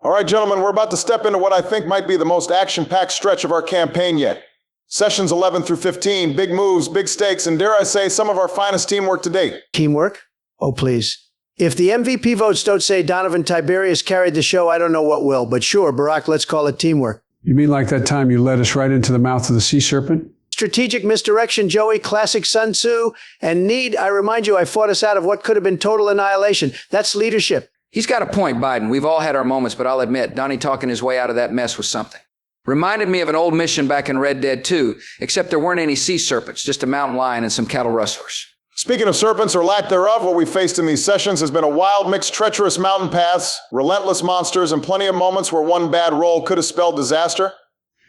All right, gentlemen, we're about to step into what I think might be the most action-packed stretch of our campaign yet. Sessions 11 through 15, big moves, big stakes, and dare I say, some of our finest teamwork to date. Teamwork? Oh, please. If the MVP votes don't say Donovan Tiberius carried the show, I don't know what will. But sure, Barack, let's call it teamwork. You mean like that time you led us right into the mouth of the sea serpent? Strategic misdirection, Joey, classic Sun Tzu. And I remind you, I fought us out of what could have been total annihilation. That's leadership. He's got a point, Biden. We've all had our moments, but I'll admit, Donnie talking his way out of that mess was something. Reminded me of an old mission back in Red Dead 2, except there weren't any sea serpents, just a mountain lion and some cattle rustlers. Speaking of serpents or lack thereof, what we faced in these sessions has been a wild mix, treacherous mountain paths, relentless monsters, and plenty of moments where one bad roll could have spelled disaster.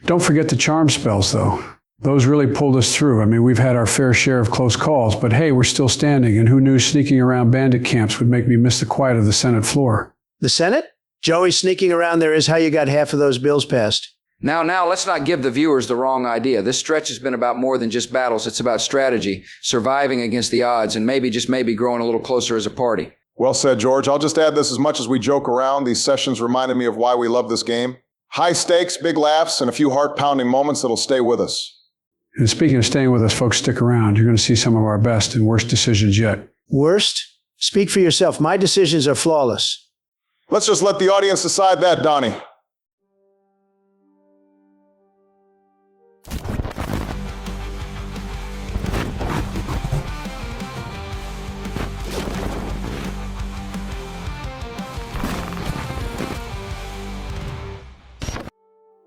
Don't forget the charm spells, though. Those really pulled us through. I mean, we've had our fair share of close calls, but hey, we're still standing, and who knew sneaking around bandit camps would make me miss the quiet of the Senate floor? The Senate? Joey, sneaking around there is how you got half of those bills passed. Now, let's not give the viewers the wrong idea. This stretch has been about more than just battles. It's about strategy, surviving against the odds, and maybe, just maybe, growing a little closer as a party. Well said, George. I'll just add this: as much as we joke around, these sessions reminded me of why we love this game. High stakes, big laughs, and a few heart-pounding moments that'll stay with us. And speaking of staying with us, folks, stick around. You're going to see some of our best and worst decisions yet. Worst? Speak for yourself. My decisions are flawless. Let's just let the audience decide that, Donnie.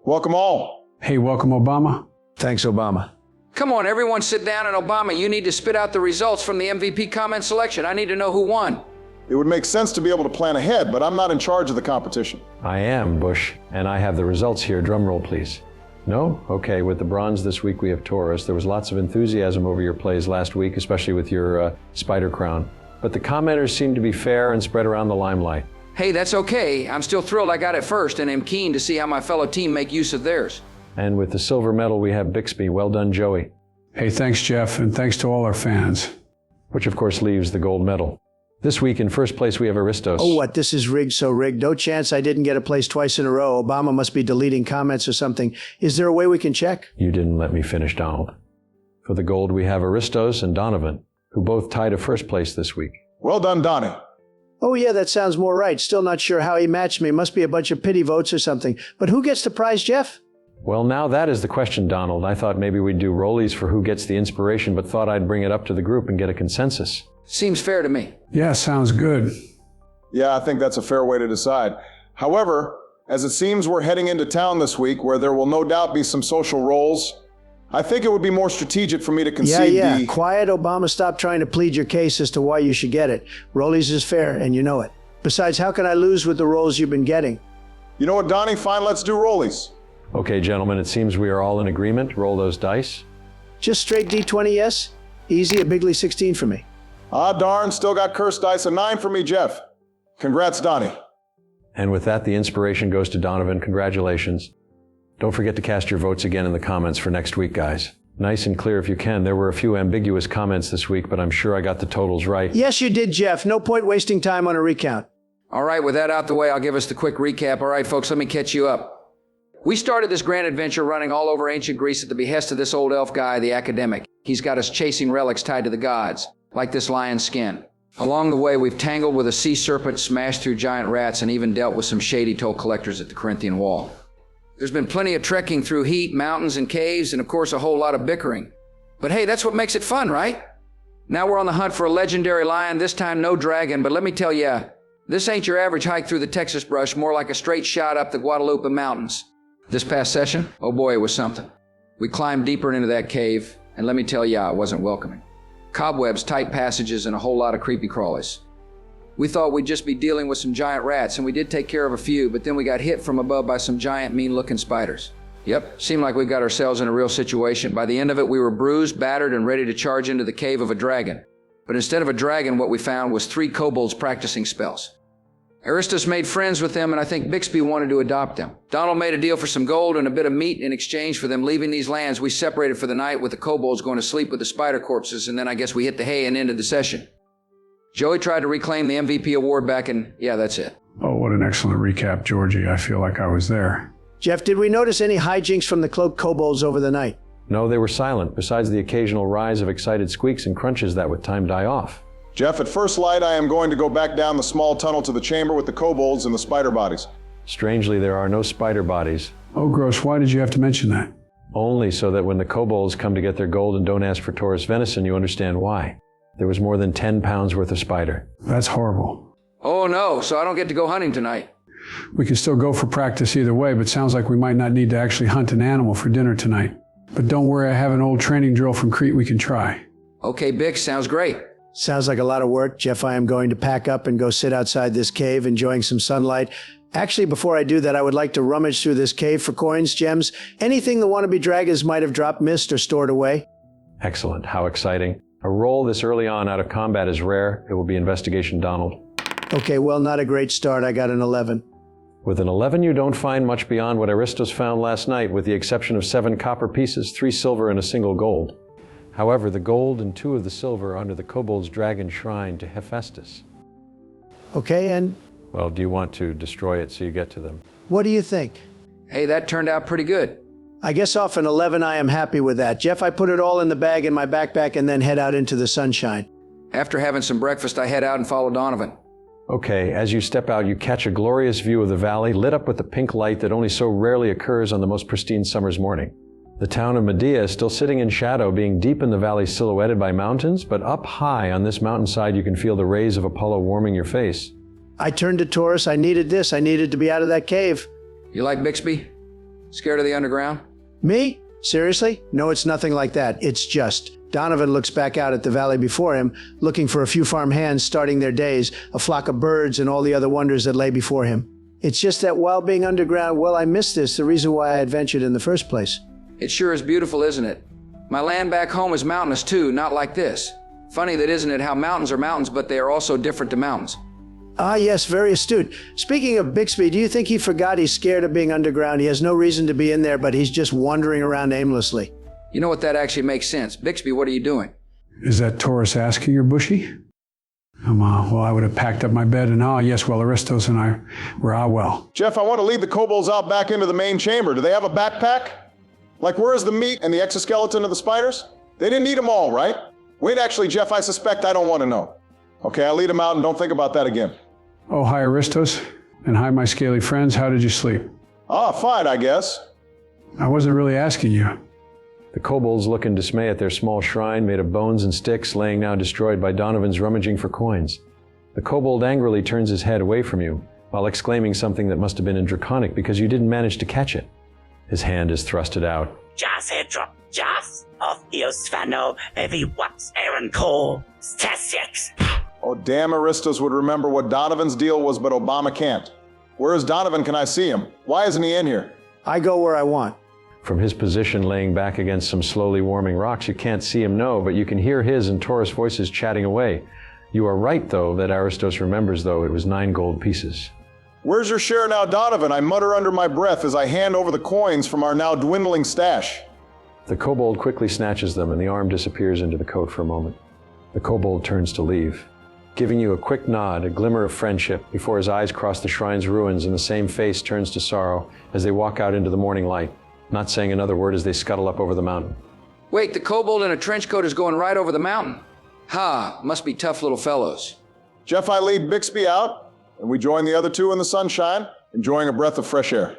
Welcome all. Hey, welcome, Obama. Thanks, Obama. Come on, everyone sit down, and Obama, you need to spit out the results from the MVP comment selection. I need to know who won. It would make sense to be able to plan ahead, but I'm not in charge of the competition. I am, Bush, and I have the results here. Drum roll, please. No? Okay, with the bronze this week we have Taurus. There was lots of enthusiasm over your plays last week, especially with your spider crown. But the commenters seem to be fair and spread around the limelight. Hey, that's okay. I'm still thrilled I got it first, and am keen to see how my fellow team make use of theirs. And with the silver medal we have Bixby. Well done, Joey. Hey, thanks, Jeff, and thanks to all our fans. Which of course leaves the gold medal. This week in first place we have Aristos. Oh, what? This is rigged, so rigged. No chance I didn't get a place twice in a row. Obama must be deleting comments or something. Is there a way we can check? You didn't let me finish, Donald. For the gold we have Aristos and Donovan, who both tied a first place this week. Well done, Donnie. Oh, yeah, that sounds more right. Still not sure how he matched me. Must be a bunch of pity votes or something. But who gets the prize, Jeff? Well, now that is the question, Donald. I thought maybe we'd do rollies for who gets the inspiration, but thought I'd bring it up to the group and get a consensus. Seems fair to me. Yeah, sounds good. Yeah, I think that's a fair way to decide. However, as it seems we're heading into town this week, where there will no doubt be some social roles, I think it would be more strategic for me to concede Yeah. Quiet, Obama. Stop trying to plead your case as to why you should get it. Rollies is fair, and you know it. Besides, how can I lose with the roles you've been getting? You know what, Donnie? Fine, let's do rollies. Okay, gentlemen, it seems we are all in agreement. Roll those dice. Just straight D20, yes? Easy, a bigly 16 for me. Ah, darn, still got cursed dice. A 9 for me, Jeff. Congrats, Donnie. And with that, the inspiration goes to Donovan. Congratulations. Don't forget to cast your votes again in the comments for next week, guys. Nice and clear if you can. There were a few ambiguous comments this week, but I'm sure I got the totals right. Yes, you did, Jeff. No point wasting time on a recount. All right, with that out the way, I'll give us the quick recap. All right, folks, let me catch you up. We started this grand adventure running all over ancient Greece at the behest of this old elf guy, the academic. He's got us chasing relics tied to the gods, like this lion's skin. Along the way, we've tangled with a sea serpent, smashed through giant rats, and even dealt with some shady toll collectors at the Corinthian wall. There's been plenty of trekking through heat, mountains, and caves, and of course a whole lot of bickering. But hey, that's what makes it fun, right? Now we're on the hunt for a legendary lion, this time no dragon, but let me tell ya, this ain't your average hike through the Texas brush, more like a straight shot up the Guadalupe Mountains. This past session, oh boy, it was something. We climbed deeper into that cave, and let me tell ya, it wasn't welcoming. Cobwebs, tight passages, and a whole lot of creepy crawlies. We thought we'd just be dealing with some giant rats, and we did take care of a few, but then we got hit from above by some giant, mean-looking spiders. Yep, seemed like we got ourselves in a real situation. By the end of it, we were bruised, battered, and ready to charge into the cave of a dragon. But instead of a dragon, what we found was 3 kobolds practicing spells. Aristos made friends with them, and I think Bixby wanted to adopt them. Donald made a deal for some gold and a bit of meat in exchange for them leaving these lands. We separated for the night with the kobolds going to sleep with the spider corpses, and then I guess we hit the hay and ended the session. Joey tried to reclaim the MVP award back, and yeah, that's it. Oh, what an excellent recap, Georgie. I feel like I was there. Jeff, did we notice any hijinks from the cloaked kobolds over the night? No, they were silent, besides the occasional rise of excited squeaks and crunches that with time die off. Jeff, at first light, I am going to go back down the small tunnel to the chamber with the kobolds and the spider bodies. Strangely, there are no spider bodies. Oh, gross. Why did you have to mention that? Only so that when the kobolds come to get their gold and don't ask for Taurus venison, you understand why. There was more than 10 pounds worth of spider. That's horrible. Oh no, so I don't get to go hunting tonight. We can still go for practice either way, but sounds like we might not need to actually hunt an animal for dinner tonight. But don't worry, I have an old training drill from Crete we can try. Okay, Bix, sounds great. Sounds like a lot of work. Jeff, I am going to pack up and go sit outside this cave, enjoying some sunlight. Actually, before I do that, I would like to rummage through this cave for coins, gems, anything the wannabe dragons might have dropped, missed, or stored away. Excellent. How exciting. A roll this early on out of combat is rare. It will be Investigation Donald. Okay, well, not a great start. I got an 11. With an 11, you don't find much beyond what Aristos found last night, with the exception of 7 copper pieces, 3 silver, and a single gold. However, the gold and 2 of the silver are under the kobold's dragon shrine to Hephaestus. Okay, and Well, do you want to destroy it so you get to them? what do you think? Hey, that turned out pretty good. I guess off an 11, I am happy with that. Jeff, I put it all in the bag in my backpack and then head out into the sunshine. After having some breakfast, I head out and follow Donovan. Okay, as you step out, you catch a glorious view of the valley, lit up with the pink light that only so rarely occurs on the most pristine summer's morning. The town of Medea is still sitting in shadow, being deep in the valley silhouetted by mountains, but up high on this mountainside you can feel the rays of Apollo warming your face. I turned to Taurus. I needed this. I needed to be out of that cave. You like Bixby? Scared of the underground? Me? Seriously? No, it's nothing like that. It's just. Donovan looks back out at the valley before him, looking for a few farm hands starting their days, a flock of birds, and all the other wonders that lay before him. It's just that while being underground, well, I missed this, the reason why I adventured in the first place. It sure is beautiful, isn't it? My land back home is mountainous too, not like this. Funny that, isn't it, how mountains are mountains, but they are also different to mountains. Ah, yes, very astute. Speaking of Bixby, do you think he forgot he's scared of being underground? He has no reason to be in there, but he's just wandering around aimlessly. You know what, that actually makes sense. Bixby, what are you doing? Is that Taurus asking her, Bushy? Well, I would have packed up my bed and yes, well, Aristos and I were well. Jeff, I want to lead the kobolds out back into the main chamber. Do they have a backpack? Like, where is the meat and the exoskeleton of the spiders? They didn't eat them all, right? Wait, actually, Jeff, I suspect I don't want to know. Okay, I'll lead them out and don't think about that again. Oh, hi, Aristos. And hi, my scaly friends. How did you sleep? Fine, I guess. I wasn't really asking you. The kobolds look in dismay at their small shrine made of bones and sticks, laying now destroyed by Donovan's rummaging for coins. The kobold angrily turns his head away from you, while exclaiming something that must have been in Draconic because you didn't manage to catch it. His hand is thrusted out. Jas drop Jas of Eosphano Evi Waps Aaron Cole Stasics. Oh, damn, Aristos would remember what Donovan's deal was, but Obama can't. Where is Donovan? Can I see him? Why isn't he in here? I go where I want. From his position laying back against some slowly warming rocks, you can't see him, no, but you can hear his and Taurus voices chatting away. You are right, though, that Aristos remembers, though, it was 9 gold pieces. Where's your share now, Donovan? I mutter under my breath as I hand over the coins from our now dwindling stash. The kobold quickly snatches them, and the arm disappears into the coat for a moment. The kobold turns to leave, giving you a quick nod, a glimmer of friendship, before his eyes cross the shrine's ruins and the same face turns to sorrow as they walk out into the morning light, not saying another word as they scuttle up over the mountain. Wait, the kobold in a trench coat is going right over the mountain. Ha, must be tough little fellows. Jeff, I lead Bixby out, and we join the other 2 in the sunshine, enjoying a breath of fresh air.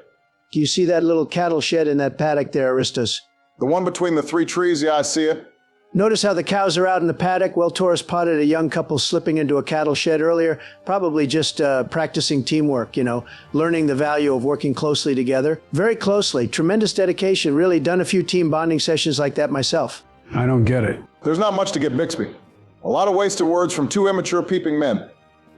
Do you see that little cattle shed in that paddock there, Aristos? The one between the 3 trees, yeah, I see it. Notice how the cows are out in the paddock? Well, Taurus spotted a young couple slipping into a cattle shed earlier, probably just practicing teamwork, learning the value of working closely together. Very closely. Tremendous dedication. Really done a few team bonding sessions like that myself. I don't get it. There's not much to get Bixby. A lot of wasted words from 2 immature peeping men.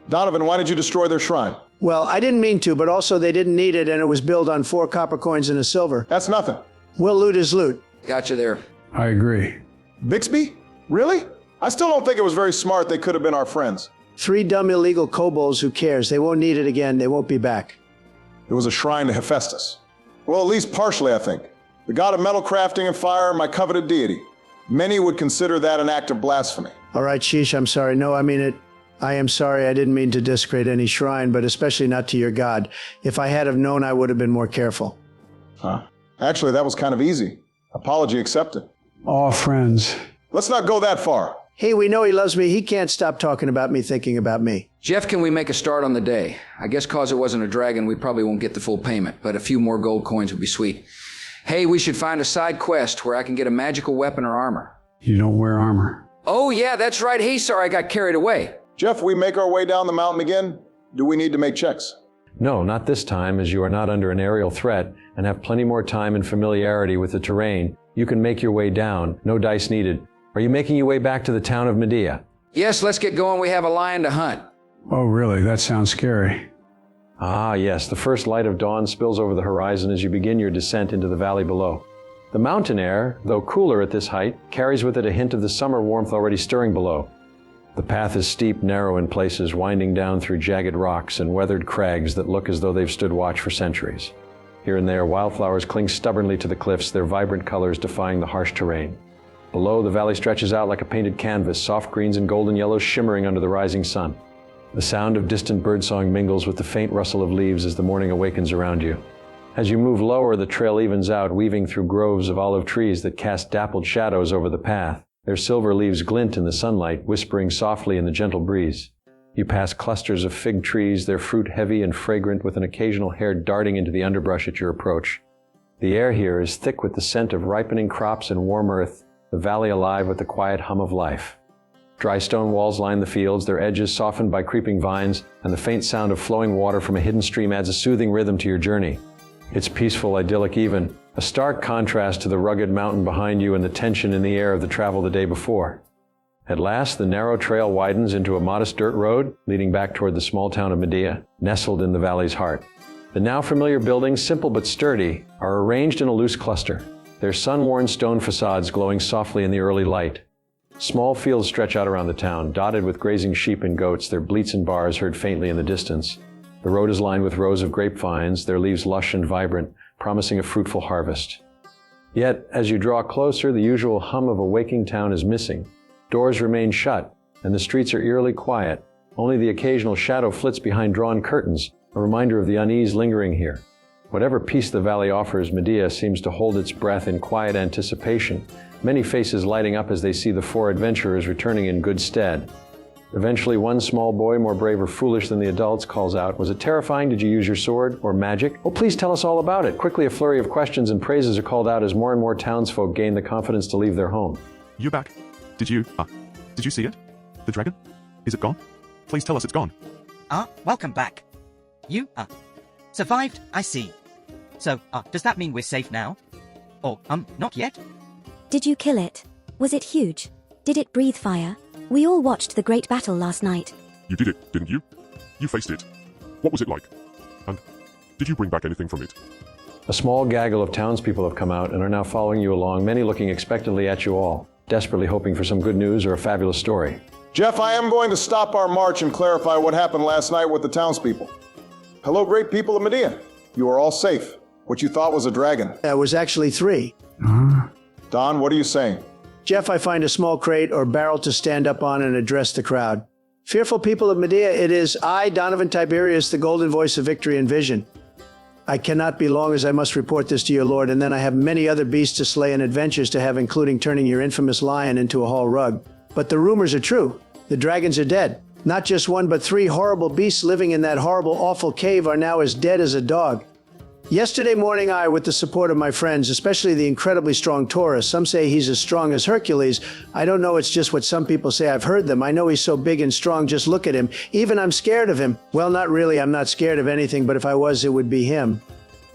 Donovan, why did you destroy their shrine? Well, I didn't mean to, but also they didn't need it, and it was built on 4 copper coins and a silver. That's nothing. Well, loot is loot. Gotcha there. I agree. Bixby? Really? I still don't think it was very smart. They could have been our friends. 3 dumb illegal kobolds, who cares? They won't need it again. They won't be back. It was a shrine to Hephaestus. Well, at least partially, I think. The god of metal crafting and fire, my coveted deity. Many would consider that an act of blasphemy. All right, sheesh, I'm sorry. No, I mean it. I am sorry, I didn't mean to desecrate any shrine, but especially not to your god. If I had have known, I would have been more careful. Huh. Actually, that was kind of easy. Apology accepted. Aw, friends. Let's not go that far. Hey, we know he loves me. He can't stop talking about me, thinking about me. Jeff, can we make a start on the day? I guess cause it wasn't a dragon, we probably won't get the full payment, but a few more gold coins would be sweet. Hey, we should find a side quest where I can get a magical weapon or armor. You don't wear armor. Oh, yeah, that's right. Hey, sorry, I got carried away. Jeff, we make our way down the mountain again? Do we need to make checks? No, not this time, as you are not under an aerial threat and have plenty more time and familiarity with the terrain. You can make your way down, no dice needed. Are you making your way back to the town of Medea? Yes, let's get going. We have a lion to hunt. Oh, really? That sounds scary. Ah, yes, the first light of dawn spills over the horizon as you begin your descent into the valley below. The mountain air, though cooler at this height, carries with it a hint of the summer warmth already stirring below. The path is steep, narrow in places, winding down through jagged rocks and weathered crags that look as though they've stood watch for centuries. Here and there, wildflowers cling stubbornly to the cliffs, their vibrant colors defying the harsh terrain. Below, the valley stretches out like a painted canvas, soft greens and golden yellows shimmering under the rising sun. The sound of distant birdsong mingles with the faint rustle of leaves as the morning awakens around you. As you move lower, the trail evens out, weaving through groves of olive trees that cast dappled shadows over the path. Their silver leaves glint in the sunlight, whispering softly in the gentle breeze. You pass clusters of fig trees, their fruit heavy and fragrant, with an occasional hair darting into the underbrush at your approach. The air here is thick with the scent of ripening crops and warm earth, the valley alive with the quiet hum of life. Dry stone walls line the fields, their edges softened by creeping vines, and the faint sound of flowing water from a hidden stream adds a soothing rhythm to your journey. It's peaceful, idyllic even, a stark contrast to the rugged mountain behind you and the tension in the air of the travel the day before. At last, the narrow trail widens into a modest dirt road leading back toward the small town of Medea, nestled in the valley's heart. The now familiar buildings, simple but sturdy, are arranged in a loose cluster, their sun-worn stone facades glowing softly in the early light. Small fields stretch out around the town, dotted with grazing sheep and goats, their bleats and bars heard faintly in the distance. The road is lined with rows of grapevines, their leaves lush and vibrant, promising a fruitful harvest. Yet, as you draw closer, the usual hum of a waking town is missing. Doors remain shut, and the streets are eerily quiet. Only the occasional shadow flits behind drawn curtains, a reminder of the unease lingering here. Whatever peace the valley offers, Medea seems to hold its breath in quiet anticipation, many faces lighting up as they see the four adventurers returning in good stead. Eventually, one small boy, more brave or foolish than the adults, calls out, "Was it terrifying? Did you use your sword or magic? Oh, please tell us all about it." Quickly, a flurry of questions and praises are called out as more and more townsfolk gain the confidence to leave their home. You back? Did you see it? The dragon? Is it gone? Please tell us it's gone. Welcome back. You, survived, I see. So, does that mean we're safe now? Or, not yet? Did you kill it? Was it huge? Did it breathe fire? We all watched the great battle last night. You did it, didn't you? You faced it. What was it like? And did you bring back anything from it? A small gaggle of townspeople have come out and are now following you along, many looking expectantly at you all, desperately hoping for some good news or a fabulous story. Jeff, I am going to stop our march and clarify what happened last night with the townspeople. Hello, great people of Medea. You are all safe. What you thought was a dragon. It was actually 3. Don, what are you saying? Jeff, I find a small crate or barrel to stand up on and address the crowd. Fearful people of Medea, it is I, Donovan Tiberius, the golden voice of victory and vision. I cannot be long as I must report this to your lord, and then I have many other beasts to slay and adventures to have, including turning your infamous lion into a hall rug. But the rumors are true. The dragons are dead. Not just 1, but 3 horrible beasts living in that horrible, awful cave are now as dead as a dog. Yesterday morning, I, with the support of my friends, especially the incredibly strong Taurus, some say he's as strong as Hercules. I don't know, it's just what some people say. I've heard them. I know he's so big and strong, just look at him. Even I'm scared of him. Well, not really, I'm not scared of anything, but if I was, it would be him.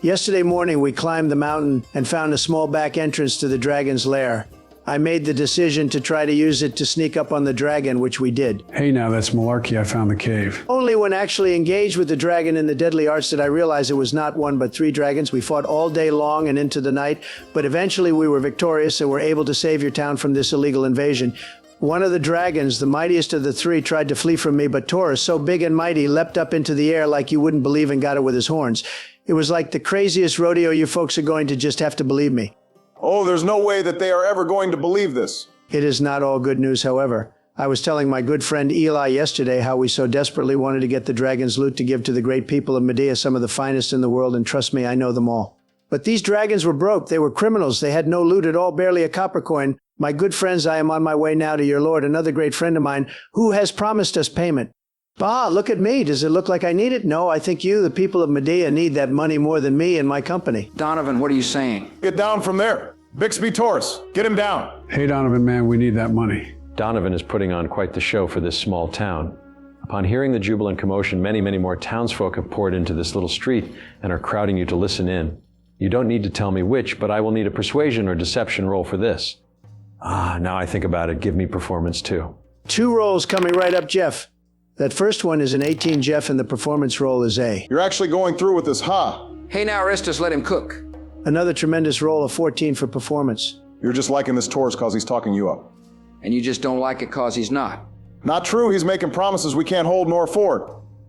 Yesterday morning, we climbed the mountain and found a small back entrance to the dragon's lair. I made the decision to try to use it to sneak up on the dragon, which we did. Hey, now that's malarkey. I found the cave. Only when actually engaged with the dragon in the deadly arts did I realize it was not 1 but 3 dragons. We fought all day long and into the night, but eventually we were victorious and were able to save your town from this illegal invasion. One of the dragons, the mightiest of the 3, tried to flee from me, but Taurus, so big and mighty, leapt up into the air like you wouldn't believe and got it with his horns. It was like the craziest rodeo. You folks are going to just have to believe me. Oh, there's no way that they are ever going to believe this. It is not all good news, however. I was telling my good friend Eli yesterday how we so desperately wanted to get the dragon's loot to give to the great people of Medea, some of the finest in the world, and trust me, I know them all. But these dragons were broke. They were criminals. They had no loot at all, barely a copper coin. My good friends, I am on my way now to your lord, another great friend of mine, who has promised us payment. Bah, look at me. Does it look like I need it? No, I think you, the people of Medea, need that money more than me and my company. Donovan, what are you saying? Get down from there. Bixby Taurus, get him down. Hey, Donovan, man, we need that money. Donovan is putting on quite the show for this small town. Upon hearing the jubilant commotion, many, many more townsfolk have poured into this little street and are crowding you to listen in. You don't need to tell me which, but I will need a persuasion or deception roll for this. Now I think about it, give me performance too. 2 rolls coming right up, Jeff. That first one is an 18, Jeff, and the performance roll is A. You're actually going through with this, huh? Hey now, Aristus, let him cook. Another tremendous roll of 14 for performance. You're just liking this Taurus because he's talking you up. And you just don't like it cause he's not. Not true, he's making promises we can't hold nor afford.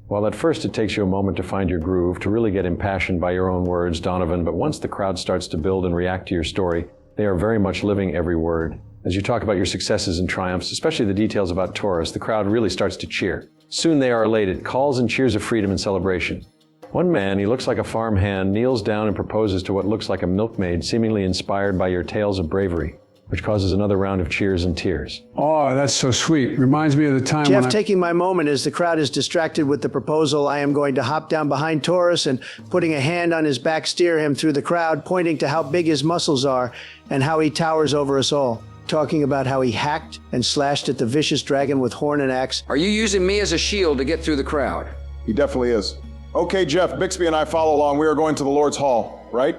Well, at first it takes you a moment to find your groove, to really get impassioned by your own words, Donovan, but once the crowd starts to build and react to your story, they are very much living every word. As you talk about your successes and triumphs, especially the details about Taurus, the crowd really starts to cheer. Soon they are elated, calls and cheers of freedom and celebration. One man, he looks like a farmhand, kneels down and proposes to what looks like a milkmaid, seemingly inspired by your tales of bravery, which causes another round of cheers and tears. Oh, that's so sweet. Reminds me of the time Jeff, when taking my moment as the crowd is distracted with the proposal, I am going to hop down behind Taurus and putting a hand on his back, steer him through the crowd, pointing to how big his muscles are and how he towers over us all. Talking about how he hacked and slashed at the vicious dragon with horn and axe. Are you using me as a shield to get through the crowd? He definitely is. Okay, Jeff, Bixby and I follow along. We are going to the Lord's Hall, right?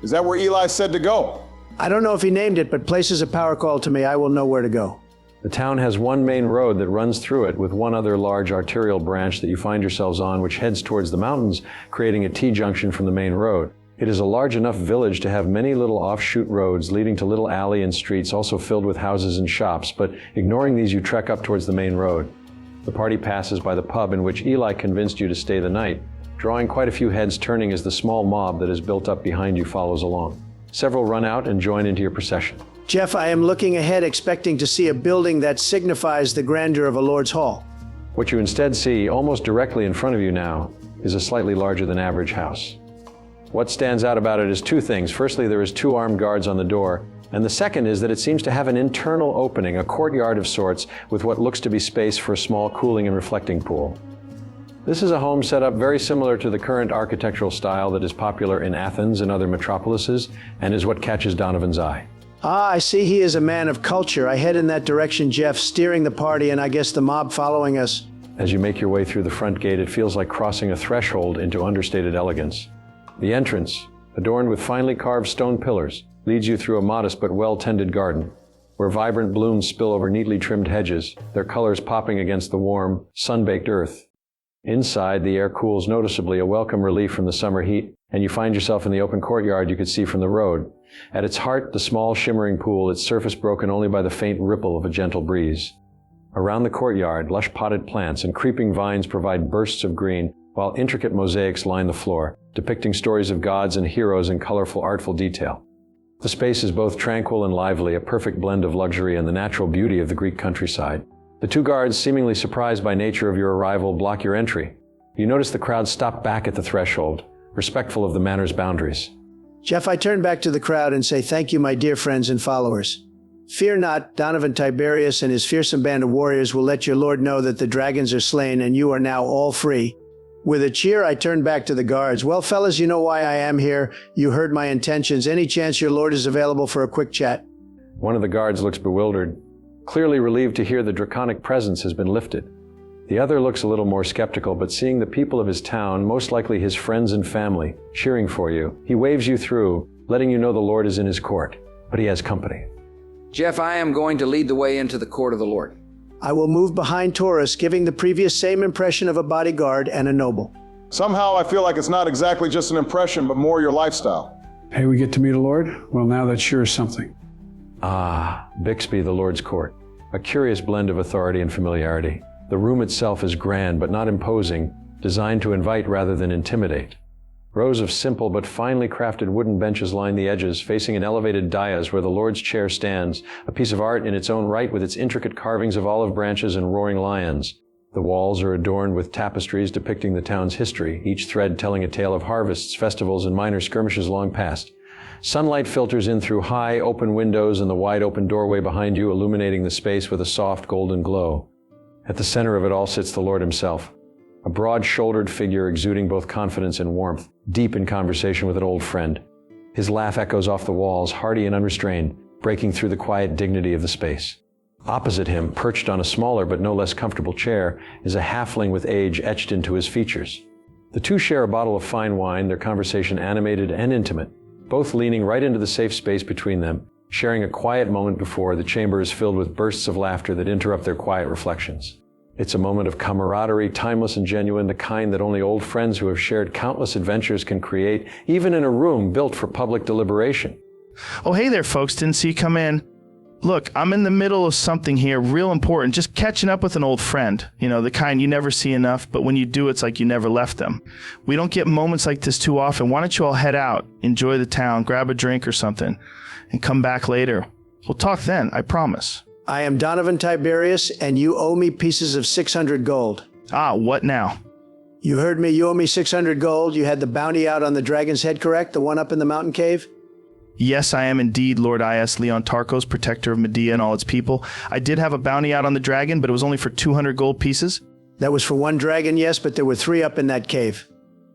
Is that where Eli said to go? I don't know if he named it, but places a power call to me. I will know where to go. The town has one main road that runs through it with one other large arterial branch that you find yourselves on, which heads towards the mountains, creating a T-junction from the main road. It is a large enough village to have many little offshoot roads leading to little alley and streets, also filled with houses and shops, but ignoring these, you trek up towards the main road. The party passes by the pub in which Eli convinced you to stay the night, drawing quite a few heads turning as the small mob that is built up behind you follows along. Several run out and join into your procession. Jeff, I am looking ahead expecting to see a building that signifies the grandeur of a Lord's Hall. What you instead see, almost directly in front of you now, is a slightly larger than average house. What stands out about it is 2 things. Firstly, there is 2 armed guards on the door, and the second is that it seems to have an internal opening, a courtyard of sorts, with what looks to be space for a small cooling and reflecting pool. This is a home set up very similar to the current architectural style that is popular in Athens and other metropolises, and is what catches Donovan's eye. I see he is a man of culture. I head in that direction, Jeff, steering the party, and I guess the mob following us. As you make your way through the front gate, it feels like crossing a threshold into understated elegance. The entrance, adorned with finely carved stone pillars, leads you through a modest but well-tended garden, where vibrant blooms spill over neatly trimmed hedges, their colors popping against the warm, sun-baked earth. Inside, the air cools noticeably, a welcome relief from the summer heat, and you find yourself in the open courtyard you could see from the road. At its heart, the small, shimmering pool, its surface broken only by the faint ripple of a gentle breeze. Around the courtyard, lush potted plants and creeping vines provide bursts of green, while intricate mosaics line the floor, depicting stories of gods and heroes in colorful, artful detail. The space is both tranquil and lively, a perfect blend of luxury and the natural beauty of the Greek countryside. The 2 guards, seemingly surprised by nature of your arrival, block your entry. You notice the crowd stop back at the threshold, respectful of the manor's boundaries. Jeff, I turn back to the crowd and say thank you, my dear friends and followers. Fear not, Donovan Tiberius and his fearsome band of warriors will let your lord know that the dragons are slain and you are now all free. With a cheer, I turn back to the guards. Well, fellas, you know why I am here. You heard my intentions. Any chance your lord is available for a quick chat? One of the guards looks bewildered, clearly relieved to hear the draconic presence has been lifted. The other looks a little more skeptical, but seeing the people of his town, most likely his friends and family, cheering for you, he waves you through, letting you know the Lord is in his court, but he has company. Jeff, I am going to lead the way into the court of the Lord. I will move behind Taurus, giving the previous same impression of a bodyguard and a noble. Somehow I feel like it's not exactly just an impression, but more your lifestyle. Hey, we get to meet a lord? Well, now that sure is something. Bixby, the Lord's court. A curious blend of authority and familiarity. The room itself is grand but not imposing, designed to invite rather than intimidate. Rows of simple but finely crafted wooden benches line the edges, facing an elevated dais where the Lord's chair stands, a piece of art in its own right with its intricate carvings of olive branches and roaring lions. The walls are adorned with tapestries depicting the town's history, each thread telling a tale of harvests, festivals, and minor skirmishes long past. Sunlight filters in through high, open windows and the wide open doorway behind you, illuminating the space with a soft golden glow. At the center of it all sits the Lord himself, a broad-shouldered figure exuding both confidence and warmth, deep in conversation with an old friend. His laugh echoes off the walls, hearty and unrestrained, breaking through the quiet dignity of the space. Opposite him, perched on a smaller but no less comfortable chair, is a halfling with age etched into his features. The two share a bottle of fine wine, their conversation animated and intimate, both leaning right into the safe space between them, sharing a quiet moment before the chamber is filled with bursts of laughter that interrupt their quiet reflections. It's a moment of camaraderie, timeless and genuine, the kind that only old friends who have shared countless adventures can create, even in a room built for public deliberation. Oh, hey there, folks. Didn't see you come in. Look, I'm in the middle of something here, real important, just catching up with an old friend. You know, the kind you never see enough, but when you do, it's like you never left them. We don't get moments like this too often. Why don't you all head out, enjoy the town, grab a drink or something, and come back later. We'll talk then, I promise. I am Donovan Tiberius, and you owe me pieces of 600 gold. Ah, what now? You heard me, you owe me 600 gold. You had the bounty out on the dragon's head, correct? The one up in the mountain cave? Yes, I am indeed Lord I.S. Leon Tarkos, protector of Medea and all its people. I did have a bounty out on the dragon, but it was only for 200 gold pieces. That was for one dragon, yes, but there were 3 up in that cave.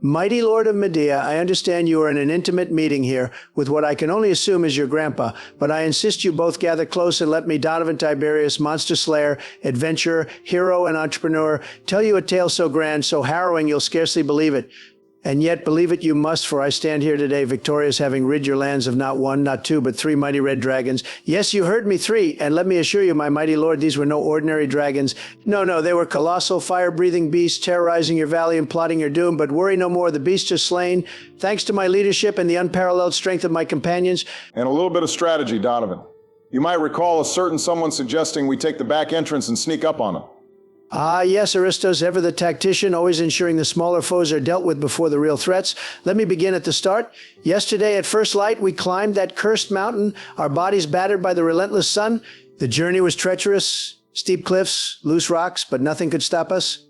Mighty Lord of Medea, I understand you are in an intimate meeting here with what I can only assume is your grandpa, but I insist you both gather close and let me, Donovan Tiberius, monster slayer, adventurer, hero, and entrepreneur, tell you a tale so grand, so harrowing you'll scarcely believe it. And yet believe it you must, for I stand here today victorious, having rid your lands of not 1, not 2, but 3 mighty red dragons. Yes, you heard me, 3, and let me assure you, my mighty lord, these were no ordinary dragons. No, they were colossal, fire-breathing beasts terrorizing your valley and plotting your doom, but worry no more, the beasts are slain, thanks to my leadership and the unparalleled strength of my companions. And a little bit of strategy, Donovan. You might recall a certain someone suggesting we take the back entrance and sneak up on them. Ah, yes, Aristos, ever the tactician, always ensuring the smaller foes are dealt with before the real threats. Let me begin at the start. Yesterday at first light, we climbed that cursed mountain, our bodies battered by the relentless sun. The journey was treacherous, steep cliffs, loose rocks, but nothing could stop us.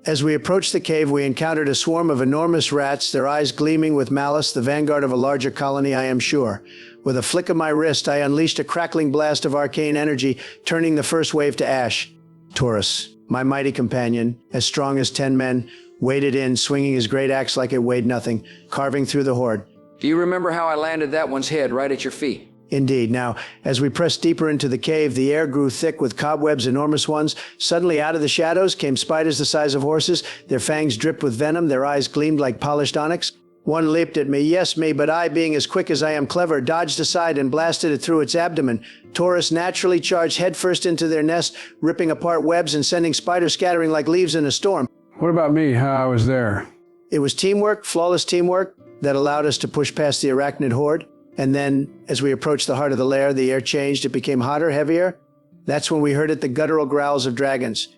As we approached the cave, we encountered a swarm of enormous rats, their eyes gleaming with malice, the vanguard of a larger colony, I am sure. With a flick of my wrist, I unleashed a crackling blast of arcane energy, turning the first wave to ash. Taurus, my mighty companion, as strong as 10 men, waded in, swinging his great axe like it weighed nothing, carving through the horde. Do you remember how I landed that one's head right at your feet? Indeed. Now, as we pressed deeper into the cave, the air grew thick with cobwebs, enormous ones. Suddenly, out of the shadows came spiders the size of horses. Their fangs dripped with venom. Their eyes gleamed like polished onyx. One leaped at me, yes, me, but I, being as quick as I am clever, dodged aside and blasted it through its abdomen. Taurus naturally charged headfirst into their nest, ripping apart webs and sending spiders scattering like leaves in a storm. What about me, how I was there? It was teamwork, flawless teamwork, that allowed us to push past the arachnid horde. And then, as we approached the heart of the lair, the air changed. It became hotter, heavier. That's when we heard it, the guttural growls of dragons.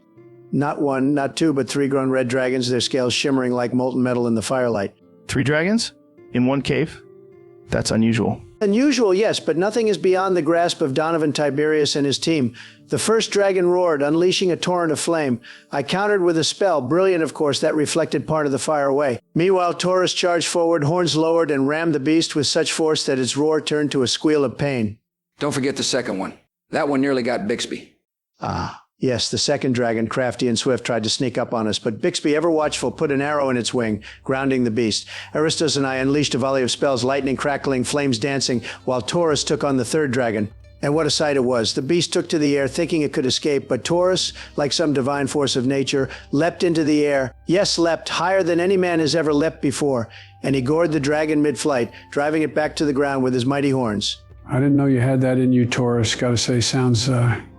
Not 1, not 2, but 3 grown red dragons, their scales shimmering like molten metal in the firelight. 3 dragons? In one cave? That's unusual. Unusual, yes, but nothing is beyond the grasp of Donovan Tiberius and his team. The first dragon roared, unleashing a torrent of flame. I countered with a spell, brilliant of course, that reflected part of the fire away. Meanwhile, Taurus charged forward, horns lowered, and rammed the beast with such force that its roar turned to a squeal of pain. Don't forget the second one. That one nearly got Bixby. Ah. Yes, the second dragon, crafty and swift, tried to sneak up on us, but Bixby, ever watchful, put an arrow in its wing, grounding the beast. Aristos and I unleashed a volley of spells, lightning crackling, flames dancing, while Taurus took on the third dragon. And what a sight it was. The beast took to the air, thinking it could escape, but Taurus, like some divine force of nature, leapt into the air. Yes, leapt, higher than any man has ever leapt before. And he gored the dragon mid-flight, driving it back to the ground with his mighty horns. I didn't know you had that in you, Taurus. Gotta say, sounds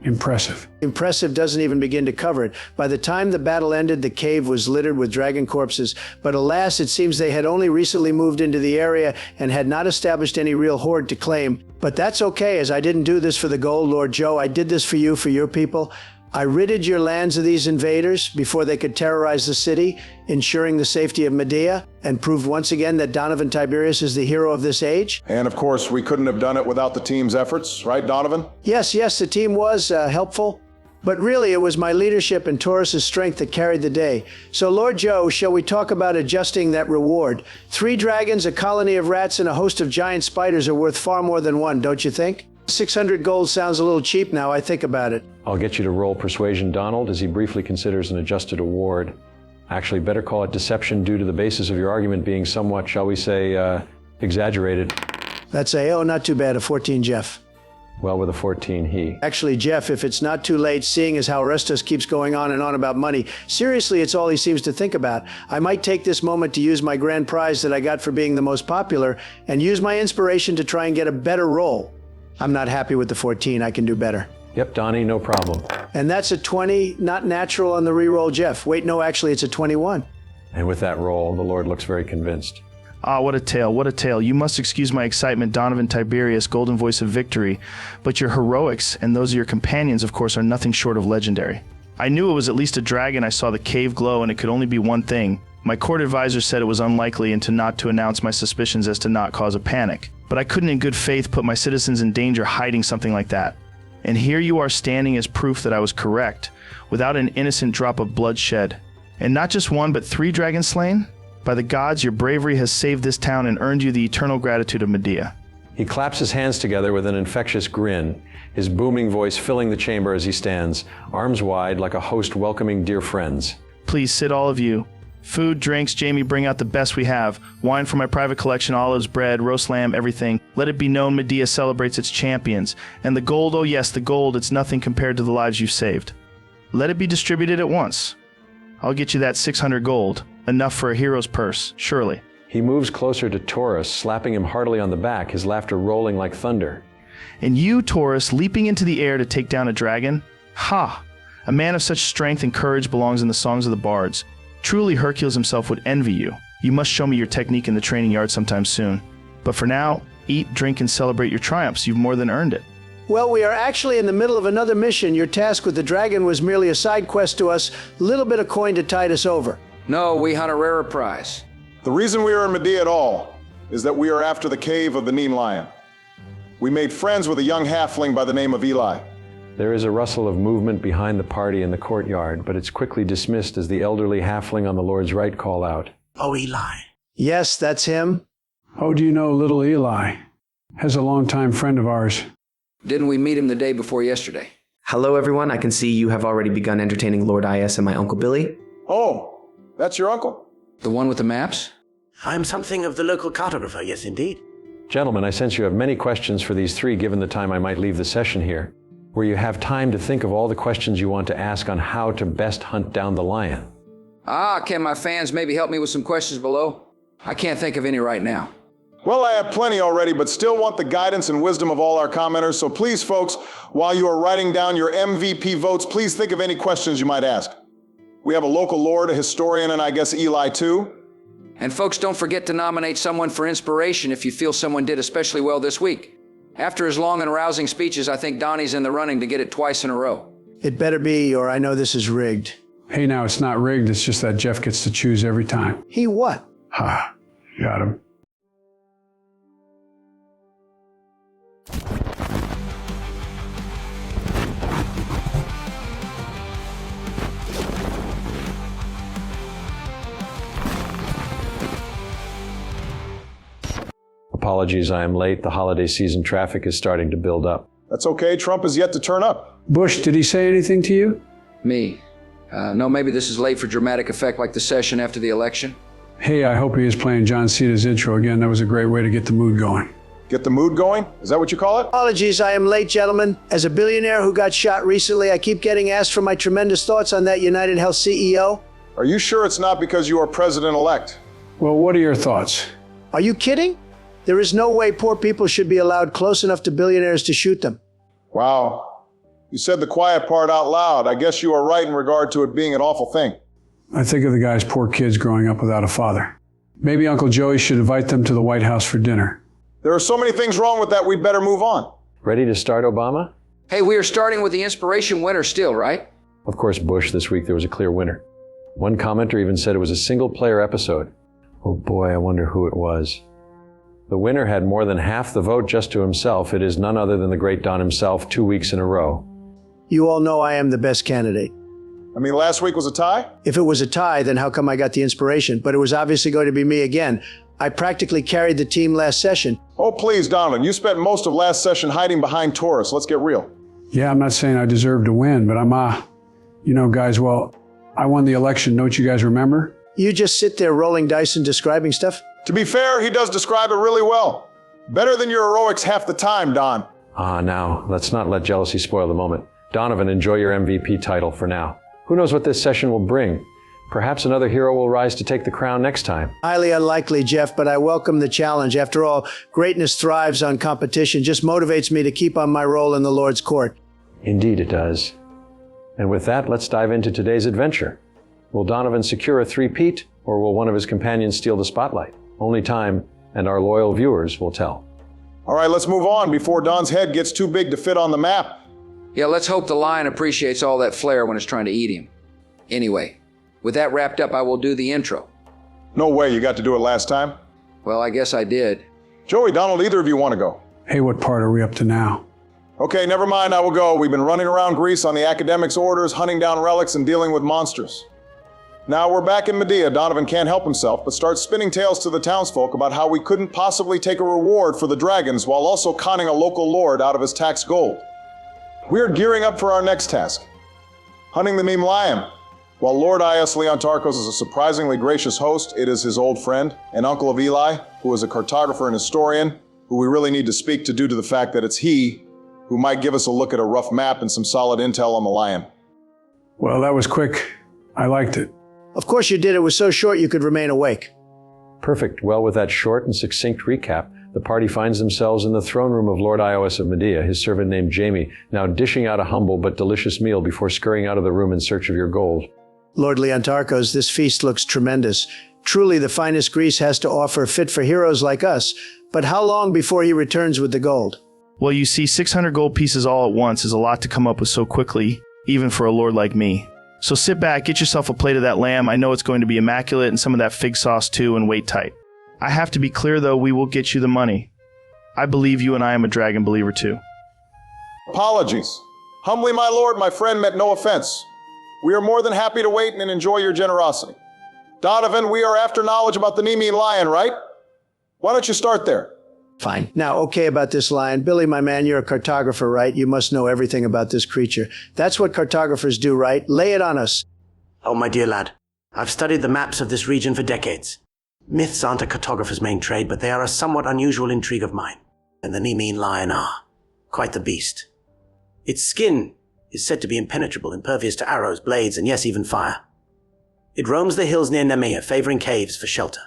impressive. Impressive doesn't even begin to cover it. By the time the battle ended, the cave was littered with dragon corpses. But alas, it seems they had only recently moved into the area and had not established any real horde to claim. But that's okay, as I didn't do this for the gold, Lord Joe. I did this for you, for your people. I ridded your lands of these invaders before they could terrorize the city, ensuring the safety of Medea, and proved once again that Donovan Tiberius is the hero of this age. And of course, we couldn't have done it without the team's efforts, right, Donovan? Yes, the team was helpful. But really, it was my leadership and Taurus's strength that carried the day. So, Lord Joe, shall we talk about adjusting that reward? 3 dragons, a colony of rats, and a host of giant spiders are worth far more than one, don't you think? 600 gold sounds a little cheap now I think about it. I'll get you to roll persuasion, Donald, as he briefly considers an adjusted award. Actually, better call it deception due to the basis of your argument being somewhat, shall we say, exaggerated. That's not too bad, a 14, Jeff. Well, with a 14, he. Actually, Jeff, if it's not too late, seeing as how Orestes keeps going on and on about money, seriously, it's all he seems to think about. I might take this moment to use my grand prize that I got for being the most popular and use my inspiration to try and get a better roll. I'm not happy with the 14. I can do better. Yep, Donnie, no problem. And that's a 20, not natural on the reroll, Jeff. Wait, no, actually, it's a 21. And with that roll, the Lord looks very convinced. Ah, what a tale, what a tale. You must excuse my excitement, Donovan Tiberius, golden voice of victory. But your heroics, and those of your companions, of course, are nothing short of legendary. I knew it was at least a dragon. I saw the cave glow, and it could only be one thing. My court advisor said it was unlikely and not to announce my suspicions as to not cause a panic. But I couldn't in good faith put my citizens in danger hiding something like that. And here you are standing as proof that I was correct, without an innocent drop of blood shed. And not just one, but 3 dragons slain? By the gods, your bravery has saved this town and earned you the eternal gratitude of Medea. He claps his hands together with an infectious grin, his booming voice filling the chamber as he stands, arms wide like a host welcoming dear friends. Please sit, all of you. Food, drinks, Jamie, bring out the best we have. Wine from my private collection, olives, bread, roast lamb, everything. Let it be known Medea celebrates its champions. And the gold, oh yes, the gold, it's nothing compared to the lives you've saved. Let it be distributed at once. I'll get you that 600 gold. Enough for a hero's purse, surely. He moves closer to Taurus, slapping him heartily on the back, his laughter rolling like thunder. And you, Taurus, leaping into the air to take down a dragon? Ha! A man of such strength and courage belongs in the songs of the bards. Truly Hercules himself would envy you. You must show me your technique in the training yard sometime soon. But for now, eat, drink, and celebrate your triumphs. You've more than earned it. Well, we are actually in the middle of another mission. Your task with the dragon was merely a side quest to us, a little bit of coin to tide us over. No, we hunt a rarer prize. The reason we are in Medea at all is that we are after the cave of the Nean Lion. We made friends with a young halfling by the name of Eli. There is a rustle of movement behind the party in the courtyard, but it's quickly dismissed as the elderly halfling on the Lord's right call out. Oh, Eli. Yes, that's him. Oh, do you know little Eli? Has a longtime friend of ours. Didn't we meet him the day before yesterday? Hello, everyone. I can see you have already begun entertaining Lord I.S. and my Uncle Billy. Oh, that's your uncle? The one with the maps? I'm something of the local cartographer, yes, indeed. Gentlemen, I sense you have many questions for these 3 given the time I might leave the session here, where you have time to think of all the questions you want to ask on how to best hunt down the lion. Can my fans maybe help me with some questions below? I can't think of any right now. Well, I have plenty already, but still want the guidance and wisdom of all our commenters. So please, folks, while you are writing down your MVP votes, please think of any questions you might ask. We have a local lord, a historian, and I guess Eli too. And folks, don't forget to nominate someone for inspiration if you feel someone did especially well this week. After his long and rousing speeches, I think Donnie's in the running to get it twice in a row. It better be, or I know this is rigged. Hey, now, it's not rigged. It's just that Jeff gets to choose every time. He what? Ha, got him. Apologies, I am late. The holiday season traffic is starting to build up. That's okay. Trump is yet to turn up. Bush, did he say anything to you? Me? No, maybe this is late for dramatic effect like the session after the election. Hey, I hope he is playing John Cena's intro again. That was a great way to get the mood going. Get the mood going? Is that what you call it? Apologies, I am late, gentlemen. As a billionaire who got shot recently, I keep getting asked for my tremendous thoughts on that United Health CEO. Are you sure it's not because you are president-elect? Well, what are your thoughts? Are you kidding? There is no way poor people should be allowed close enough to billionaires to shoot them. Wow. You said the quiet part out loud. I guess you are right in regard to it being an awful thing. I think of the guy's poor kids growing up without a father. Maybe Uncle Joey should invite them to the White House for dinner. There are so many things wrong with that, we'd better move on. Ready to start, Obama? Hey, we are starting with the inspiration winner still, right? Of course, Bush, this week there was a clear winner. One commenter even said it was a single-player episode. Oh boy, I wonder who it was. The winner had more than half the vote just to himself. It is none other than the great Don himself, 2 weeks in a row. You all know I am the best candidate. I mean, last week was a tie? If it was a tie, then how come I got the inspiration? But it was obviously going to be me again. I practically carried the team last session. Oh, please, Donovan. You spent most of last session hiding behind Taurus. Let's get real. Yeah, I'm not saying I deserve to win, but guys, well, I won the election. Don't you guys remember? You just sit there rolling dice and describing stuff? To be fair, he does describe it really well. Better than your heroics half the time, Don. Now, let's not let jealousy spoil the moment. Donovan, enjoy your MVP title for now. Who knows what this session will bring? Perhaps another hero will rise to take the crown next time. Highly unlikely, Jeff, but I welcome the challenge. After all, greatness thrives on competition. Just motivates me to keep on my role in the Lord's court. Indeed it does. And with that, let's dive into today's adventure. Will Donovan secure a three-peat, or will one of his companions steal the spotlight? Only time and our loyal viewers will tell. All right, let's move on before Don's head gets too big to fit on the map. Yeah, let's hope the lion appreciates all that flair when it's trying to eat him. Anyway, with that wrapped up, I will do the intro. No way, you got to do it last time? Well, I guess I did. Joey, Donald, either of you want to go? Hey, what part are we up to now? Okay, never mind, I will go. We've been running around Greece on the academics' orders, hunting down relics and dealing with monsters. Now we're back in Medea. Donovan can't help himself, but starts spinning tales to the townsfolk about how we couldn't possibly take a reward for the dragons while also conning a local lord out of his taxed gold. We're gearing up for our next task, hunting the meme lion. While Lord I.S. Leontarchos is a surprisingly gracious host, it is his old friend and uncle of Eli, who is a cartographer and historian, who we really need to speak to due to the fact that it's he who might give us a look at a rough map and some solid intel on the lion. Well, that was quick. I liked it. Of course you did. It was so short you could remain awake. Perfect. Well, with that short and succinct recap, the party finds themselves in the throne room of Lord Ios of Medea, his servant named Jamie, now dishing out a humble but delicious meal before scurrying out of the room in search of your gold. Lord Leontarchos, this feast looks tremendous. Truly the finest Greece has to offer, fit for heroes like us. But how long before he returns with the gold? Well, you see, 600 gold pieces all at once is a lot to come up with so quickly, even for a lord like me. So sit back, get yourself a plate of that lamb. I know it's going to be immaculate, and some of that fig sauce too, and wait tight. I have to be clear, though, we will get you the money. I believe you, and I am a dragon believer too. Apologies. Humbly, my lord, my friend meant no offense. We are more than happy to wait and enjoy your generosity. Donovan, we are after knowledge about the Nemean lion, right? Why don't you start there? Fine. Now, okay about this lion. Billy, my man, you're a cartographer, right? You must know everything about this creature. That's what cartographers do, right? Lay it on us. Oh, my dear lad. I've studied the maps of this region for decades. Myths aren't a cartographer's main trade, but they are a somewhat unusual intrigue of mine. And the Nemean lion are. Quite the beast. Its skin is said to be impenetrable, impervious to arrows, blades, and yes, even fire. It roams the hills near Nemea, favoring caves for shelter.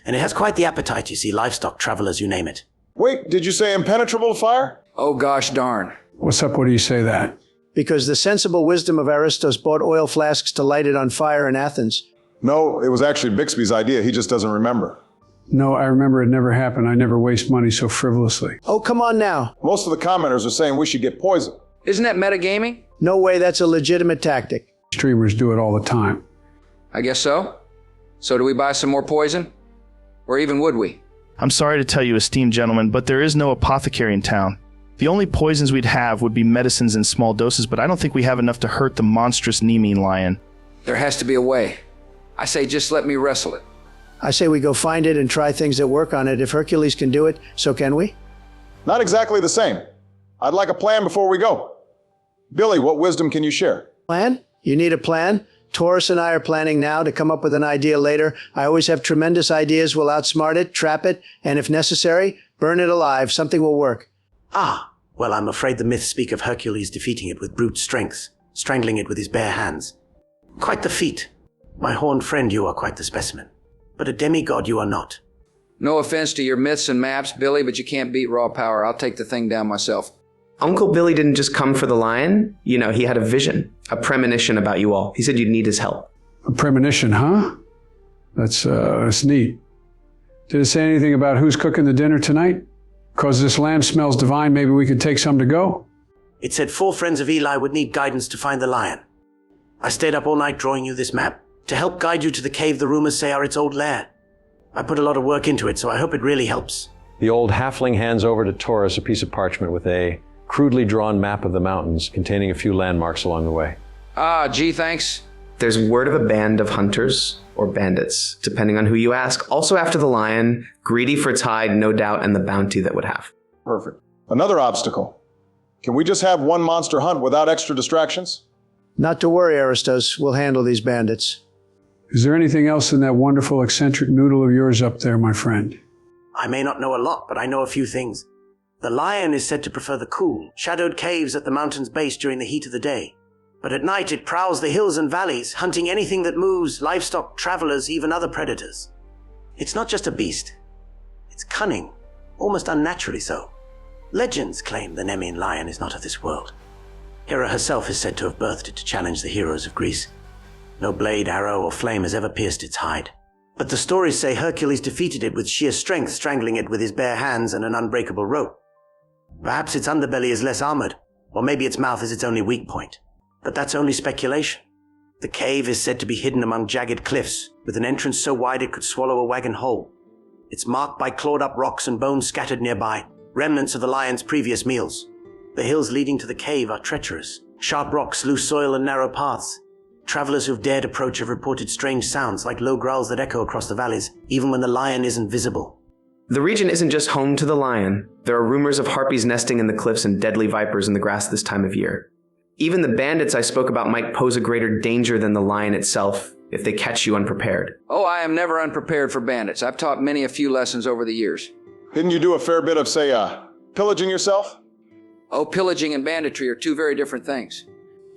And it has quite the appetite, you see, livestock, travelers, you name it. Wait, did you say impenetrable to fire? Oh gosh darn. What's up? What do you say that? Because the sensible wisdom of Aristos bought oil flasks to light it on fire in Athens. No, it was actually Bixby's idea. He just doesn't remember. No, I remember it never happened. I never waste money so frivolously. Oh, come on now. Most of the commenters are saying we should get poisoned. Isn't that metagaming? No way, that's a legitimate tactic. Streamers do it all the time. I guess so. So do we buy some more poison? Or even would we? I'm sorry to tell you, esteemed gentlemen, but there is no apothecary in town. The only poisons we'd have would be medicines in small doses, but I don't think we have enough to hurt the monstrous Nemean lion. There has to be a way. I say just let me wrestle it. I say we go find it and try things that work on it. If Hercules can do it, so can we? Not exactly the same. I'd like a plan before we go. Billy, what wisdom can you share? Plan? You need a plan? Taurus and I are planning now to come up with an idea later. I always have tremendous ideas. We'll outsmart it, trap it, and if necessary, burn it alive. Something will work. Ah, well, I'm afraid the myths speak of Hercules defeating it with brute strength, strangling it with his bare hands. Quite the feat. My horned friend, you are quite the specimen. But a demigod you are not. No offense to your myths and maps, Billy, but you can't beat raw power. I'll take the thing down myself. Uncle Billy didn't just come for the lion. You know, he had a vision, a premonition about you all. He said you'd need his help. A premonition, huh? That's neat. Did it say anything about who's cooking the dinner tonight? 'Cause this lamb smells divine, maybe we could take some to go? It said 4 friends of Eli would need guidance to find the lion. I stayed up all night drawing you this map to help guide you to the cave the rumors say are its old lair. I put a lot of work into it, so I hope it really helps. The old halfling hands over to Taurus a piece of parchment with a crudely drawn map of the mountains containing a few landmarks along the way. Gee, thanks. There's word of a band of hunters or bandits, depending on who you ask, also after the lion, greedy for its hide, no doubt, and the bounty that would have. Perfect. Another obstacle. Can we just have one monster hunt without extra distractions? Not to worry, Aristos. We'll handle these bandits. Is there anything else in that wonderful eccentric noodle of yours up there, my friend? I may not know a lot, but I know a few things. The lion is said to prefer the cool, shadowed caves at the mountain's base during the heat of the day. But at night it prowls the hills and valleys, hunting anything that moves, livestock, travelers, even other predators. It's not just a beast. It's cunning, almost unnaturally so. Legends claim the Nemean lion is not of this world. Hera herself is said to have birthed it to challenge the heroes of Greece. No blade, arrow, or flame has ever pierced its hide. But the stories say Hercules defeated it with sheer strength, strangling it with his bare hands and an unbreakable rope. Perhaps its underbelly is less armored, or maybe its mouth is its only weak point. But that's only speculation. The cave is said to be hidden among jagged cliffs, with an entrance so wide it could swallow a wagon whole. It's marked by clawed-up rocks and bones scattered nearby, remnants of the lion's previous meals. The hills leading to the cave are treacherous. Sharp rocks, loose soil, and narrow paths. Travelers who've dared approach have reported strange sounds, like low growls that echo across the valleys, even when the lion isn't visible. The region isn't just home to the lion. There are rumors of harpies nesting in the cliffs and deadly vipers in the grass this time of year. Even the bandits I spoke about might pose a greater danger than the lion itself if they catch you unprepared. Oh, I am never unprepared for bandits. I've taught many a few lessons over the years. Didn't you do a fair bit of, say, pillaging yourself? Oh, pillaging and banditry are two very different things.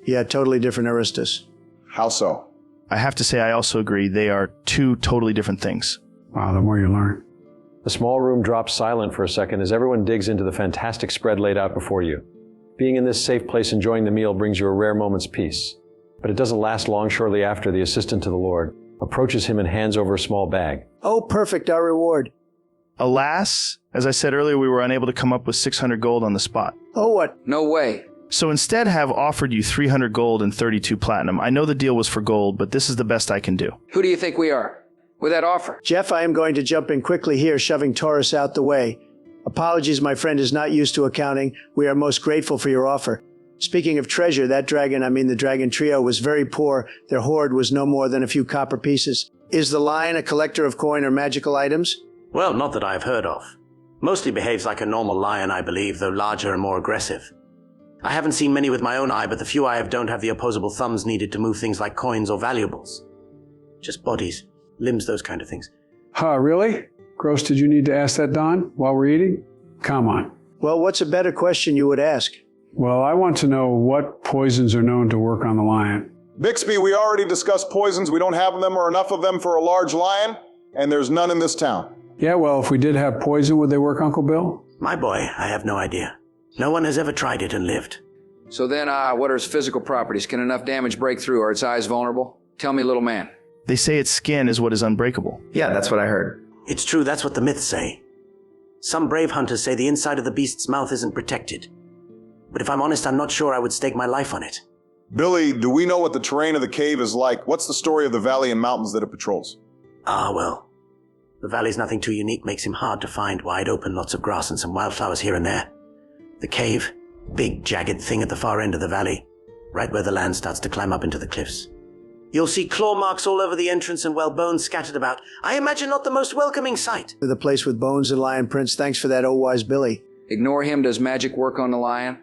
Yeah, totally different, Aristos. How so? I have to say I also agree they are two totally different things. Wow, the more you learn. The small room drops silent for a second as everyone digs into the fantastic spread laid out before you. Being in this safe place enjoying the meal brings you a rare moment's peace. But it doesn't last long. Shortly after, the assistant to the Lord approaches him and hands over a small bag. Oh, perfect, our reward. Alas, as I said earlier, we were unable to come up with 600 gold on the spot. Oh, what? No way. So instead have offered you 300 gold and 32 platinum. I know the deal was for gold, but this is the best I can do. Who do you think we are? With that offer? Jeff, I am going to jump in quickly here, shoving Taurus out the way. Apologies, my friend is not used to accounting. We are most grateful for your offer. Speaking of treasure, that dragon, the dragon trio, was very poor. Their hoard was no more than a few copper pieces. Is the lion a collector of coin or magical items? Well, not that I have heard of. Mostly behaves like a normal lion, I believe, though larger and more aggressive. I haven't seen many with my own eye, but the few I have don't have the opposable thumbs needed to move things like coins or valuables. Just bodies, limbs, those kind of things. Really? Gross, did you need to ask that, Don, while we're eating? Come on. Well, what's a better question you would ask? Well, I want to know what poisons are known to work on the lion. Bixby, we already discussed poisons. We don't have them or enough of them for a large lion, and there's none in this town. Yeah, well, if we did have poison, would they work, Uncle Bill? My boy, I have no idea. No one has ever tried it and lived. So then, what are its physical properties? Can enough damage break through? Are its eyes vulnerable? Tell me, little man. They say its skin is what is unbreakable. Yeah, that's what I heard. It's true, that's what the myths say. Some brave hunters say the inside of the beast's mouth isn't protected. But if I'm honest, I'm not sure I would stake my life on it. Billy, do we know what the terrain of the cave is like? What's the story of the valley and mountains that it patrols? Well, the valley's nothing too unique, makes him hard to find, wide open, lots of grass and some wildflowers here and there. The cave, big jagged thing at the far end of the valley, right where the land starts to climb up into the cliffs. You'll see claw marks all over the entrance and, bones scattered about. I imagine not the most welcoming sight. The place with bones and lion prints. Thanks for that, oh wise Billy. Ignore him. Does magic work on the lion?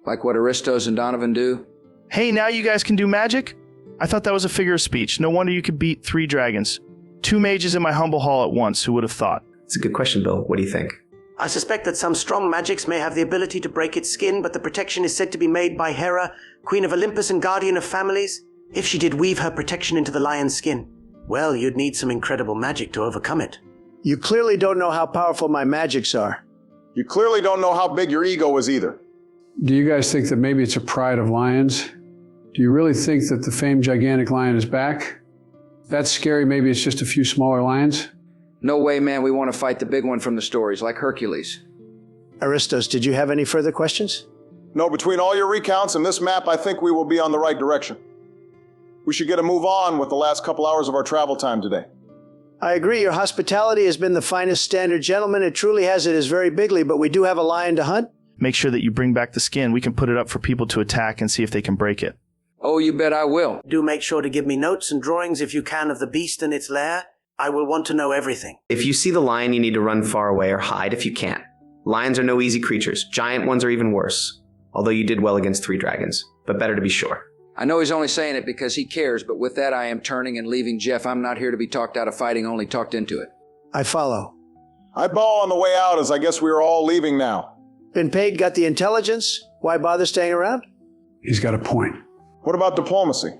Like what Aristos and Donovan do? Hey, now you guys can do magic? I thought that was a figure of speech. No wonder you could beat 3 dragons. 2 mages in my humble hall at once. Who would have thought? It's a good question, Bill. What do you think? I suspect that some strong magics may have the ability to break its skin, but the protection is said to be made by Hera, Queen of Olympus and Guardian of Families. If she did weave her protection into the lion's skin, well, you'd need some incredible magic to overcome it. You clearly don't know how powerful my magics are. You clearly don't know how big your ego is either. Do you guys think that maybe it's a pride of lions? Do you really think that the famed gigantic lion is back? That's scary. Maybe it's just a few smaller lions? No way, man. We want to fight the big one from the stories, like Hercules. Aristos, did you have any further questions? No, between all your recounts and this map, I think we will be on the right direction. We should get a move on with the last couple hours of our travel time today. I agree. Your hospitality has been the finest standard, gentlemen. It truly has. It is very bigly, but we do have a lion to hunt. Make sure that you bring back the skin. We can put it up for people to attack and see if they can break it. Oh, you bet I will. Do make sure to give me notes and drawings if you can of the beast and its lair. I will want to know everything. If you see the lion, you need to run far away or hide if you can. Lions are no easy creatures. Giant ones are even worse. Although you did well against 3 dragons, but better to be sure. I know he's only saying it because he cares, but with that I am turning and leaving Jeff. I'm not here to be talked out of fighting, only talked into it. I follow. I bow on the way out as I guess we are all leaving now. Been paid, got the intelligence. Why bother staying around? He's got a point. What about diplomacy?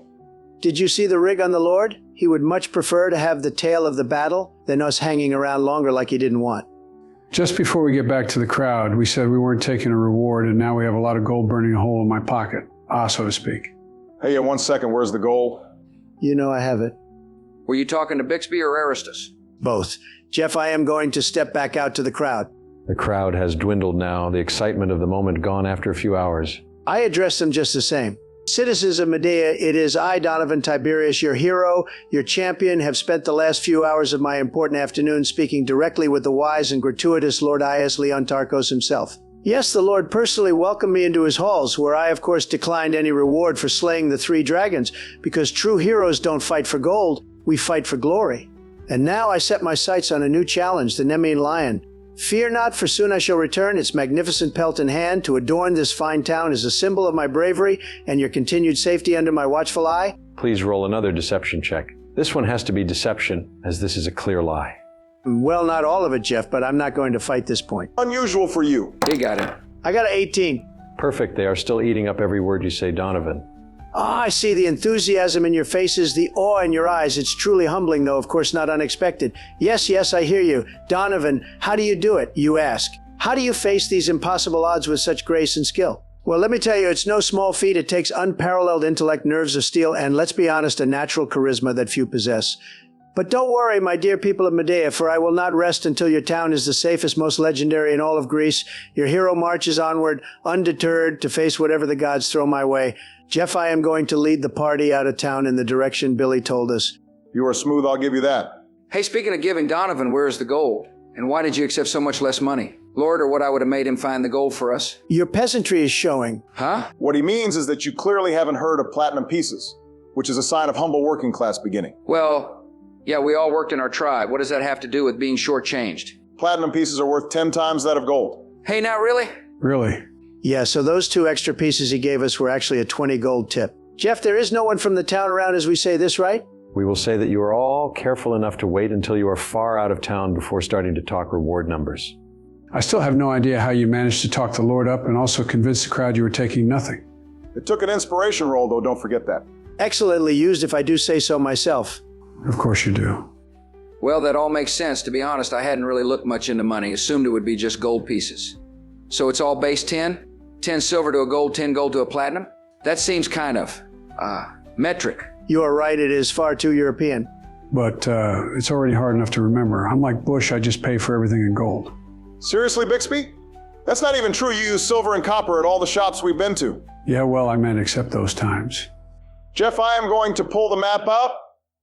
Did you see the rig on the Lord? He would much prefer to have the tale of the battle than us hanging around longer like he didn't want. Just before we get back to the crowd, we said we weren't taking a reward, and now we have a lot of gold burning a hole in my pocket, so to speak. Hey, 1 second, where's the gold? You know I have it. Were you talking to Bixby or Aristus? Both. Jeff, I am going to step back out to the crowd. The crowd has dwindled now, the excitement of the moment gone after a few hours. I address them just the same. Citizens of Medea, it is I, Donovan Tiberius, your hero, your champion, have spent the last few hours of my important afternoon speaking directly with the wise and gratuitous Lord Aias Leontarchos himself. Yes, the Lord personally welcomed me into his halls, where I, of course, declined any reward for slaying the 3 dragons, because true heroes don't fight for gold, we fight for glory. And now I set my sights on a new challenge, the Nemean lion. Fear not, for soon I shall return, its magnificent pelt in hand, to adorn this fine town as a symbol of my bravery and your continued safety under my watchful eye. Please roll another deception check. This one has to be deception, as this is a clear lie. Well, not all of it, Jeff, but I'm not going to fight this point. Unusual for you. He got it. I got an 18. Perfect. They are still eating up every word you say, Donovan. I see the enthusiasm in your faces, the awe in your eyes. It's truly humbling, though, of course, not unexpected. Yes, I hear you. Donovan, how do you do it, you ask? How do you face these impossible odds with such grace and skill? Well, let me tell you, it's no small feat. It takes unparalleled intellect, nerves of steel, and let's be honest, a natural charisma that few possess. But don't worry, my dear people of Medea, for I will not rest until your town is the safest, most legendary in all of Greece. Your hero marches onward, undeterred, to face whatever the gods throw my way. Jeff, I am going to lead the party out of town in the direction Billy told us. You are smooth, I'll give you that. Hey, speaking of giving, Donovan, where's the gold? And why did you accept so much less money? Lord, or what I would have made him find the gold for us? Your peasantry is showing. Huh? What he means is that you clearly haven't heard of platinum pieces, which is a sign of humble working class beginning. Well, yeah, we all worked in our tribe. What does that have to do with being shortchanged? Platinum pieces are worth 10 times that of gold. Hey, now really? Really? Yeah, so those 2 extra pieces he gave us were actually a 20 gold tip. Jeff, there is no one from the town around as we say this, right? We will say that you are all careful enough to wait until you are far out of town before starting to talk reward numbers. I still have no idea how you managed to talk the Lord up and also convince the crowd you were taking nothing. It took an inspiration roll, though, don't forget that. Excellently used, if I do say so myself. Of course you do. Well, that all makes sense. To be honest, I hadn't really looked much into money. Assumed it would be just gold pieces. So it's all base 10? 10 silver to a gold, 10 gold to a platinum? That seems kind of, metric. You are right, it is far too European. But it's already hard enough to remember. I'm like Bush, I just pay for everything in gold. Seriously, Bixby? That's not even true. You use silver and copper at all the shops we've been to. Yeah, well, I meant except those times. Jeff, I am going to pull the map out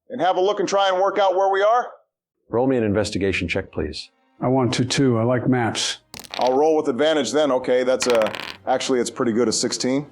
and have a look and try and work out where we are. Roll me an investigation check, please. I want to, too. I like maps. I'll roll with advantage then. Okay, that's actually it's pretty good, a 16.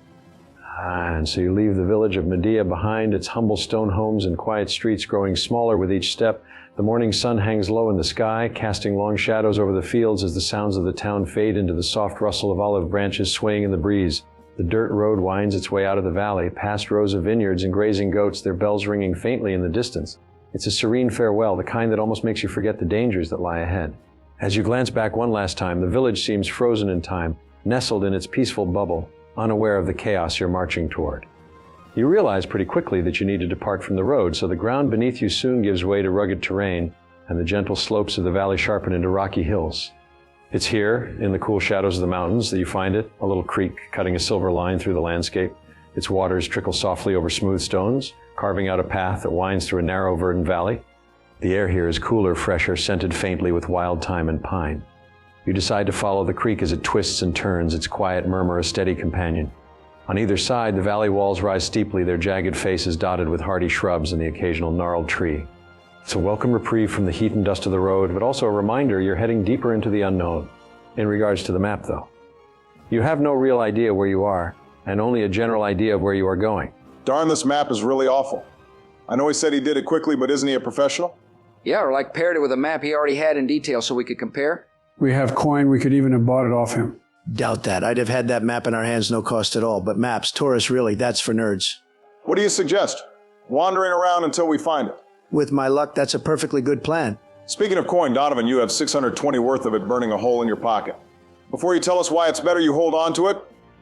And so you leave the village of Medea behind, its humble stone homes and quiet streets growing smaller with each step. The morning sun hangs low in the sky, casting long shadows over the fields as the sounds of the town fade into the soft rustle of olive branches swaying in the breeze. The dirt road winds its way out of the valley, past rows of vineyards and grazing goats, their bells ringing faintly in the distance. It's a serene farewell, the kind that almost makes you forget the dangers that lie ahead. As you glance back one last time, the village seems frozen in time, nestled in its peaceful bubble, unaware of the chaos you're marching toward. You realize pretty quickly that you need to depart from the road, so the ground beneath you soon gives way to rugged terrain, and the gentle slopes of the valley sharpen into rocky hills. It's here, in the cool shadows of the mountains, that you find it, a little creek cutting a silver line through the landscape. Its waters trickle softly over smooth stones, carving out a path that winds through a narrow, verdant valley. The air here is cooler, fresher, scented faintly with wild thyme and pine. You decide to follow the creek as it twists and turns, its quiet murmur a steady companion. On either side, the valley walls rise steeply, their jagged faces dotted with hardy shrubs and the occasional gnarled tree. It's a welcome reprieve from the heat and dust of the road, but also a reminder you're heading deeper into the unknown. In regards to the map, though, you have no real idea where you are, and only a general idea of where you are going. Darn, this map is really awful. I know he said he did it quickly, but isn't he a professional? Yeah, or like paired it with a map he already had in detail so we could compare. We have coin, we could even have bought it off him. Doubt that. I'd have had that map in our hands, no cost at all. But maps, Taurus, really, that's for nerds. What do you suggest? Wandering around until we find it. With my luck, that's a perfectly good plan. Speaking of coin, Donovan, you have 620 worth of it burning a hole in your pocket. Before you tell us why it's better you hold on to it,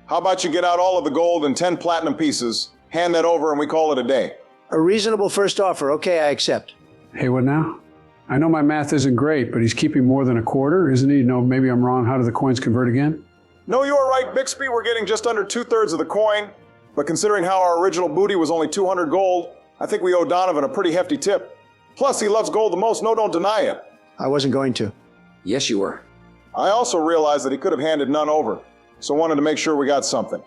how about you get out all of the gold and 10 platinum pieces, hand that over, and we call it a day? A reasonable first offer. Okay, I accept. Hey, what now? I know my math isn't great, but he's keeping more than a quarter, isn't he? No, maybe I'm wrong. How do the coins convert again? No, you are right, Bixby. We're getting just under 2/3 of the coin. But considering how our original booty was only 200 gold, I think we owe Donovan a pretty hefty tip. Plus, he loves gold the most. No, don't deny it. I wasn't going to. Yes, you were. I also realized that he could have handed none over, so wanted to make sure we got something.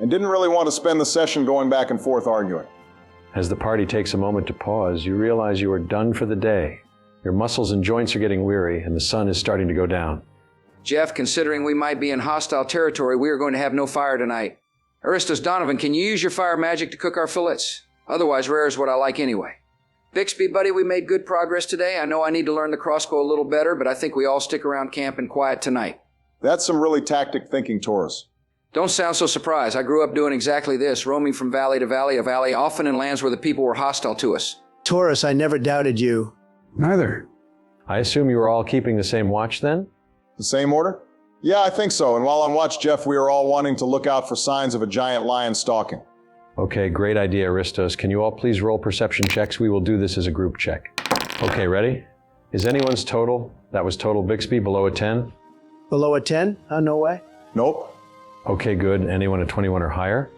And didn't really want to spend the session going back and forth arguing. As the party takes a moment to pause, you realize you are done for the day. Your muscles and joints are getting weary, and the sun is starting to go down. Jeff, considering we might be in hostile territory, we are going to have no fire tonight. Aristos, Donovan, can you use your fire magic to cook our fillets? Otherwise, rare is what I like anyway. Bixby, buddy, we made good progress today. I know I need to learn the crossbow a little better, but I think we all stick around camp and quiet tonight. That's some really tactic thinking, Taurus. Don't sound so surprised. I grew up doing exactly this, roaming from valley to valley, often in lands where the people were hostile to us. Taurus, I never doubted you. Neither. I assume you are all keeping the same watch then? The same order? Yeah, I think so. And while on watch, Jeff, we are all wanting to look out for signs of a giant lion stalking. Okay, great idea, Aristos. Can you all please roll perception checks? We will do this as a group check. Okay, ready? Is anyone's total, that was total Bixby, below a 10? Below a 10? No way. Nope. Okay, good. Anyone a 21 or higher?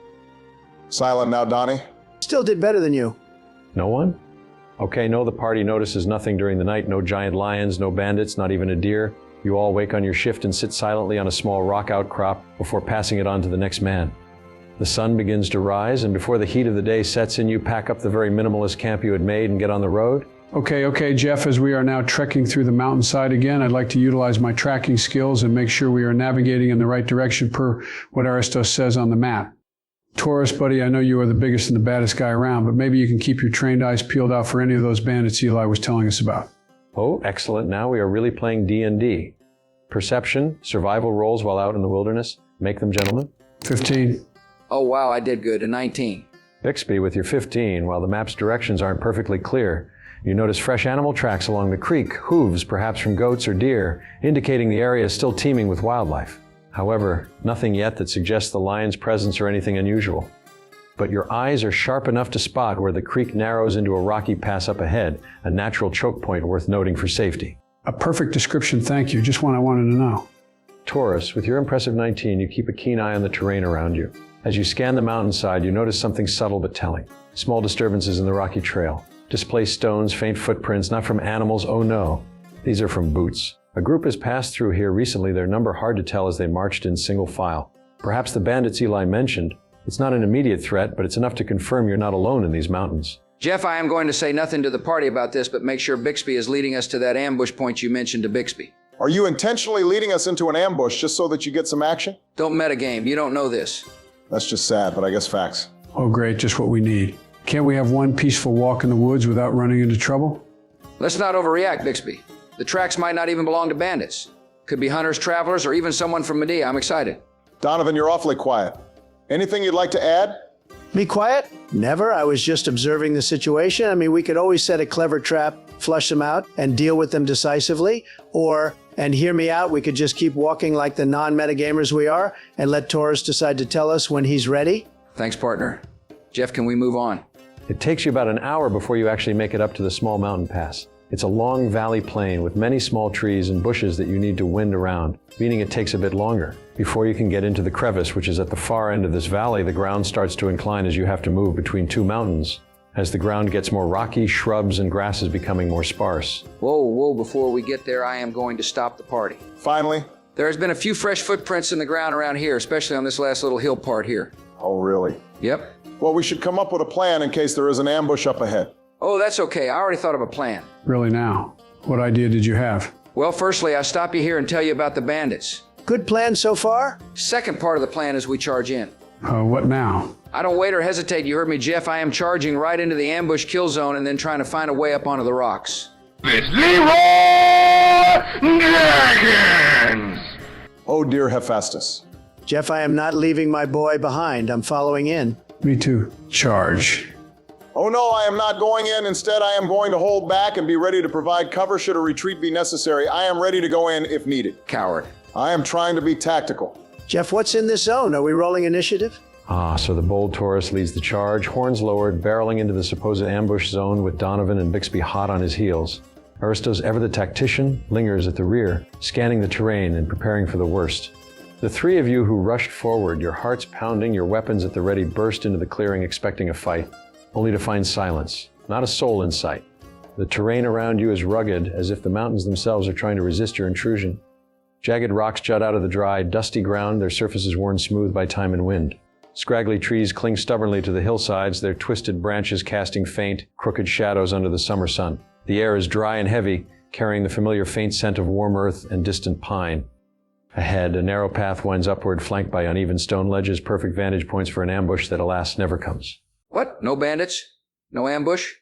Silent now, Donnie. Still did better than you. No one? Okay, no, the party notices nothing during the night. No giant lions, no bandits, not even a deer. You all wake on your shift and sit silently on a small rock outcrop before passing it on to the next man. The sun begins to rise, and before the heat of the day sets in, you pack up the very minimalist camp you had made and get on the road. Okay, Jeff, as we are now trekking through the mountainside again, I'd like to utilize my tracking skills and make sure we are navigating in the right direction per what Aristos says on the map. Taurus, buddy, I know you are the biggest and the baddest guy around, but maybe you can keep your trained eyes peeled out for any of those bandits Eli was telling us about. Oh, excellent. Now we are really playing D&D. Perception, survival rolls while out in the wilderness. Make them, gentlemen. 15. Oh, wow, I did good. A 19. Bixby, with your 15, while the map's directions aren't perfectly clear, you notice fresh animal tracks along the creek, hooves perhaps from goats or deer, indicating the area is still teeming with wildlife. However, nothing yet that suggests the lion's presence or anything unusual. But your eyes are sharp enough to spot where the creek narrows into a rocky pass up ahead, a natural choke point worth noting for safety. A perfect description, thank you. Just one I wanted to know. Taurus, with your impressive 19, you keep a keen eye on the terrain around you. As you scan the mountainside, you notice something subtle but telling. Small disturbances in the rocky trail. Displaced stones, faint footprints, not from animals, oh no. These are from boots. A group has passed through here recently, their number hard to tell as they marched in single file. Perhaps the bandits Eli mentioned. It's not an immediate threat, but it's enough to confirm you're not alone in these mountains. Jeff, I am going to say nothing to the party about this, but make sure Bixby is leading us to that ambush point you mentioned to Bixby. Are you intentionally leading us into an ambush just so that you get some action? Don't metagame. You don't know this. That's just sad, but I guess facts. Oh, great, just what we need. Can't we have one peaceful walk in the woods without running into trouble? Let's not overreact, Bixby. The tracks might not even belong to bandits. Could be hunters, travelers, or even someone from Medea. I'm excited. Donovan, you're awfully quiet. Anything you'd like to add? Me quiet? Never. I was just observing the situation. I mean, we could always set a clever trap, flush them out, and deal with them decisively. Or, and hear me out, we could just keep walking like the non-metagamers we are and let Taurus decide to tell us when he's ready. Thanks, partner. Jeff, can we move on? It takes you about an hour before you actually make it up to the small mountain pass. It's a long valley plain with many small trees and bushes that you need to wind around, meaning it takes a bit longer. Before you can get into the crevice, which is at the far end of this valley, the ground starts to incline as you have to move between two mountains. As the ground gets more rocky, shrubs and grass is becoming more sparse. Whoa, before we get there, I am going to stop the party. Finally? There has been a few fresh footprints in the ground around here, especially on this last little hill part here. Oh, really? Yep. Well, we should come up with a plan in case there is an ambush up ahead. Oh, that's okay. I already thought of a plan. Really now? What idea did you have? Well, firstly, I stop you here and tell you about the bandits. Good plan so far? Second part of the plan is we charge in. What now? I don't wait or hesitate. You heard me, Jeff. I am charging right into the ambush kill zone and then trying to find a way up onto the rocks. It's Leroy Dragons! Oh, dear Hephaestus. Jeff, I am not leaving my boy behind. I'm following in. Me too. Charge. Oh no, I am not going in. Instead, I am going to hold back and be ready to provide cover should a retreat be necessary. I am ready to go in if needed. Coward. I am trying to be tactical. Jeff, what's in this zone? Are we rolling initiative? So the bold Taurus leads the charge, horns lowered, barreling into the supposed ambush zone with Donovan and Bixby hot on his heels. Aristo's ever the tactician lingers at the rear, scanning the terrain and preparing for the worst. The three of you who rushed forward, your hearts pounding, your weapons at the ready, burst into the clearing expecting a fight, only to find silence, not a soul in sight. The terrain around you is rugged, as if the mountains themselves are trying to resist your intrusion. Jagged rocks jut out of the dry, dusty ground, their surfaces worn smooth by time and wind. Scraggly trees cling stubbornly to the hillsides, their twisted branches casting faint, crooked shadows under the summer sun. The air is dry and heavy, carrying the familiar faint scent of warm earth and distant pine. Ahead, a narrow path winds upward, flanked by uneven stone ledges, perfect vantage points for an ambush that, alas, never comes. What? No bandits? No ambush?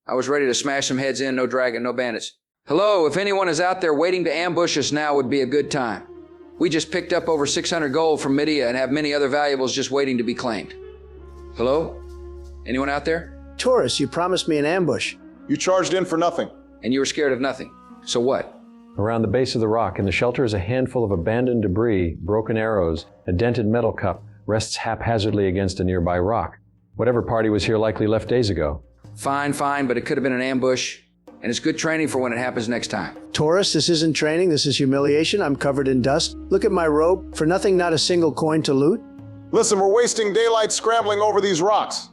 I was ready to smash some heads in, no dragon, no bandits. Hello, if anyone is out there waiting to ambush us now would be a good time. We just picked up over 600 gold from Medea and have many other valuables just waiting to be claimed. Hello? Anyone out there? Taurus, you promised me an ambush. You charged in for nothing. And you were scared of nothing. So what? Around the base of the rock, in the shelter, is a handful of abandoned debris, broken arrows, a dented metal cup, rests haphazardly against a nearby rock. Whatever party was here likely left days ago. Fine, but it could have been an ambush. And it's good training for when it happens next time. Taurus, this isn't training, this is humiliation. I'm covered in dust. Look at my robe. For nothing, not a single coin to loot. Listen, we're wasting daylight scrambling over these rocks.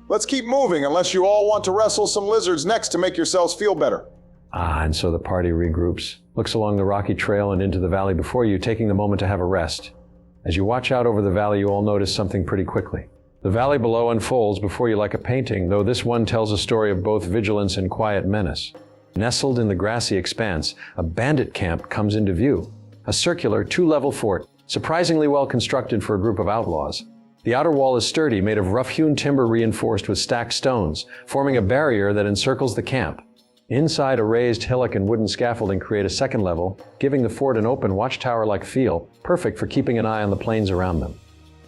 Let's keep moving unless you all want to wrestle some lizards next to make yourselves feel better. And so the party regroups, looks along the rocky trail and into the valley before you, taking the moment to have a rest. As you watch out over the valley, you all notice something pretty quickly. The valley below unfolds before you like a painting, though this one tells a story of both vigilance and quiet menace. Nestled in the grassy expanse, a bandit camp comes into view. A circular, two-level fort, surprisingly well constructed for a group of outlaws. The outer wall is sturdy, made of rough-hewn timber reinforced with stacked stones, forming a barrier that encircles the camp. Inside, a raised hillock and wooden scaffolding create a second level, giving the fort an open watchtower-like feel, perfect for keeping an eye on the plains around them.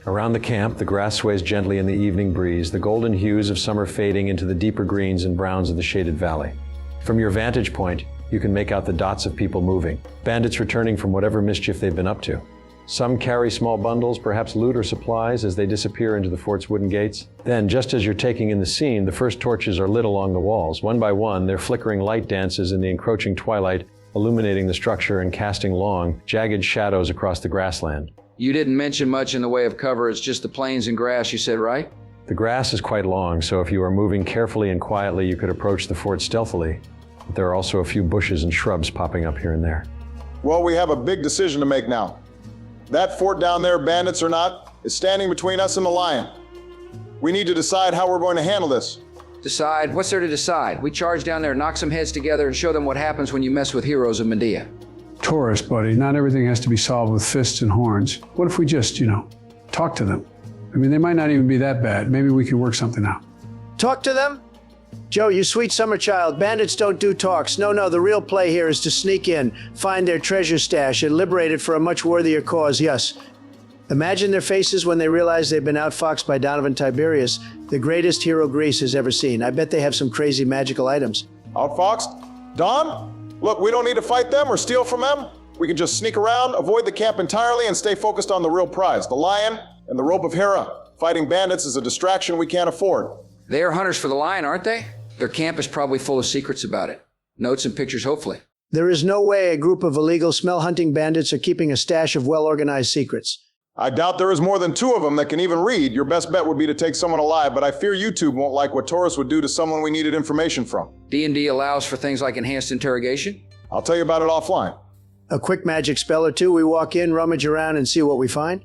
Around the camp, the grass sways gently in the evening breeze, the golden hues of summer fading into the deeper greens and browns of the shaded valley. From your vantage point, you can make out the dots of people moving, bandits returning from whatever mischief they've been up to. Some carry small bundles, perhaps loot or supplies, as they disappear into the fort's wooden gates. Then, just as you're taking in the scene, the first torches are lit along the walls. One by one, their flickering light dances in the encroaching twilight, illuminating the structure and casting long, jagged shadows across the grassland. You didn't mention much in the way of cover, it's just the plains and grass, you said, right? The grass is quite long, so if you are moving carefully and quietly, you could approach the fort stealthily. But there are also a few bushes and shrubs popping up here and there. Well, we have a big decision to make now. That fort down there, bandits or not, is standing between us and the lion. We need to decide how we're going to handle this. Decide? What's there to decide? We charge down there, knock some heads together, and show them what happens when you mess with heroes of Medea. Taurus, buddy, not everything has to be solved with fists and horns. What if we just, talk to them? I mean, they might not even be that bad. Maybe we could work something out. Talk to them? Joe, you sweet summer child, bandits don't do talks. No, the real play here is to sneak in, find their treasure stash, and liberate it for a much worthier cause, yes. Imagine their faces when they realize they've been outfoxed by Donovan Tiberius, the greatest hero Greece has ever seen. I bet they have some crazy magical items. Outfoxed? Don? Look, we don't need to fight them or steal from them. We can just sneak around, avoid the camp entirely, and stay focused on the real prize, the lion and the rope of Hera. Fighting bandits is a distraction we can't afford. They are hunters for the lion, aren't they? Their camp is probably full of secrets about it. Notes and pictures, hopefully. There is no way a group of illegal smell-hunting bandits are keeping a stash of well-organized secrets. I doubt there is more than 2 of them that can even read. Your best bet would be to take someone alive, but I fear YouTube won't like what Taurus would do to someone we needed information from. D&D allows for things like enhanced interrogation? I'll tell you about it offline. A quick magic spell or two, we walk in, rummage around, and see what we find?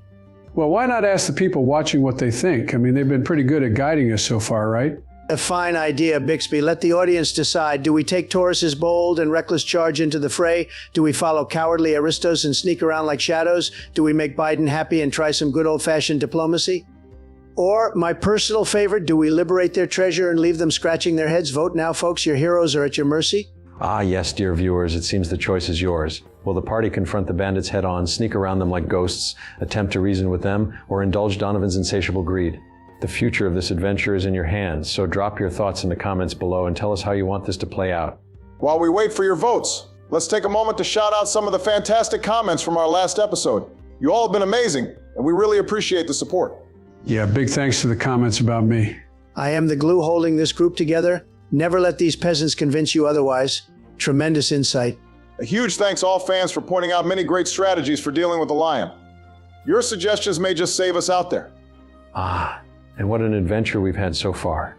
Well, why not ask the people watching what they think? I mean, they've been pretty good at guiding us so far, right? A fine idea, Bixby. Let the audience decide. Do we take Taurus's bold and reckless charge into the fray? Do we follow cowardly Aristos and sneak around like shadows? Do we make Biden happy and try some good old-fashioned diplomacy? Or, my personal favorite, do we liberate their treasure and leave them scratching their heads? Vote now, folks. Your heroes are at your mercy. Ah, yes, dear viewers, it seems the choice is yours. Will the party confront the bandits head-on, sneak around them like ghosts, attempt to reason with them, or indulge Donovan's insatiable greed? The future of this adventure is in your hands, so drop your thoughts in the comments below and tell us how you want this to play out. While we wait for your votes, let's take a moment to shout out some of the fantastic comments from our last episode. You all have been amazing, and we really appreciate the support. Yeah, big thanks for the comments about me. I am the glue holding this group together. Never let these peasants convince you otherwise. Tremendous insight. A huge thanks all fans for pointing out many great strategies for dealing with the lion. Your suggestions may just save us out there. Ah, and what an adventure we've had so far.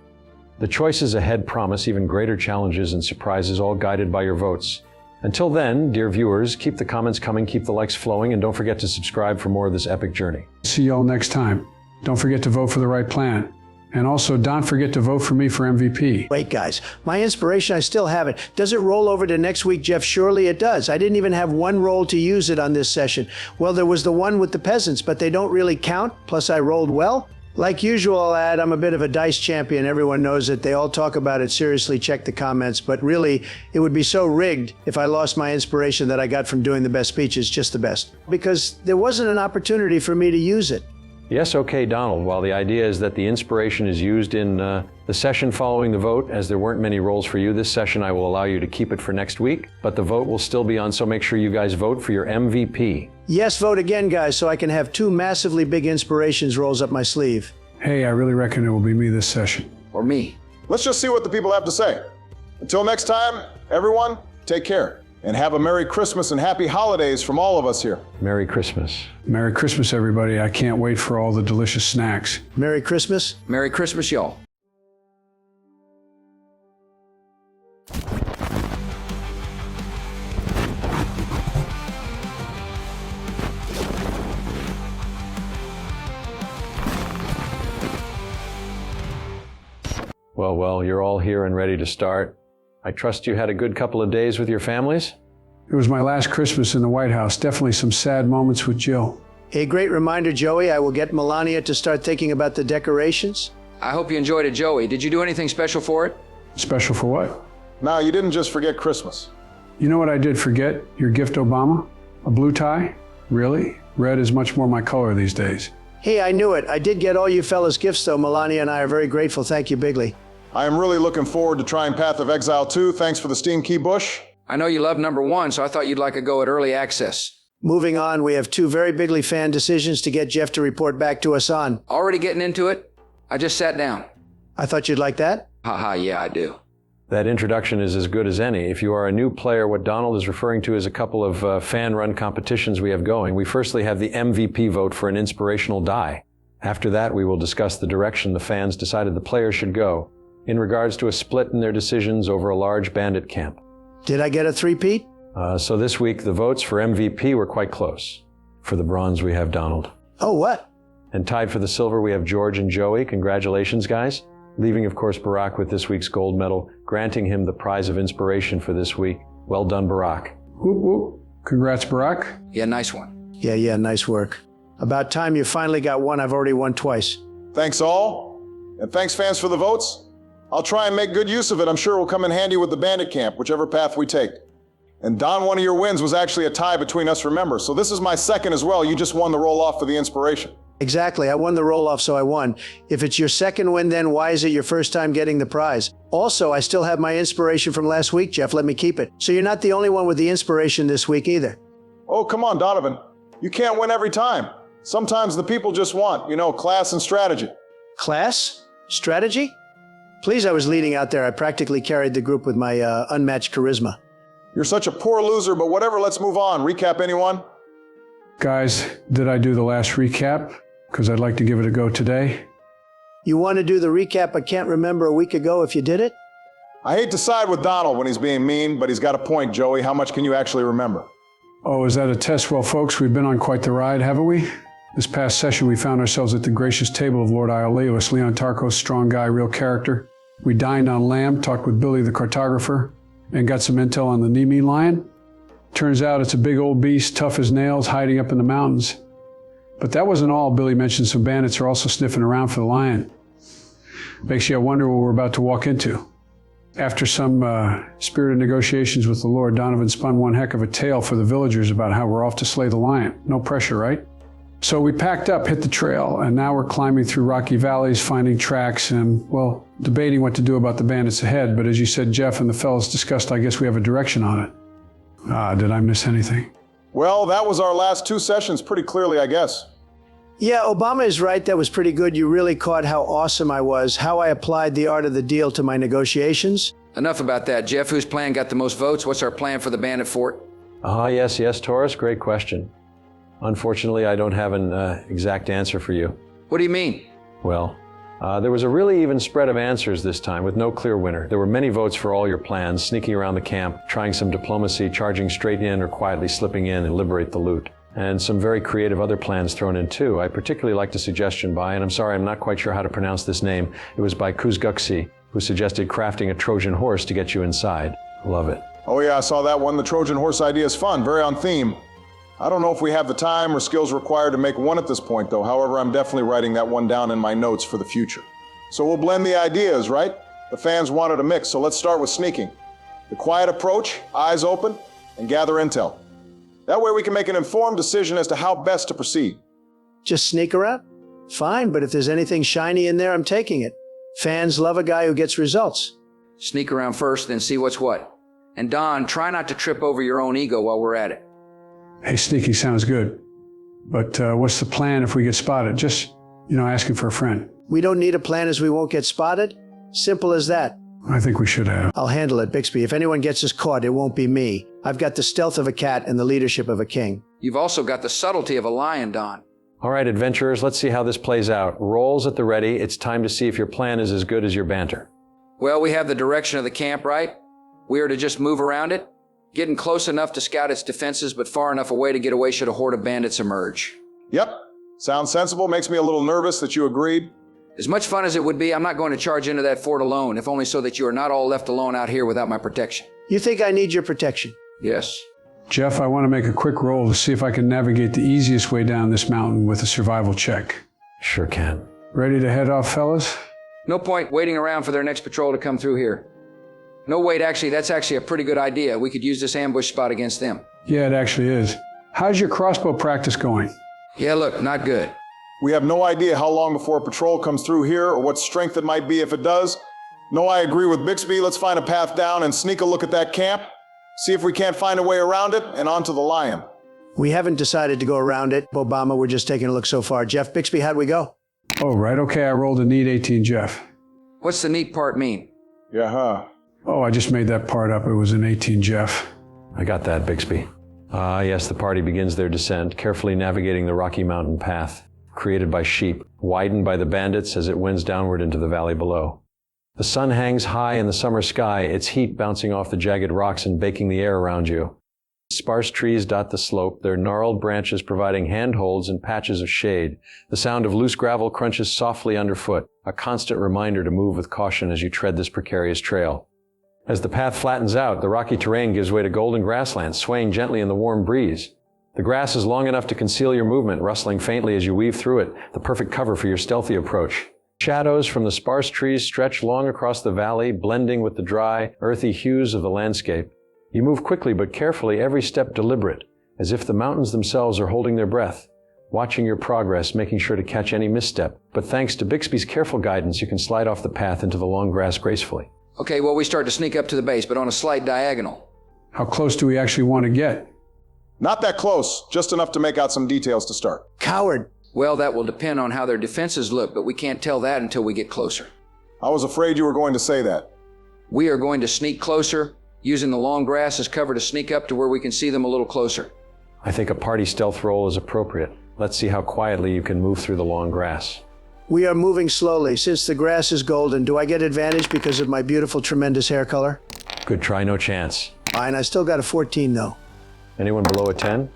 The choices ahead promise even greater challenges and surprises, all guided by your votes. Until then, dear viewers, keep the comments coming, keep the likes flowing, and don't forget to subscribe for more of this epic journey. See y'all next time. Don't forget to vote for the right plan. And also, don't forget to vote for me for MVP. Wait, guys. My inspiration, I still have it. Does it roll over to next week, Jeff? Surely it does. I didn't even have one roll to use it on this session. Well, there was the one with the peasants, but they don't really count. Plus, I rolled well. Like usual, I'll add, I'm a bit of a dice champion. Everyone knows it. They all talk about it. Seriously, check the comments. But really, it would be so rigged if I lost my inspiration that I got from doing the best speeches, just the best. Because there wasn't an opportunity for me to use it. Yes, okay, Donald. While the idea is that the inspiration is used in the session following the vote, as there weren't many rolls for you this session, I will allow you to keep it for next week, but the vote will still be on, so make sure you guys vote for your MVP. Yes, vote again, guys, so I can have 2 massively big inspirations rolls up my sleeve. Hey, I really reckon it will be me this session. Or me. Let's just see what the people have to say. Until next time, everyone, take care. And have a Merry Christmas and Happy Holidays from all of us here. Merry Christmas. Merry Christmas, everybody. I can't wait for all the delicious snacks. Merry Christmas. Merry Christmas, y'all. Well, you're all here and ready to start. I trust you had a good couple of days with your families? It was my last Christmas in the White House. Definitely some sad moments with Jill. A great reminder, Joey. I will get Melania to start thinking about the decorations. I hope you enjoyed it, Joey. Did you do anything special for it? Special for what? No, you didn't just forget Christmas. You know what I did forget? Your gift, Obama? A blue tie? Really? Red is much more my color these days. Hey, I knew it. I did get all you fellas gifts, though. Melania and I are very grateful. Thank you, bigly. I am really looking forward to trying Path of Exile 2. Thanks for the Steam Key Bush. I know you love number 1, so I thought you'd like a go at early access. Moving on, we have 2 very bigly fan decisions to get Jeff to report back to us on. Already getting into it? I just sat down. I thought you'd like that? Haha, yeah, I do. That introduction is as good as any. If you are a new player, what Donald is referring to is a couple of fan-run competitions we have going. We firstly have the MVP vote for an inspirational die. After that, we will discuss the direction the fans decided the players should go in regards to a split in their decisions over a large bandit camp. Did I get a 3-peat? So this week, the votes for MVP were quite close. For the bronze, we have Donald. Oh, what? And tied for the silver, we have George and Joey. Congratulations, guys. Leaving, of course, Barack with this week's gold medal, granting him the prize of inspiration for this week. Well done, Barack. Whoop, whoop. Congrats, Barack. Yeah, nice one. Yeah, nice work. About time you finally got one. I've already won twice. Thanks all. And thanks, fans, for the votes. I'll try and make good use of it. I'm sure it will come in handy with the bandit camp, whichever path we take. And Don, one of your wins was actually a tie between us, remember. So this is my second as well. You just won the roll-off for the inspiration. Exactly. I won the roll-off, so I won. If it's your second win, then why is it your first time getting the prize? Also, I still have my inspiration from last week, Jeff. Let me keep it. So you're not the only one with the inspiration this week either. Oh, come on, Donovan. You can't win every time. Sometimes the people just want, class and strategy. Class? Strategy? Please, I was leading out there. I practically carried the group with my unmatched charisma. You're such a poor loser, but whatever, let's move on. Recap, anyone? Guys, did I do the last recap? Because I'd like to give it a go today. You want to do the recap I can't remember a week ago if you did it? I hate to side with Donald when he's being mean, but he's got a point, Joey. How much can you actually remember? Oh, is that a test? Well, folks, we've been on quite the ride, haven't we? This past session, we found ourselves at the gracious table of Lord Ioleus, Leon Tarkos, strong guy, real character. We dined on lamb, talked with Billy the cartographer, and got some intel on the Nemean lion. Turns out it's a big old beast, tough as nails, hiding up in the mountains. But that wasn't all. Billy mentioned some bandits are also sniffing around for the lion. Makes you wonder what we're about to walk into. After some spirited negotiations with the Lord, Donovan spun one heck of a tale for the villagers about how we're off to slay the lion. No pressure, right? So we packed up, hit the trail, and now we're climbing through rocky valleys, finding tracks, and, well, debating what to do about the bandits ahead. But as you said, Jeff and the fellas discussed, I guess we have a direction on it. Did I miss anything? Well, that was our last 2 sessions pretty clearly, I guess. Yeah, Obama is right. That was pretty good. You really caught how awesome I was, how I applied the art of the deal to my negotiations. Enough about that. Jeff, whose plan got the most votes? What's our plan for the bandit fort? Yes, Taurus, great question. Unfortunately, I don't have an exact answer for you. What do you mean? Well, there was a really even spread of answers this time with no clear winner. There were many votes for all your plans, sneaking around the camp, trying some diplomacy, charging straight in or quietly slipping in and liberate the loot. And some very creative other plans thrown in too. I particularly liked a suggestion by, and I'm sorry, I'm not quite sure how to pronounce this name. It was by Kuzguksi, who suggested crafting a Trojan horse to get you inside. Love it. Oh yeah, I saw that one. The Trojan horse idea is fun, very on theme. I don't know if we have the time or skills required to make one at this point though. However, I'm definitely writing that one down in my notes for the future. So we'll blend the ideas, right? The fans wanted a mix, so let's start with sneaking. The quiet approach, eyes open, and gather intel. That way we can make an informed decision as to how best to proceed. Just sneak around? Fine, but if there's anything shiny in there, I'm taking it. Fans love a guy who gets results. Sneak around first, then see what's what. And Don, try not to trip over your own ego while we're at it. Hey, sneaking sounds good. But what's the plan if we get spotted? Just, asking for a friend. We don't need a plan as we won't get spotted. Simple as that. I think we should have. I'll handle it, Bixby. If anyone gets us caught, it won't be me. I've got the stealth of a cat and the leadership of a king. You've also got the subtlety of a lion, Don. All right, adventurers, let's see how this plays out. Rolls at the ready. It's time to see if your plan is as good as your banter. Well, we have the direction of the camp, right? We are to just move around it, getting close enough to scout its defenses, but far enough away to get away should a horde of bandits emerge. Yep. Sounds sensible. Makes me a little nervous that you agreed. As much fun as it would be, I'm not going to charge into that fort alone, if only so that you are not all left alone out here without my protection. You think I need your protection? Yes. Jeff, I want to make a quick roll to see if I can navigate the easiest way down this mountain with a survival check. Sure can. Ready to head off, fellas? No point waiting around for their next patrol to come through here. No, wait, actually, that's actually a pretty good idea. We could use this ambush spot against them. Yeah, it actually is. How's your crossbow practice going? Yeah, look, not good. We have no idea how long before a patrol comes through here or what strength it might be if it does. No, I agree with Bixby. Let's find a path down and sneak a look at that camp. See if we can't find a way around it and onto the lion. We haven't decided to go around it, Obama. We're just taking a look so far. Jeff, Bixby, how'd we go? Oh, right. Okay, I rolled a neat 18, Jeff. What's the neat part mean? Yeah, huh? Oh, I just made that part up. It was an 18, Jeff. I got that, Bixby. Yes, the party begins their descent, carefully navigating the Rocky Mountain path, created by sheep, widened by the bandits as it winds downward into the valley below. The sun hangs high in the summer sky, its heat bouncing off the jagged rocks and baking the air around you. Sparse trees dot the slope, their gnarled branches providing handholds and patches of shade. The sound of loose gravel crunches softly underfoot, a constant reminder to move with caution as you tread this precarious trail. As the path flattens out, the rocky terrain gives way to golden grassland, swaying gently in the warm breeze. The grass is long enough to conceal your movement, rustling faintly as you weave through it, the perfect cover for your stealthy approach. Shadows from the sparse trees stretch long across the valley, blending with the dry, earthy hues of the landscape. You move quickly but carefully, every step deliberate, as if the mountains themselves are holding their breath, watching your progress, making sure to catch any misstep. But thanks to Bixby's careful guidance, you can slide off the path into the long grass gracefully. Okay, well, we start to sneak up to the base, but on a slight diagonal. How close do we actually want to get? Not that close, just enough to make out some details to start. Coward. Well, that will depend on how their defenses look, but we can't tell that until we get closer. I was afraid you were going to say that. We are going to sneak closer, using the long grass as cover to sneak up to where we can see them a little closer. I think a party stealth roll is appropriate. Let's see how quietly you can move through the long grass. We are moving slowly. Since the grass is golden, do I get advantage because of my beautiful, tremendous hair color? Good try, no chance. Fine, I still got a 14, though. Anyone below a 10?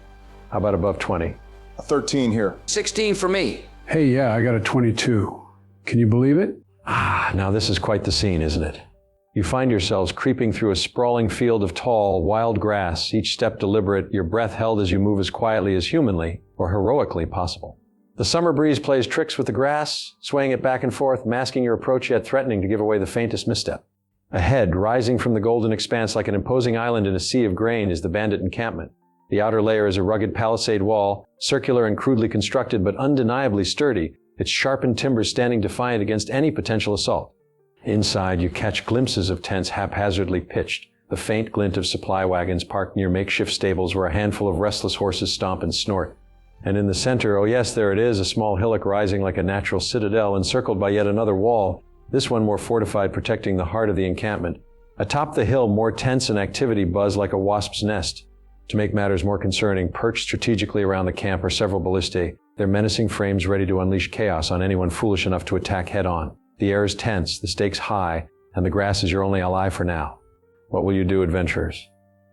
How about above 20? A 13 here. 16 for me. Hey, yeah, I got a 22. Can you believe it? Now this is quite the scene, isn't it? You find yourselves creeping through a sprawling field of tall, wild grass, each step deliberate, your breath held as you move as quietly as humanly or heroically possible. The summer breeze plays tricks with the grass, swaying it back and forth, masking your approach yet threatening to give away the faintest misstep. Ahead, rising from the golden expanse like an imposing island in a sea of grain, is the bandit encampment. The outer layer is a rugged palisade wall, circular and crudely constructed, but undeniably sturdy, its sharpened timbers standing defiant against any potential assault. Inside, you catch glimpses of tents haphazardly pitched, the faint glint of supply wagons parked near makeshift stables where a handful of restless horses stomp and snort. And in the center, oh yes, there it is, a small hillock rising like a natural citadel, encircled by yet another wall, this one more fortified, protecting the heart of the encampment. Atop the hill, more tents and activity buzz like a wasp's nest. To make matters more concerning, perched strategically around the camp are several ballistae, their menacing frames ready to unleash chaos on anyone foolish enough to attack head-on. The air is tense, the stakes high, and the grass is your only ally for now. What will you do, adventurers?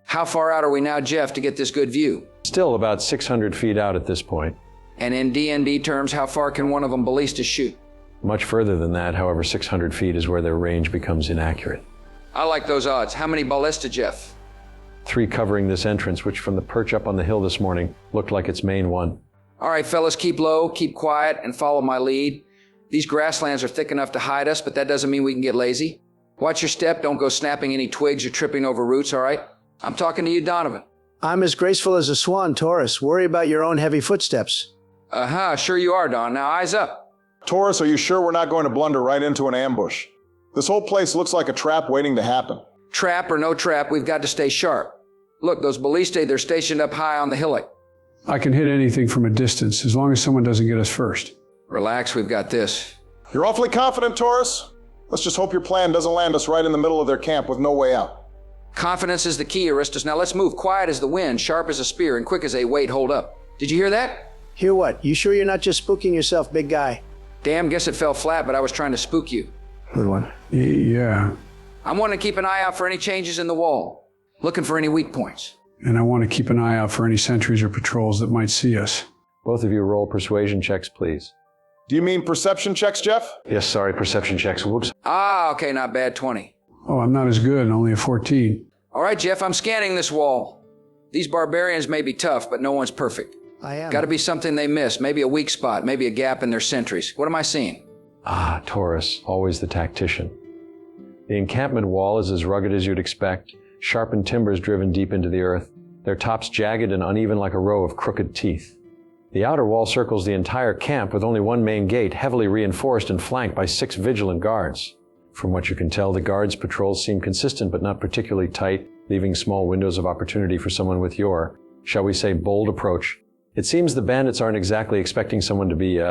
How far out are we now, Jeff, to get this good view? Still about 600 feet out at this point. And in D&D terms, how far can one of them ballistas shoot? Much further than that, however, 600 feet is where their range becomes inaccurate. I like those odds. How many ballista, Jeff? 3 covering this entrance, which from the perch up on the hill this morning looked like its main one. All right, fellas, keep low, keep quiet, and follow my lead. These grasslands are thick enough to hide us, but that doesn't mean we can get lazy. Watch your step, don't go snapping any twigs or tripping over roots, all right? I'm talking to you, Donovan. I'm as graceful as a swan, Taurus. Worry about your own heavy footsteps. Sure you are, Don. Now, eyes up. Taurus, are you sure we're not going to blunder right into an ambush? This whole place looks like a trap waiting to happen. Trap or no trap, we've got to stay sharp. Look, those ballistae, they're stationed up high on the hillock. I can hit anything from a distance, as long as someone doesn't get us first. Relax, we've got this. You're awfully confident, Taurus. Let's just hope your plan doesn't land us right in the middle of their camp with no way out. Confidence is the key, Aristus. Now let's move quiet as the wind, sharp as a spear, and quick as a wait, hold up. Did you hear that? Hear what? You sure you're not just spooking yourself, big guy? Damn, guess it fell flat, but I was trying to spook you. Good one. Yeah. I'm wanting to keep an eye out for any changes in the wall. Looking for any weak points. And I want to keep an eye out for any sentries or patrols that might see us. Both of you roll persuasion checks, please. Do you mean perception checks, Jeff? Yes, sorry, perception checks. Whoops. Okay, not bad, 20. Oh, I'm not as good, only a 14. All right, Jeff, I'm scanning this wall. These barbarians may be tough, but no one's perfect. I am. Got to be something they missed, maybe a weak spot, maybe a gap in their sentries. What am I seeing? Taurus, always the tactician. The encampment wall is as rugged as you'd expect, sharpened timbers driven deep into the earth, their tops jagged and uneven like a row of crooked teeth. The outer wall circles the entire camp with only one main gate, heavily reinforced and flanked by 6 vigilant guards. From what you can tell, the guards' patrols seem consistent but not particularly tight, leaving small windows of opportunity for someone with your, shall we say, bold approach. It seems the bandits aren't exactly expecting someone to be,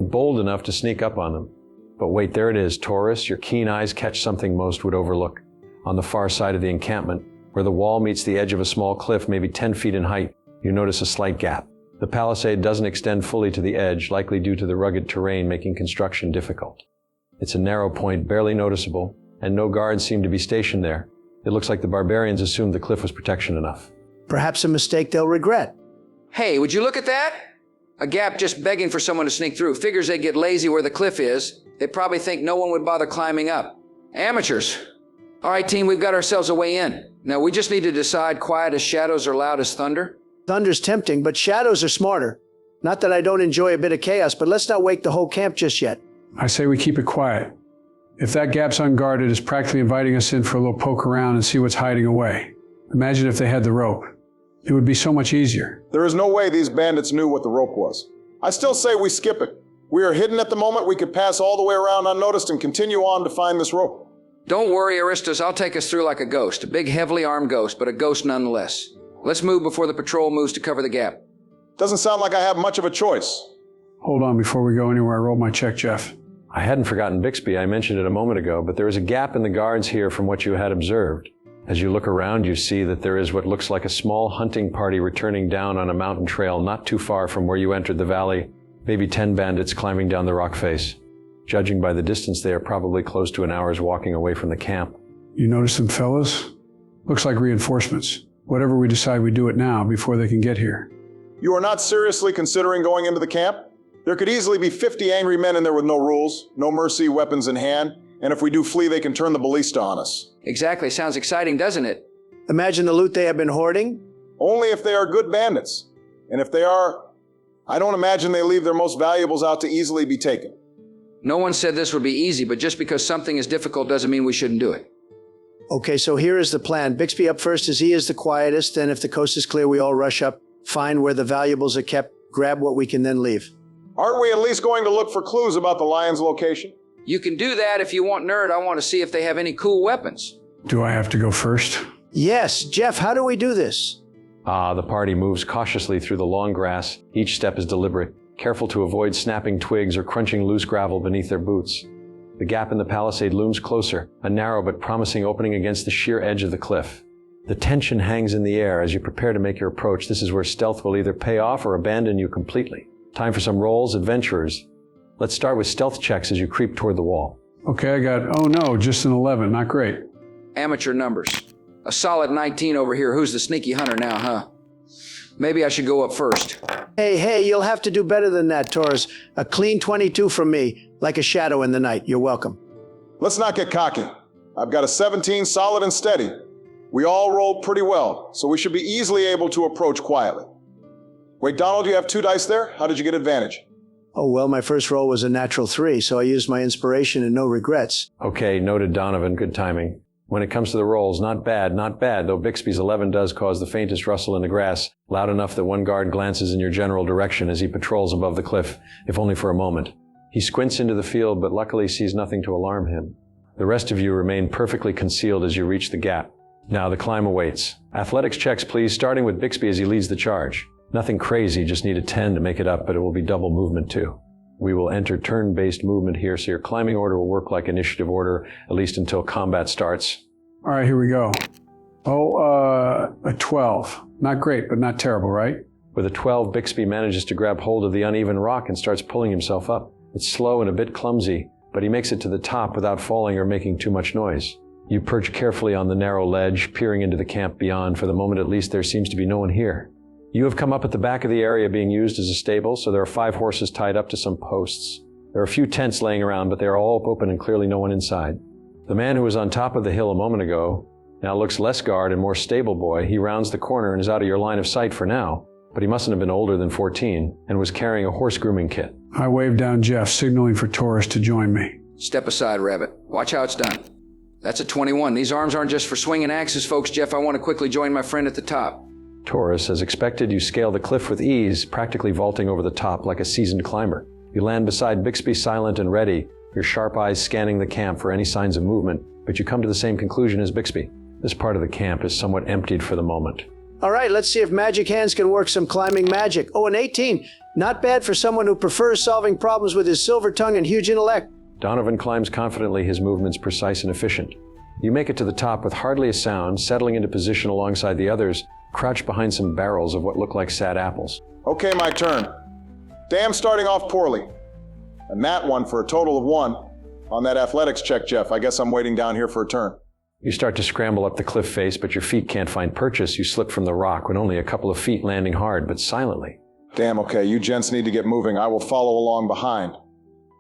bold enough to sneak up on them. But wait, there it is, Taurus. Your keen eyes catch something most would overlook. On the far side of the encampment, where the wall meets the edge of a small cliff, maybe 10 feet in height, you notice a slight gap. The palisade doesn't extend fully to the edge, likely due to the rugged terrain making construction difficult. It's a narrow point, barely noticeable, and no guards seem to be stationed there. It looks like the barbarians assumed the cliff was protection enough. Perhaps a mistake they'll regret. Hey, would you look at that? A gap just begging for someone to sneak through. Figures they get lazy where the cliff is. They probably think no one would bother climbing up. Amateurs. All right, team, we've got ourselves a way in. Now, we just need to decide quiet as shadows or loud as thunder. Thunder's tempting, but shadows are smarter. Not that I don't enjoy a bit of chaos, but let's not wake the whole camp just yet. I say we keep it quiet. If that gap's unguarded, it's practically inviting us in for a little poke around and see what's hiding away. Imagine if they had the rope. It would be so much easier. There is no way these bandits knew what the rope was. I still say we skip it. We are hidden at the moment. We could pass all the way around unnoticed and continue on to find this rope. Don't worry, Aristus. I'll take us through like a ghost. A big, heavily armed ghost, but a ghost nonetheless. Let's move before the patrol moves to cover the gap. Doesn't sound like I have much of a choice. Hold on before we go anywhere. I rolled my check, Jeff. I hadn't forgotten Bixby. I mentioned it a moment ago, but there is a gap in the guards here from what you had observed. As you look around, you see that there is what looks like a small hunting party returning down on a mountain trail not too far from where you entered the valley, maybe 10 bandits climbing down the rock face. Judging by the distance, they are probably close to an hour's walking away from the camp. You notice them, fellas? Looks like reinforcements. Whatever we decide, we do it now before they can get here. You are not seriously considering going into the camp? There could easily be 50 angry men in there with no rules, no mercy, weapons in hand, and if we do flee, they can turn the ballista on us. Exactly. Sounds exciting, doesn't it? Imagine the loot they have been hoarding. Only if they are good bandits. And if they are, I don't imagine they leave their most valuables out to easily be taken. No one said this would be easy, but just because something is difficult doesn't mean we shouldn't do it. Okay, so here is the plan. Bixby up first as he is the quietest, and if the coast is clear, we all rush up, find where the valuables are kept, grab what we can, then leave. Aren't we at least going to look for clues about the lion's location? You can do that if you want, nerd. I want to see if they have any cool weapons. Do I have to go first? Yes. Jeff, how do we do this? The party moves cautiously through the long grass. Each step is deliberate, careful to avoid snapping twigs or crunching loose gravel beneath their boots. The gap in the palisade looms closer, a narrow but promising opening against the sheer edge of the cliff. The tension hangs in the air as you prepare to make your approach. This is where stealth will either pay off or abandon you completely. Time for some rolls, adventurers. Let's start with stealth checks as you creep toward the wall. Okay, I got, oh no, just an 11. Not great. Amateur numbers. A solid 19 over here. Who's the sneaky hunter now, huh? Maybe I should go up first. Hey, you'll have to do better than that, Taurus. A clean 22 from me, like a shadow in the night. You're welcome. Let's not get cocky. I've got a 17 solid and steady. We all rolled pretty well, so we should be easily able to approach quietly. Wait, Donald, you have 2 dice there? How did you get advantage? Oh, well, my first roll was a natural 3, so I used my inspiration and no regrets. Okay, noted, Donovan. Good timing. When it comes to the rolls, not bad, though Bixby's 11 does cause the faintest rustle in the grass, loud enough that one guard glances in your general direction as he patrols above the cliff, if only for a moment. He squints into the field, but luckily sees nothing to alarm him. The rest of you remain perfectly concealed as you reach the gap. Now the climb awaits. Athletics checks, please, starting with Bixby as he leads the charge. Nothing crazy, just need a 10 to make it up, but it will be double movement too. We will enter turn-based movement here, so your climbing order will work like initiative order, at least until combat starts. All right, here we go. A 12. Not great, but not terrible, right? With a 12, Bixby manages to grab hold of the uneven rock and starts pulling himself up. It's slow and a bit clumsy, but he makes it to the top without falling or making too much noise. You perch carefully on the narrow ledge, peering into the camp beyond. For the moment at least, there seems to be no one here. You have come up at the back of the area being used as a stable, so there are 5 horses tied up to some posts. There are a few tents laying around, but they are all open and clearly no one inside. The man who was on top of the hill a moment ago now looks less guard and more stable boy. He rounds the corner and is out of your line of sight for now, but he mustn't have been older than 14 and was carrying a horse grooming kit. I waved down Jeff, signaling for Taurus to join me. Step aside, Rabbit. Watch how it's done. That's a 21. These arms aren't just for swinging axes, folks. Jeff, I want to quickly join my friend at the top. Taurus, as expected, you scale the cliff with ease, practically vaulting over the top like a seasoned climber. You land beside Bixby, silent and ready, your sharp eyes scanning the camp for any signs of movement, but you come to the same conclusion as Bixby. This part of the camp is somewhat emptied for the moment. All right, let's see if magic hands can work some climbing magic. Oh, an 18. Not bad for someone who prefers solving problems with his silver tongue and huge intellect. Donovan climbs confidently, his movements precise and efficient. You make it to the top with hardly a sound, settling into position alongside the others, crouched behind some barrels of what look like sad apples. Okay, my turn. Damn, starting off poorly. A nat 1 for a total of 1. On that athletics check, Jeff, I guess I'm waiting down here for a turn. You start to scramble up the cliff face, but your feet can't find purchase. You slip from the rock when only a couple of feet landing hard, but silently. Damn, okay, you gents need to get moving. I will follow along behind.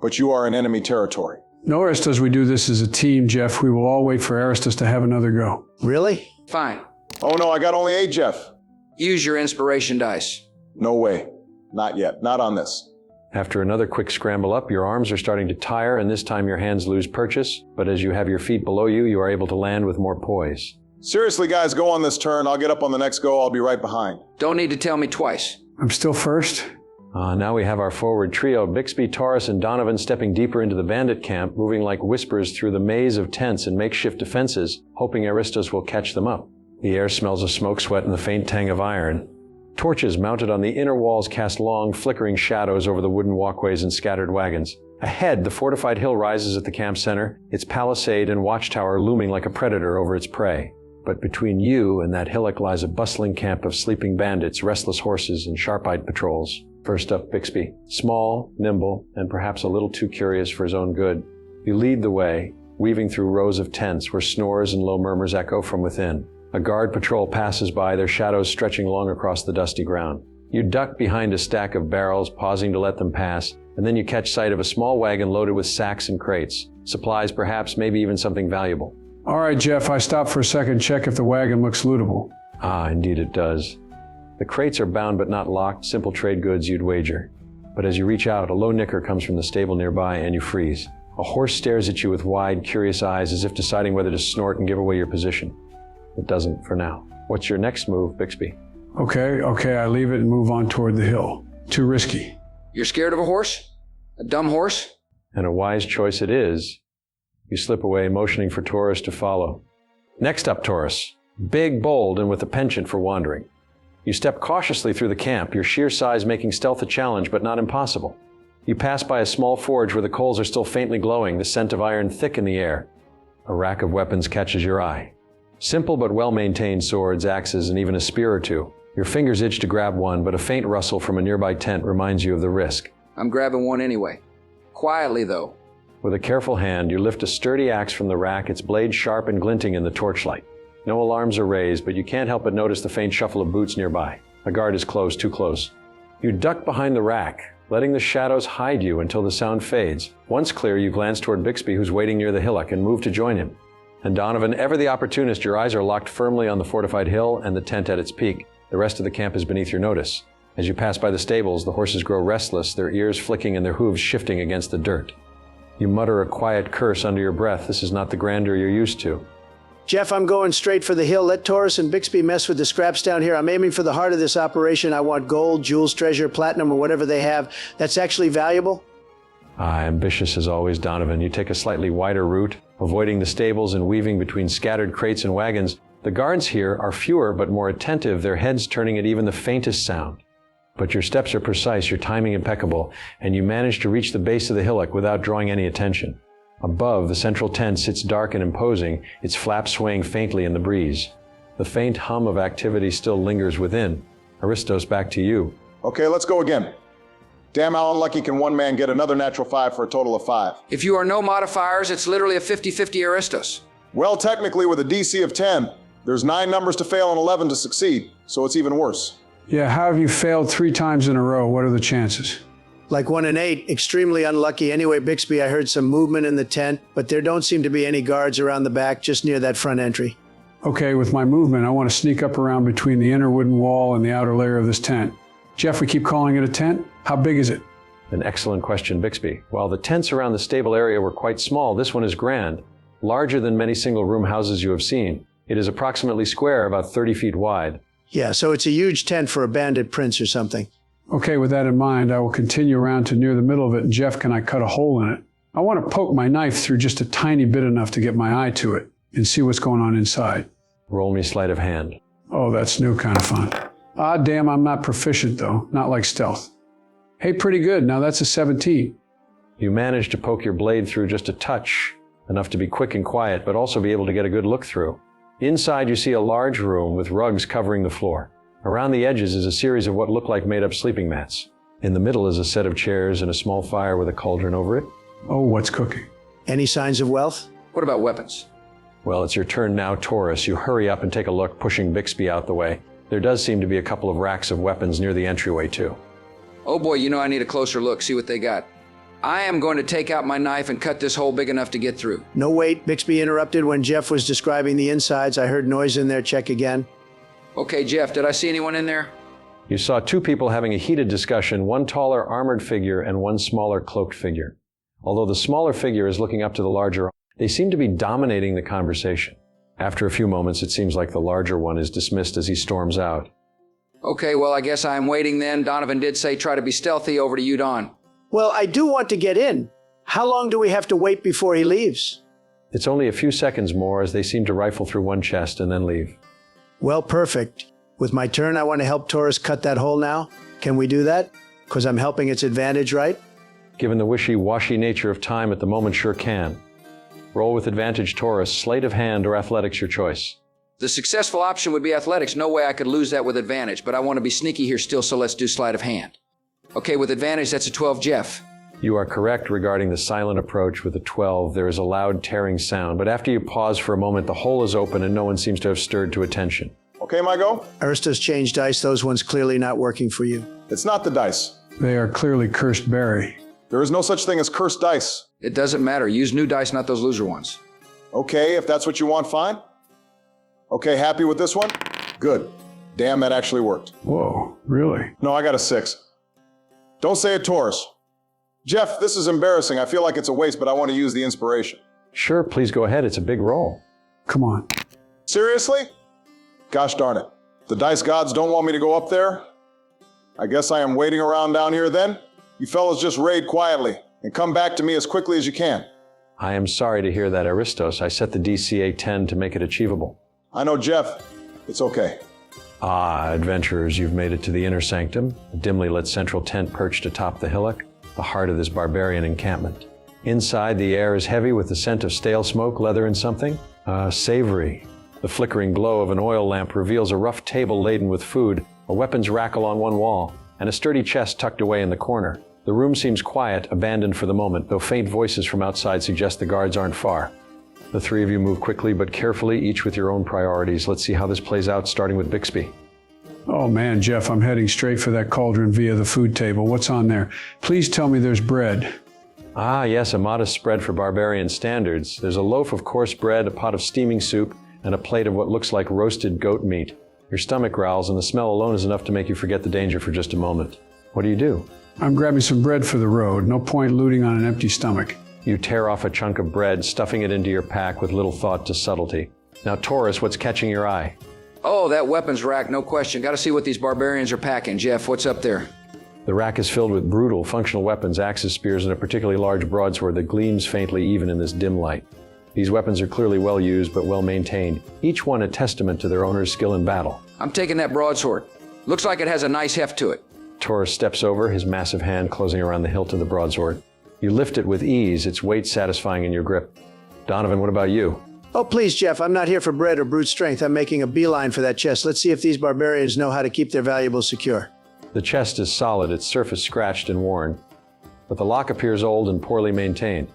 But you are in enemy territory. No, Aristos, we do this as a team, Jeff. We will all wait for Aristos to have another go. Really? Fine. Oh no, I got only 8, Jeff. Use your inspiration dice. No way. Not yet. Not on this. After another quick scramble up, your arms are starting to tire, and this time your hands lose purchase. But as you have your feet below you, you are able to land with more poise. Seriously, guys, go on this turn. I'll get up on the next go. I'll be right behind. Don't need to tell me twice. I'm still first. Now we have our forward trio, Bixby, Taurus, and Donovan stepping deeper into the bandit camp, moving like whispers through the maze of tents and makeshift defenses, hoping Aristos will catch them up. The air smells of smoke, sweat, and the faint tang of iron. Torches mounted on the inner walls cast long, flickering shadows over the wooden walkways and scattered wagons. Ahead, the fortified hill rises at the camp center, its palisade and watchtower looming like a predator over its prey. But between you and that hillock lies a bustling camp of sleeping bandits, restless horses, and sharp-eyed patrols. First up, Bixby. Small, nimble, and perhaps a little too curious for his own good. You lead the way, weaving through rows of tents where snores and low murmurs echo from within. A guard patrol passes by, their shadows stretching long across the dusty ground. You duck behind a stack of barrels, pausing to let them pass, and then you catch sight of a small wagon loaded with sacks and crates. Supplies, perhaps, maybe even something valuable. All right, Jeff, I stopped for a second, check if the wagon looks lootable. Ah, indeed it does. The crates are bound but not locked, simple trade goods you'd wager. But as you reach out, a low nicker comes from the stable nearby and you freeze. A horse stares at you with wide, curious eyes as if deciding whether to snort and give away your position. It doesn't for now. What's your next move, Bixby? Okay, I leave it and move on toward the hill. Too risky. You're scared of a horse? A dumb horse? And a wise choice it is. You slip away, motioning for Taurus to follow. Next up, Taurus. Big, bold, and with a penchant for wandering. You step cautiously through the camp, your sheer size making stealth a challenge, but not impossible. You pass by a small forge where the coals are still faintly glowing, the scent of iron thick in the air. A rack of weapons catches your eye. Simple but well-maintained swords, axes, and even a spear or two. Your fingers itch to grab one, but a faint rustle from a nearby tent reminds you of the risk. I'm grabbing one anyway. Quietly, though. With a careful hand, you lift a sturdy axe from the rack, its blade sharp and glinting in the torchlight. No alarms are raised, but you can't help but notice the faint shuffle of boots nearby. A guard is close, too close. You duck behind the rack, letting the shadows hide you until the sound fades. Once clear, you glance toward Bixby, who's waiting near the hillock, and move to join him. And Donovan, ever the opportunist, your eyes are locked firmly on the fortified hill and the tent at its peak. The rest of the camp is beneath your notice. As you pass by the stables, the horses grow restless, their ears flicking and their hooves shifting against the dirt. You mutter a quiet curse under your breath. This is not the grandeur you're used to. Jeff, I'm going straight for the hill. Let Taurus and Bixby mess with the scraps down here. I'm aiming for the heart of this operation. I want gold, jewels, treasure, platinum, or whatever they have that's actually valuable. Ambitious as always, Donovan. You take a slightly wider route, avoiding the stables and weaving between scattered crates and wagons. The guards here are fewer but more attentive, their heads turning at even the faintest sound. But your steps are precise, your timing impeccable, and you manage to reach the base of the hillock without drawing any attention. Above, the central tent sits dark and imposing, its flaps swaying faintly in the breeze. The faint hum of activity still lingers within. Aristos, back to you. Okay, let's go again. Damn, how unlucky can one man get another natural 5 for a total of 5? If you are no modifiers, it's literally a 50-50 Aristos. Well, technically with a DC of 10, there's 9 numbers to fail and 11 to succeed, so it's even worse. Yeah, how have you failed 3 times in a row? What are the chances? Like 1 in 8, extremely unlucky. Anyway, Bixby, I heard some movement in the tent, but there don't seem to be any guards around the back, just near that front entry. Okay, with my movement, I want to sneak up around between the inner wooden wall and the outer layer of this tent. Jeff, we keep calling it a tent. How big is it? An excellent question, Bixby. While the tents around the stable area were quite small, this one is grand, larger than many single-room houses you have seen. It is approximately square, about 30 feet wide. Yeah, so it's a huge tent for a bandit prince or something. Okay, with that in mind, I will continue around to near the middle of it, and Jeff, can I cut a hole in it? I want to poke my knife through just a tiny bit enough to get my eye to it and see what's going on inside. Roll me sleight of hand. Oh, that's new kind of fun. Ah, damn, I'm not proficient, though. Not like stealth. Hey, pretty good. Now that's a 17. You manage to poke your blade through just a touch, enough to be quick and quiet, but also be able to get a good look through. Inside, you see a large room with rugs covering the floor. Around the edges is a series of what look like made-up sleeping mats. In the middle is a set of chairs and a small fire with a cauldron over it. Oh, what's cooking? Any signs of wealth? What about weapons? Well, it's your turn now, Taurus. You hurry up and take a look, pushing Bixby out the way. There does seem to be a couple of racks of weapons near the entryway, too. Oh boy, you know I need a closer look, see what they got. I am going to take out my knife and cut this hole big enough to get through. No, wait. Bixby interrupted when Jeff was describing the insides. I heard noise in there. Check again. Okay, Jeff, did I see anyone in there? You saw 2 people having a heated discussion, one taller armored figure and one smaller cloaked figure. Although the smaller figure is looking up to the larger, they seem to be dominating the conversation. After a few moments, it seems like the larger one is dismissed as he storms out. Okay, well, I guess I'm waiting then. Donovan did say try to be stealthy. Over to you, Don. Well, I do want to get in. How long do we have to wait before he leaves? It's only a few seconds more as they seem to rifle through one chest and then leave. Well, perfect. With my turn, I want to help Taurus cut that hole now. Can we do that? Because I'm helping its advantage, right? Given the wishy-washy nature of time at the moment, sure can. Roll with advantage, Taurus. Sleight of hand or athletics, your choice. The successful option would be athletics. No way I could lose that with advantage, but I want to be sneaky here still, so let's do sleight of hand. Okay, with advantage, that's a 12, Jeff. You are correct regarding the silent approach with a 12. There is a loud tearing sound, but after you pause for a moment, the hole is open and no one seems to have stirred to attention. Okay, my go? Aristo's changed dice. Those ones clearly not working for you. It's not the dice. They are clearly cursed berry. There is no such thing as cursed dice. It doesn't matter. Use new dice, not those loser ones. Okay, if that's what you want, fine. Okay, happy with this one? Good. Damn, that actually worked. Whoa, really? No, I got a 6. Don't say it, Taurus. Jeff, this is embarrassing. I feel like it's a waste, but I want to use the inspiration. Sure, please go ahead. It's a big roll. Come on. Seriously? Gosh darn it. The dice gods don't want me to go up there? I guess I am waiting around down here then? You fellas just raid quietly and come back to me as quickly as you can. I am sorry to hear that, Aristos. I set the DCA 10 to make it achievable. I know, Jeff. It's okay. Ah, adventurers, you've made it to the inner sanctum, a dimly lit central tent perched atop the hillock, the heart of this barbarian encampment. Inside, the air is heavy with the scent of stale smoke, leather, and something savory. The flickering glow of an oil lamp reveals a rough table laden with food, a weapons rack along one wall, and a sturdy chest tucked away in the corner. The room seems quiet, abandoned for the moment, though faint voices from outside suggest the guards aren't far. The three of you move quickly but carefully, each with your own priorities. Let's see how this plays out, starting with Bixby. Oh man, Jeff, I'm heading straight for that cauldron via the food table. What's on there? Please tell me there's bread. Ah, yes, a modest spread for barbarian standards. There's a loaf of coarse bread, a pot of steaming soup, and a plate of what looks like roasted goat meat. Your stomach growls, and the smell alone is enough to make you forget the danger for just a moment. What do you do? I'm grabbing some bread for the road. No point looting on an empty stomach. You tear off a chunk of bread, stuffing it into your pack with little thought to subtlety. Now, Taurus, what's catching your eye? Oh, that weapons rack, no question. Got to see what these barbarians are packing. Jeff, what's up there? The rack is filled with brutal, functional weapons, axes, spears, and a particularly large broadsword that gleams faintly even in this dim light. These weapons are clearly well used but well maintained, each one a testament to their owner's skill in battle. I'm taking that broadsword. Looks like it has a nice heft to it. Taurus steps over, his massive hand closing around the hilt of the broadsword. You lift it with ease, its weight satisfying in your grip. Donovan, what about you? Oh, please, Jeff, I'm not here for bread or brute strength. I'm making a beeline for that chest. Let's see if these barbarians know how to keep their valuables secure. The chest is solid, its surface scratched and worn, but the lock appears old and poorly maintained.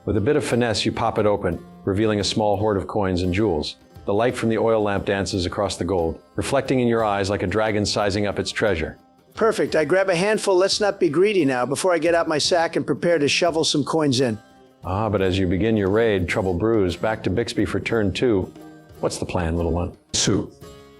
With a bit of finesse, you pop it open, revealing a small hoard of coins and jewels. The light from the oil lamp dances across the gold, reflecting in your eyes like a dragon sizing up its treasure. Perfect. I grab a handful. Let's not be greedy now before I get out my sack and prepare to shovel some coins in. Ah, but as you begin your raid, trouble brews. Back to Bixby for turn 2. What's the plan, little one? Soup.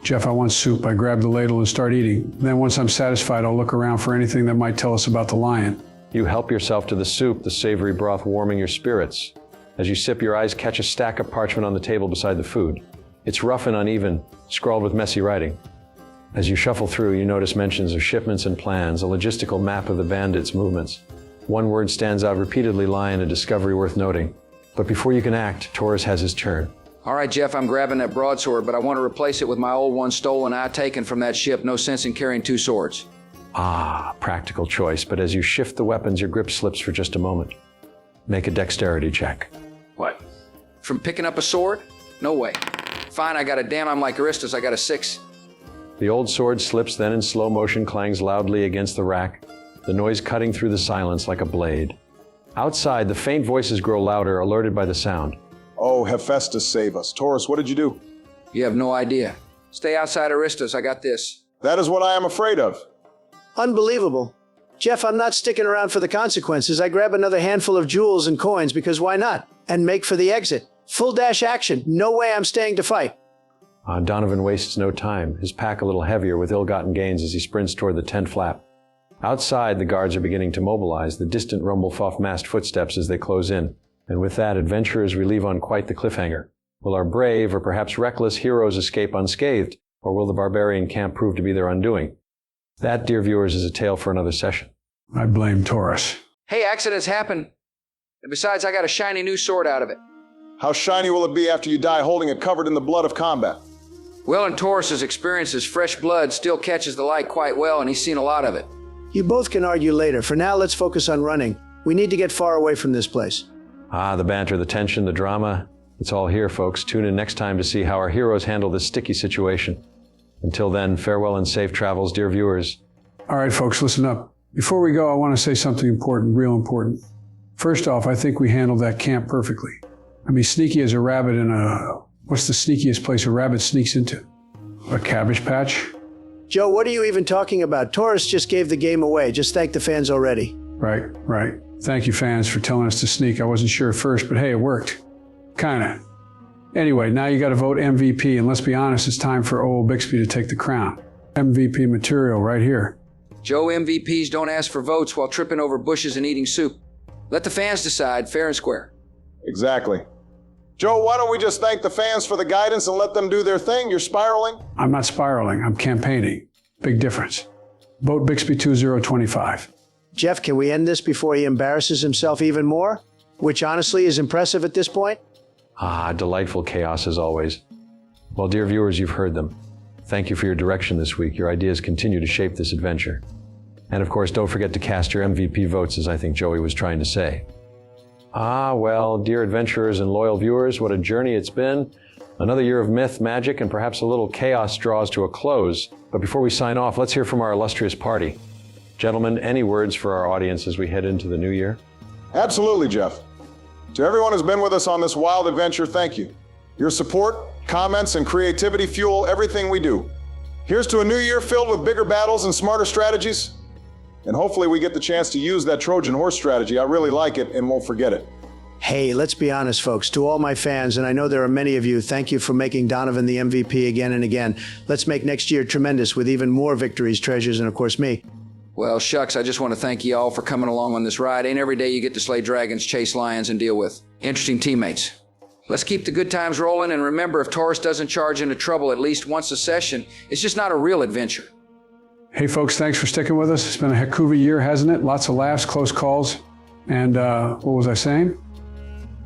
Jeff, I want soup. I grab the ladle and start eating. Then once I'm satisfied, I'll look around for anything that might tell us about the lion. You help yourself to the soup, the savory broth warming your spirits. As you sip, your eyes catch a stack of parchment on the table beside the food. It's rough and uneven, scrawled with messy writing. As you shuffle through, you notice mentions of shipments and plans, a logistical map of the bandits' movements. One word stands out repeatedly, lion, a discovery worth noting. But before you can act, Taurus has his turn. All right, Jeff, I'm grabbing that broadsword, but I want to replace it with my old one stolen I taken from that ship. No sense in carrying two swords. Ah, practical choice, but as you shift the weapons, your grip slips for just a moment. Make a dexterity check. What? From picking up a sword? No way. Fine, I got a damn, I'm like Aristos, I got a 6. The old sword slips, then in slow motion clangs loudly against the rack, the noise cutting through the silence like a blade. Outside, the faint voices grow louder, alerted by the sound. Oh, Hephaestus, save us. Taurus, what did you do? You have no idea. Stay outside Aristos, I got this. That is what I am afraid of. Unbelievable. Jeff, I'm not sticking around for the consequences. I grab another handful of jewels and coins because why not? And make for the exit. Full dash action. No way I'm staying to fight. Donovan wastes no time, his pack a little heavier with ill-gotten gains as he sprints toward the tent flap. Outside, the guards are beginning to mobilize, the distant rumble of massed footsteps as they close in. And with that, adventurers relieve on quite the cliffhanger. Will our brave, or perhaps reckless, heroes escape unscathed, or will the barbarian camp prove to be their undoing? That, dear viewers, is a tale for another session. I blame Taurus. Hey, accidents happen. And besides, I got a shiny new sword out of it. How shiny will it be after you die holding it covered in the blood of combat? Well, in Taurus's experiences, fresh blood still catches the light quite well, and he's seen a lot of it. You both can argue later. For now, let's focus on running. We need to get far away from this place. Ah, the banter, the tension, the drama. It's all here, folks. Tune in next time to see how our heroes handle this sticky situation. Until then, farewell and safe travels, dear viewers. All right, folks, listen up. Before we go, I want to say something important, real important. First off, I think we handled that camp perfectly. I mean, sneaky as a rabbit in what's the sneakiest place a rabbit sneaks into? A cabbage patch? Joe, what are you even talking about? Taurus just gave the game away. Just thank the fans already. Right. Thank you, fans, for telling us to sneak. I wasn't sure at first, but hey, it worked. Kinda. Anyway, now you gotta vote MVP, and let's be honest, it's time for old Bixby to take the crown. MVP material right here. Joe, MVPs don't ask for votes while tripping over bushes and eating soup. Let the fans decide, fair and square. Exactly. Joe, why don't we just thank the fans for the guidance and let them do their thing? You're spiraling. I'm not spiraling, I'm campaigning. Big difference. Vote Bixby 2025. Jeff, can we end this before he embarrasses himself even more? Which honestly is impressive at this point. Delightful chaos as always. Well, dear viewers, you've heard them. Thank you for your direction this week. Your ideas continue to shape this adventure. And of course, don't forget to cast your MVP votes, as I think Joey was trying to say. Well, dear adventurers and loyal viewers, what a journey it's been. Another year of myth, magic, and perhaps a little chaos draws to a close. But before we sign off, let's hear from our illustrious party. Gentlemen, any words for our audience as we head into the new year? Absolutely, Jeff. To everyone who's been with us on this wild adventure, thank you. Your support, comments, and creativity fuel everything we do. Here's to a new year filled with bigger battles and smarter strategies. And hopefully we get the chance to use that Trojan horse strategy. I really like it and won't forget it. Hey, let's be honest, folks. To all my fans, and I know there are many of you, thank you for making Donovan the MVP again and again. Let's make next year tremendous with even more victories, treasures, and of course me. Well, shucks, I just want to thank you all for coming along on this ride. Ain't every day you get to slay dragons, chase lions, and deal with interesting teammates. Let's keep the good times rolling, and remember, if Taurus doesn't charge into trouble at least once a session, it's just not a real adventure. Hey, folks, thanks for sticking with us. It's been a heck of a year, hasn't it? Lots of laughs, close calls. And what was I saying?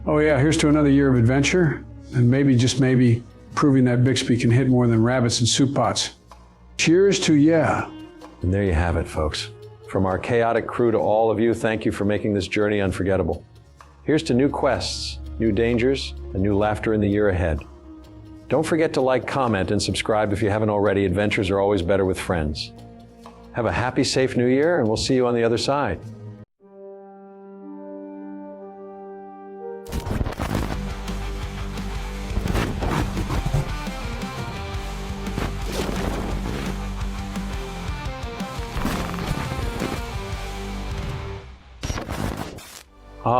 Oh, yeah, here's to another year of adventure, and maybe, just maybe, proving that Bixby can hit more than rabbits in soup pots. Cheers to yeah. And there you have it, folks. From our chaotic crew to all of you, thank you for making this journey unforgettable. Here's to new quests, new dangers, and new laughter in the year ahead. Don't forget to like, comment, and subscribe if you haven't already. Adventures are always better with friends. Have a happy, safe new year, and we'll see you on the other side.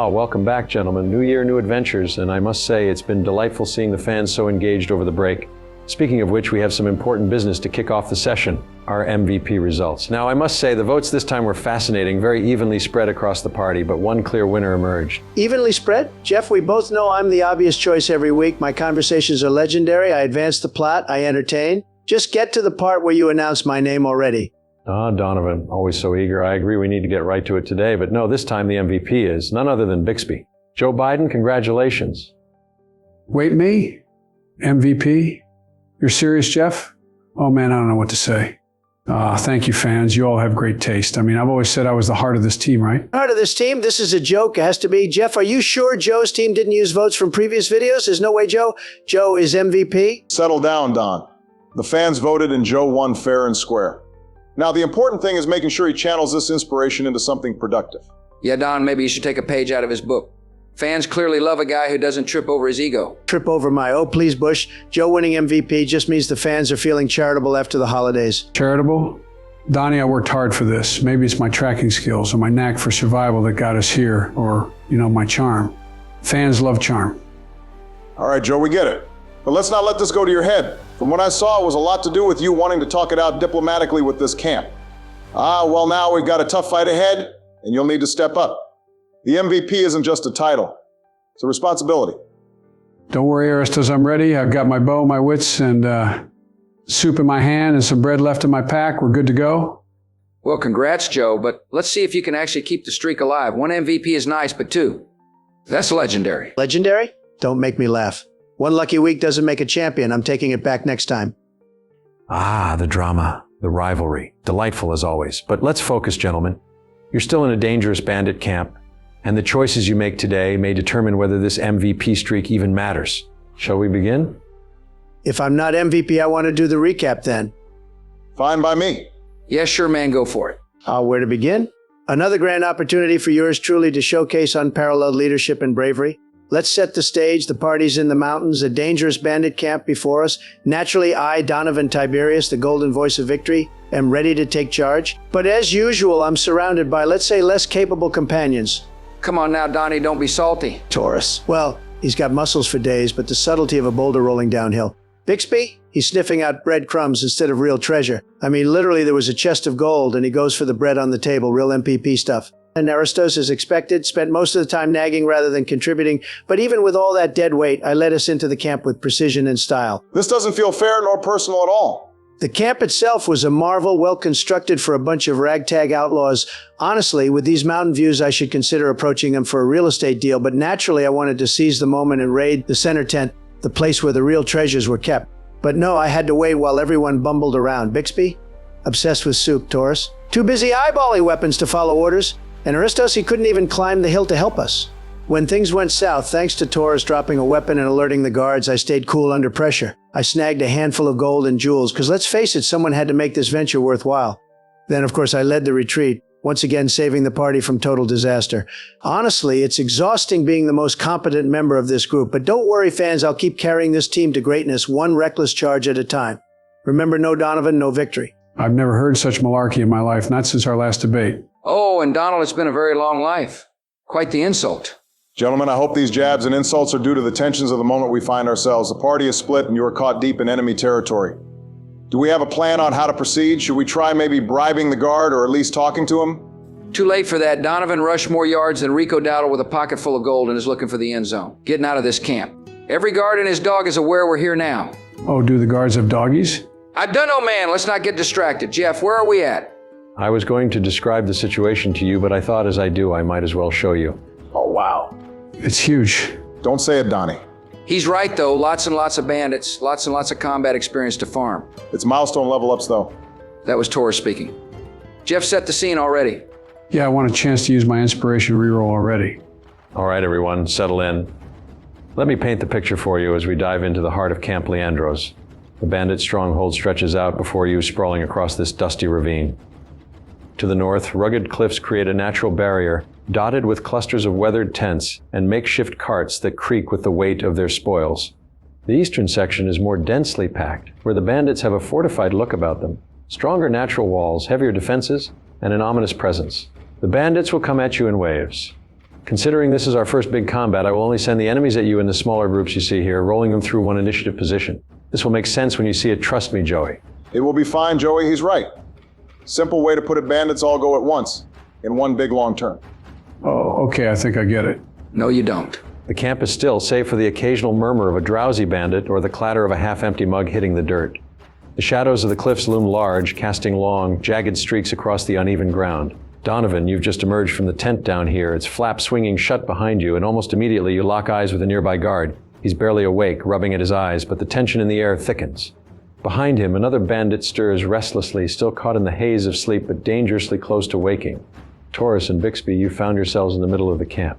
Welcome back, gentlemen. New year, new adventures, and I must say it's been delightful seeing the fans so engaged over the break. Speaking of which, we have some important business to kick off the session, our MVP results. Now, I must say the votes this time were fascinating, very evenly spread across the party, but one clear winner emerged. Evenly spread? Jeff, we both know I'm the obvious choice every week. My conversations are legendary. I advance the plot. I entertain. Just get to the part where you announce my name already. Donovan, always so eager. I agree we need to get right to it today, but no, this time the MVP is none other than Bixby. Joe Biden, congratulations. Wait, me? MVP? You're serious, Jeff? Oh man, I don't know what to say. Thank you, fans. You all have great taste. I mean, I've always said I was the heart of this team, right? Heart of this team? This is a joke. It has to be. Jeff, are you sure Joe's team didn't use votes from previous videos? There's no way Joe is MVP? Settle down, Don. The fans voted and Joe won fair and square. Now, the important thing is making sure he channels this inspiration into something productive. Yeah, Don, maybe you should take a page out of his book. Fans clearly love a guy who doesn't trip over his ego. Trip over my, oh please, Bush. Joe winning MVP just means the fans are feeling charitable after the holidays. Charitable? Donnie, I worked hard for this. Maybe it's my tracking skills or my knack for survival that got us here, or, my charm. Fans love charm. All right, Joe, we get it. But let's not let this go to your head. From what I saw, it was a lot to do with you wanting to talk it out diplomatically with this camp. Well, now we've got a tough fight ahead, and you'll need to step up. The MVP isn't just a title. It's a responsibility. Don't worry, Aristos, I'm ready. I've got my bow, my wits, and soup in my hand and some bread left in my pack. We're good to go. Well, congrats, Joe, but let's see if you can actually keep the streak alive. 1 MVP is nice, but 2, that's legendary. Legendary? Don't make me laugh. 1 lucky week doesn't make a champion. I'm taking it back next time. The drama, the rivalry. Delightful as always. But let's focus, gentlemen. You're still in a dangerous bandit camp, And the choices you make today may determine whether this MVP streak even matters. Shall we begin? If I'm not MVP, I want to do the recap then. Fine by me. Yes, sure, man, go for it. Where to begin? Another grand opportunity for yours truly to showcase unparalleled leadership and bravery. Let's set the stage. The party's in the mountains, a dangerous bandit camp before us. Naturally, I, Donovan Tiberius, the golden voice of victory, am ready to take charge. But as usual, I'm surrounded by, let's say, less capable companions. Come on now, Donnie, don't be salty. Taurus. Well, he's got muscles for days, but the subtlety of a boulder rolling downhill. Bixby? He's sniffing out breadcrumbs instead of real treasure. I mean, literally, there was a chest of gold, and he goes for the bread on the table, real MPP stuff. And Aristos, as expected, spent most of the time nagging rather than contributing, but even with all that dead weight, I led us into the camp with precision and style. This doesn't feel fair nor personal at all. The camp itself was a marvel, well constructed for a bunch of ragtag outlaws. Honestly, with these mountain views, I should consider approaching them for a real estate deal, but naturally I wanted to seize the moment and raid the center tent, the place where the real treasures were kept. But no, I had to wait while everyone bumbled around. Bixby? Obsessed with soup, Taurus. Too busy eyeballing weapons to follow orders. And Aristos, he couldn't even climb the hill to help us. When things went south, thanks to Taurus dropping a weapon and alerting the guards, I stayed cool under pressure. I snagged a handful of gold and jewels, because let's face it, someone had to make this venture worthwhile. Then, of course, I led the retreat, once again saving the party from total disaster. Honestly, it's exhausting being the most competent member of this group, but don't worry, fans, I'll keep carrying this team to greatness, one reckless charge at a time. Remember, no Donovan, no victory. I've never heard such malarkey in my life, not since our last debate. Oh, and Donald, it's been a very long life. Quite the insult. Gentlemen, I hope these jabs and insults are due to the tensions of the moment we find ourselves. The party is split and you are caught deep in enemy territory. Do we have a plan on how to proceed? Should we try maybe bribing the guard or at least talking to him? Too late for that. Donovan rushed more yards than Rico Dowdle with a pocket full of gold and is looking for the end zone. Getting out of this camp. Every guard and his dog is aware we're here now. Oh, do the guards have doggies? I don't know, man. Let's not get distracted. Jeff, where are we at? I was going to describe the situation to you, but I thought as I do, I might as well show you. Oh, wow. It's huge. Don't say it, Donnie. He's right, though. Lots and lots of bandits. Lots and lots of combat experience to farm. It's milestone level ups, though. That was Taurus speaking. Jeff set the scene already. Yeah, I want a chance to use my inspiration reroll already. All right, everyone, settle in. Let me paint the picture for you as we dive into the heart of Camp Leandros. The bandit stronghold stretches out before you, sprawling across this dusty ravine. To the north, rugged cliffs create a natural barrier, dotted with clusters of weathered tents and makeshift carts that creak with the weight of their spoils. The eastern section is more densely packed, where the bandits have a fortified look about them. Stronger natural walls, heavier defenses, and an ominous presence. The bandits will come at you in waves. Considering this is our first big combat, I will only send the enemies at you in the smaller groups you see here, rolling them through one initiative position. This will make sense when you see it, trust me, Joey. It will be fine, Joey, he's right. Simple way to put it, bandits all go at once, in one big long turn. Oh, okay, I think I get it. No, you don't. The camp is still, save for the occasional murmur of a drowsy bandit or the clatter of a half-empty mug hitting the dirt. The shadows of the cliffs loom large, casting long, jagged streaks across the uneven ground. Donovan, you've just emerged from the tent down here, its flap swinging shut behind you, and almost immediately you lock eyes with a nearby guard. He's barely awake, rubbing at his eyes, but the tension in the air thickens. Behind him, another bandit stirs restlessly, still caught in the haze of sleep, but dangerously close to waking. Taurus and Bixby, you found yourselves in the middle of the camp.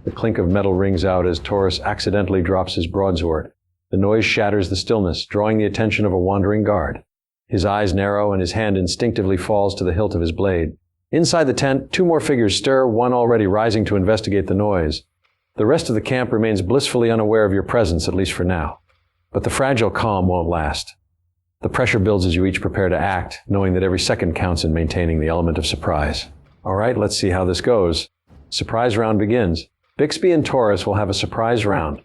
The clink of metal rings out as Taurus accidentally drops his broadsword. The noise shatters the stillness, drawing the attention of a wandering guard. His eyes narrow and his hand instinctively falls to the hilt of his blade. Inside the tent, two more figures stir, one already rising to investigate the noise. The rest of the camp remains blissfully unaware of your presence, at least for now. But the fragile calm won't last. The pressure builds as you each prepare to act, knowing that every second counts in maintaining the element of surprise. All right, let's see how this goes. Surprise round begins. Bixby and Taurus will have a surprise round.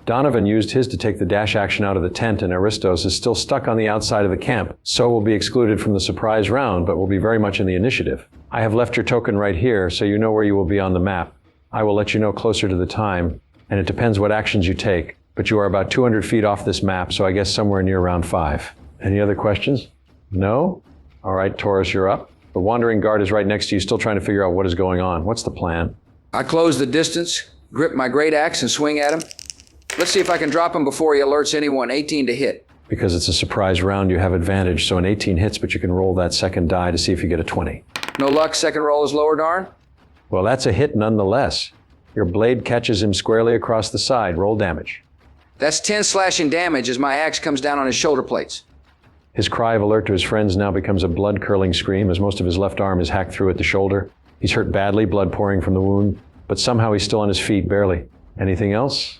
Donovan used his to take the dash action out of the tent, and Aristos is still stuck on the outside of the camp, so will be excluded from the surprise round, but will be very much in the initiative. I have left your token right here, so you know where you will be on the map. I will let you know closer to the time, and it depends what actions you take, but you are about 200 feet off this map, so I guess somewhere near round 5. Any other questions? No? All right, Taurus, you're up. The wandering guard is right next to you, still trying to figure out what is going on. What's the plan? I close the distance, grip my great axe, and swing at him. Let's see if I can drop him before he alerts anyone. 18 to hit. Because it's a surprise round, you have advantage, so an 18 hits, but you can roll that second die to see if you get a 20. No luck, second roll is lower, darn? Well, that's a hit nonetheless. Your blade catches him squarely across the side. Roll damage. That's 10 slashing damage as my axe comes down on his shoulder plates. His cry of alert to his friends now becomes a blood-curdling scream as most of his left arm is hacked through at the shoulder. He's hurt badly, blood pouring from the wound, but somehow he's still on his feet, barely. Anything else?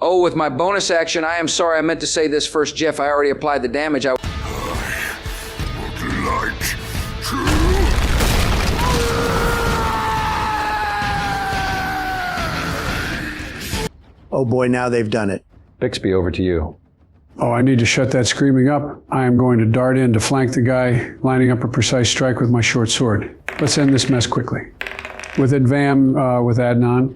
Oh, with my bonus action, I am sorry, I meant to say this first, Jeff. I already applied the damage. Oh boy, now they've done it. Bixby, over to you. Oh, I need to shut that screaming up. I am going to dart in to flank the guy, lining up a precise strike with my short sword. Let's end this mess quickly. With Advam, with Adnan.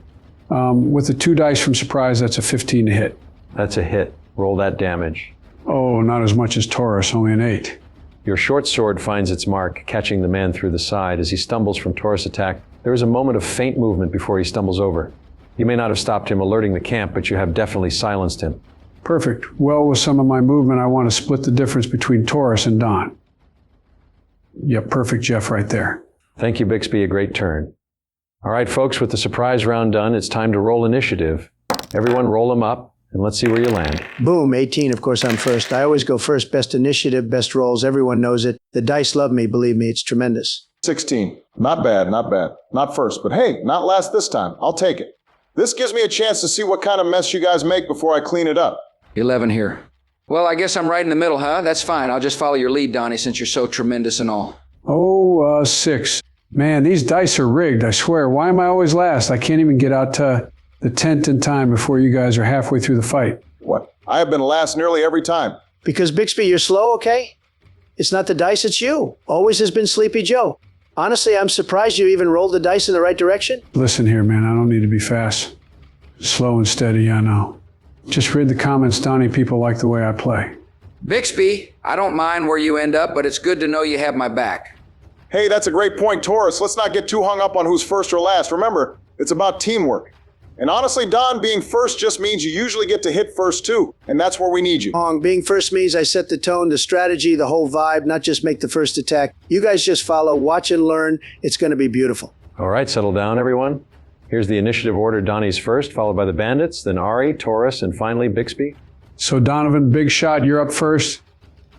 With the 2 dice from surprise, that's a 15 to hit. That's a hit. Roll that damage. Oh, not as much as Taurus, only an 8. Your short sword finds its mark, catching the man through the side. As he stumbles from Taurus' attack, there is a moment of faint movement before he stumbles over. You may not have stopped him alerting the camp, but you have definitely silenced him. Perfect. Well, with some of my movement, I want to split the difference between Taurus and Don. Yeah, perfect, Jeff, right there. Thank you, Bixby. A great turn. All right, folks, with the surprise round done, it's time to roll initiative. Everyone roll them up, and let's see where you land. Boom, 18. Of course, I'm first. I always go first. Best initiative, best rolls. Everyone knows it. The dice love me. Believe me, it's tremendous. 16. Not bad, not bad. Not first, but hey, not last this time. I'll take it. This gives me a chance to see what kind of mess you guys make before I clean it up. 11 here. Well, I guess I'm right in the middle, huh? That's fine. I'll just follow your lead, Donnie, since you're so tremendous and all. Oh, 6. Man, these dice are rigged, I swear. Why am I always last? I can't even get out to the tent in time before you guys are halfway through the fight. What? I have been last nearly every time. Because Bixby, you're slow, okay? It's not the dice, it's you. Always has been Sleepy Joe. Honestly, I'm surprised you even rolled the dice in the right direction. Listen here, man, I don't need to be fast. Slow and steady, I know. Just read the comments, Donnie. People like the way I play. Bixby, I don't mind where you end up, but it's good to know you have my back. Hey, that's a great point, Taurus. Let's not get too hung up on who's first or last. Remember, it's about teamwork. And honestly, Don, being first just means you usually get to hit first too, and that's where we need you. Being first means I set the tone, the strategy, the whole vibe, not just make the first attack. You guys just follow, watch and learn. It's going to be beautiful. All right, settle down, everyone. Here's the initiative order. Donnie's first, followed by the bandits, then Ari, Taurus, and finally Bixby. So Donovan, big shot, you're up first.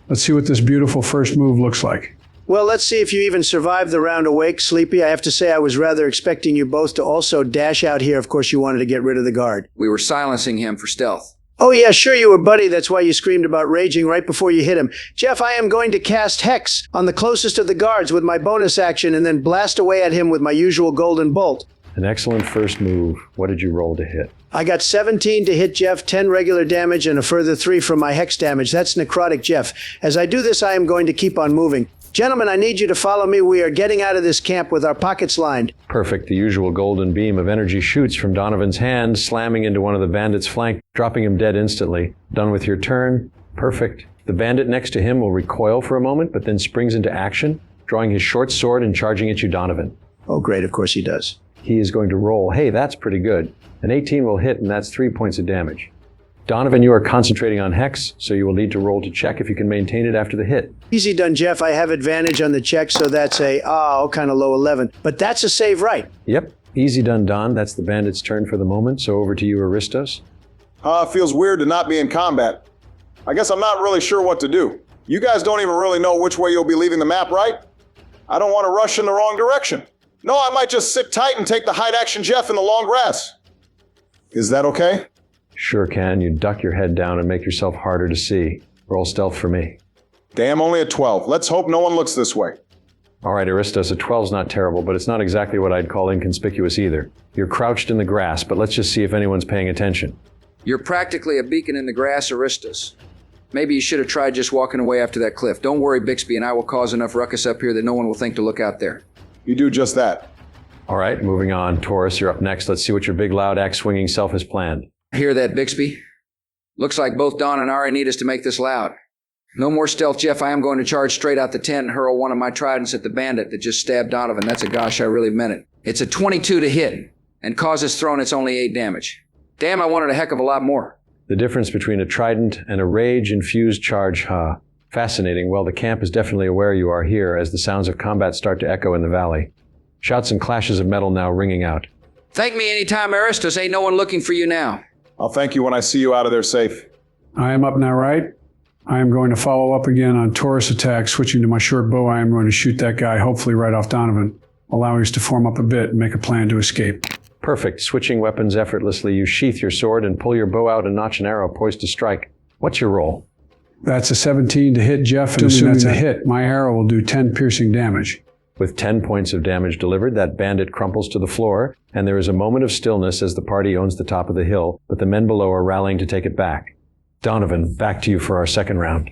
Let's see what this beautiful first move looks like. Well, let's see if you even survived the round awake, Sleepy. I have to say I was rather expecting you both to also dash out here. Of course, you wanted to get rid of the guard. We were silencing him for stealth. Oh, yeah, sure you were, buddy. That's why you screamed about raging right before you hit him. Jeff, I am going to cast Hex on the closest of the guards with my bonus action and then blast away at him with my usual golden bolt. An excellent first move. What did you roll to hit? I got 17 to hit Jeff, 10 regular damage, and a further 3 from my Hex damage. That's necrotic, Jeff. As I do this, I am going to keep on moving. Gentlemen, I need you to follow me. We are getting out of this camp with our pockets lined. Perfect. The usual golden beam of energy shoots from Donovan's hand, slamming into one of the bandits' flank, dropping him dead instantly. Done with your turn. Perfect. The bandit next to him will recoil for a moment, but then springs into action, drawing his short sword and charging at you, Donovan. Oh, great. Of course he does. He is going to roll. Hey, that's pretty good. An 18 will hit, and that's 3 points of damage. Donovan, you are concentrating on Hex, so you will need to roll to check if you can maintain it after the hit. Easy done, Jeff. I have advantage on the check, so that's a, kind of low 11. But that's a save, right? Yep. Easy done, Don. That's the bandit's turn for the moment, so over to you, Aristos. It feels weird to not be in combat. I guess I'm not really sure what to do. You guys don't even really know which way you'll be leaving the map, right? I don't want to rush in the wrong direction. No, I might just sit tight and take the hide action Jeff in the long grass. Is that okay? Sure can. You duck your head down and make yourself harder to see. Roll stealth for me. Damn, only a 12. Let's hope no one looks this way. All right, Aristos, a 12's not terrible, but it's not exactly what I'd call inconspicuous either. You're crouched in the grass, but let's just see if anyone's paying attention. You're practically a beacon in the grass, Aristos. Maybe you should have tried just walking away after that cliff. Don't worry, Bixby, and I will cause enough ruckus up here that no one will think to look out there. You do just that. All right, moving on. Taurus, you're up next. Let's see what your big, loud, axe-swinging self has planned. Hear that, Bixby? Looks like both Don and Ari need us to make this loud. No more stealth, Jeff. I am going to charge straight out the tent and hurl one of my tridents at the bandit that just stabbed Donovan. That's a gosh, I really meant it. It's a 22 to hit, and cause is thrown, it's only 8 damage. Damn, I wanted a heck of a lot more. The difference between a trident and a rage-infused charge, Fascinating. Well, the camp is definitely aware you are here as the sounds of combat start to echo in the valley. Shouts and clashes of metal now ringing out. Thank me anytime, Aristos. Ain't no one looking for you now. I'll thank you when I see you out of there safe. I am up now, right? I am going to follow up again on Taurus attack. Switching to my short bow, I am going to shoot that guy, hopefully right off Donovan, allowing us to form up a bit and make a plan to escape. Perfect. Switching weapons effortlessly, you sheath your sword and pull your bow out and notch an arrow poised to strike. What's your roll? That's a 17 to hit, Jeff, and assuming that's a hit, my arrow will do 10 piercing damage. With 10 points of damage delivered, that bandit crumples to the floor, and there is a moment of stillness as the party owns the top of the hill, but the men below are rallying to take it back. Donovan, back to you for our second round.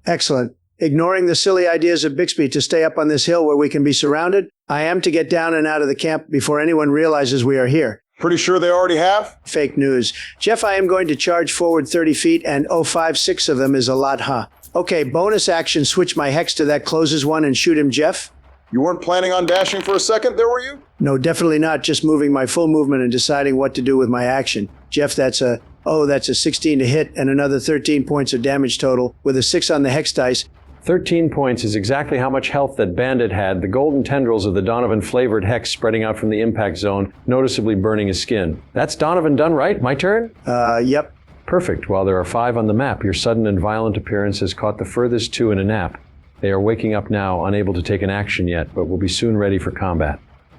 Excellent. Ignoring the silly ideas of Bixby to stay up on this hill where we can be surrounded, I am to get down and out of the camp before anyone realizes we are here. Pretty sure they already have? Fake news. Jeff, I am going to charge forward 30 feet, and 5, 6 of them is a lot, huh? Okay, bonus action, switch my hex to that closes one and shoot him, Jeff. You weren't planning on dashing for a second there, were you? No, definitely not. Just moving my full movement and deciding what to do with my action. Jeff, that's a 16 to hit and another 13 points of damage total with a 6 on the hex dice. 13 points is exactly how much health that bandit had, the golden tendrils of the Donovan-flavored hex spreading out from the impact zone, noticeably burning his skin. That's Donovan done right? My turn? Yep. Perfect. While there are 5 on the map, your sudden and violent appearance has caught the furthest 2 in a nap. They are waking up now, unable to take an action yet, but will be soon ready for combat.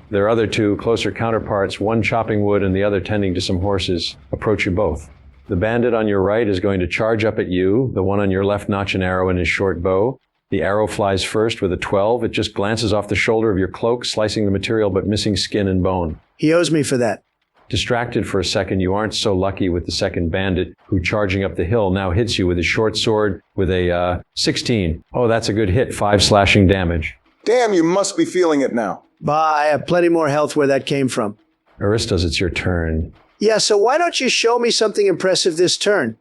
Their other 2, closer counterparts, one chopping wood and the other tending to some horses, approach you both. The bandit on your right is going to charge up at you, the one on your left notch an arrow in his short bow. The arrow flies first with a 12. It just glances off the shoulder of your cloak, slicing the material but missing skin and bone. He owes me for that. Distracted for a second, you aren't so lucky with the second bandit, who, charging up the hill, now hits you with his short sword with a 16. Oh, that's a good hit, 5 slashing damage. Damn, you must be feeling it now. Bah, I have plenty more health where that came from. Aristos, it's your turn. Yeah, so why don't you show me something impressive this turn?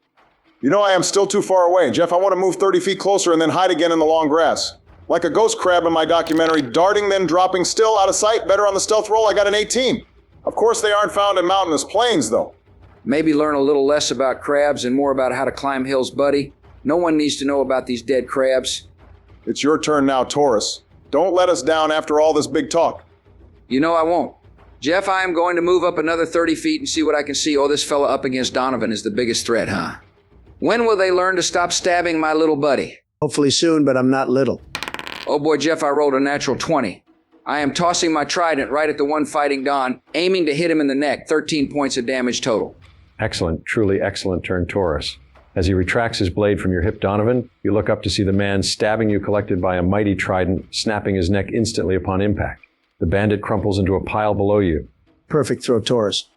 You know I am still too far away. Jeff, I want to move 30 feet closer and then hide again in the long grass. Like a ghost crab in my documentary, darting then dropping still out of sight. Better on the stealth roll, I got an 18. Of course they aren't found in mountainous plains, though. Maybe learn a little less about crabs and more about how to climb hills, buddy. No one needs to know about these dead crabs. It's your turn now, Taurus. Don't let us down after all this big talk. You know I won't. Jeff, I am going to move up another 30 feet and see what I can see. Oh, this fella up against Donovan is the biggest threat, huh? When will they learn to stop stabbing my little buddy? Hopefully soon, but I'm not little. Oh boy, Jeff, I rolled a natural 20. I am tossing my trident right at the one fighting Don, aiming to hit him in the neck. 13 points of damage total. Excellent, truly excellent turn, Taurus. As he retracts his blade from your hip, Donovan, you look up to see the man stabbing you collected by a mighty trident, snapping his neck instantly upon impact. The bandit crumples into a pile below you. Perfect throw, Taurus.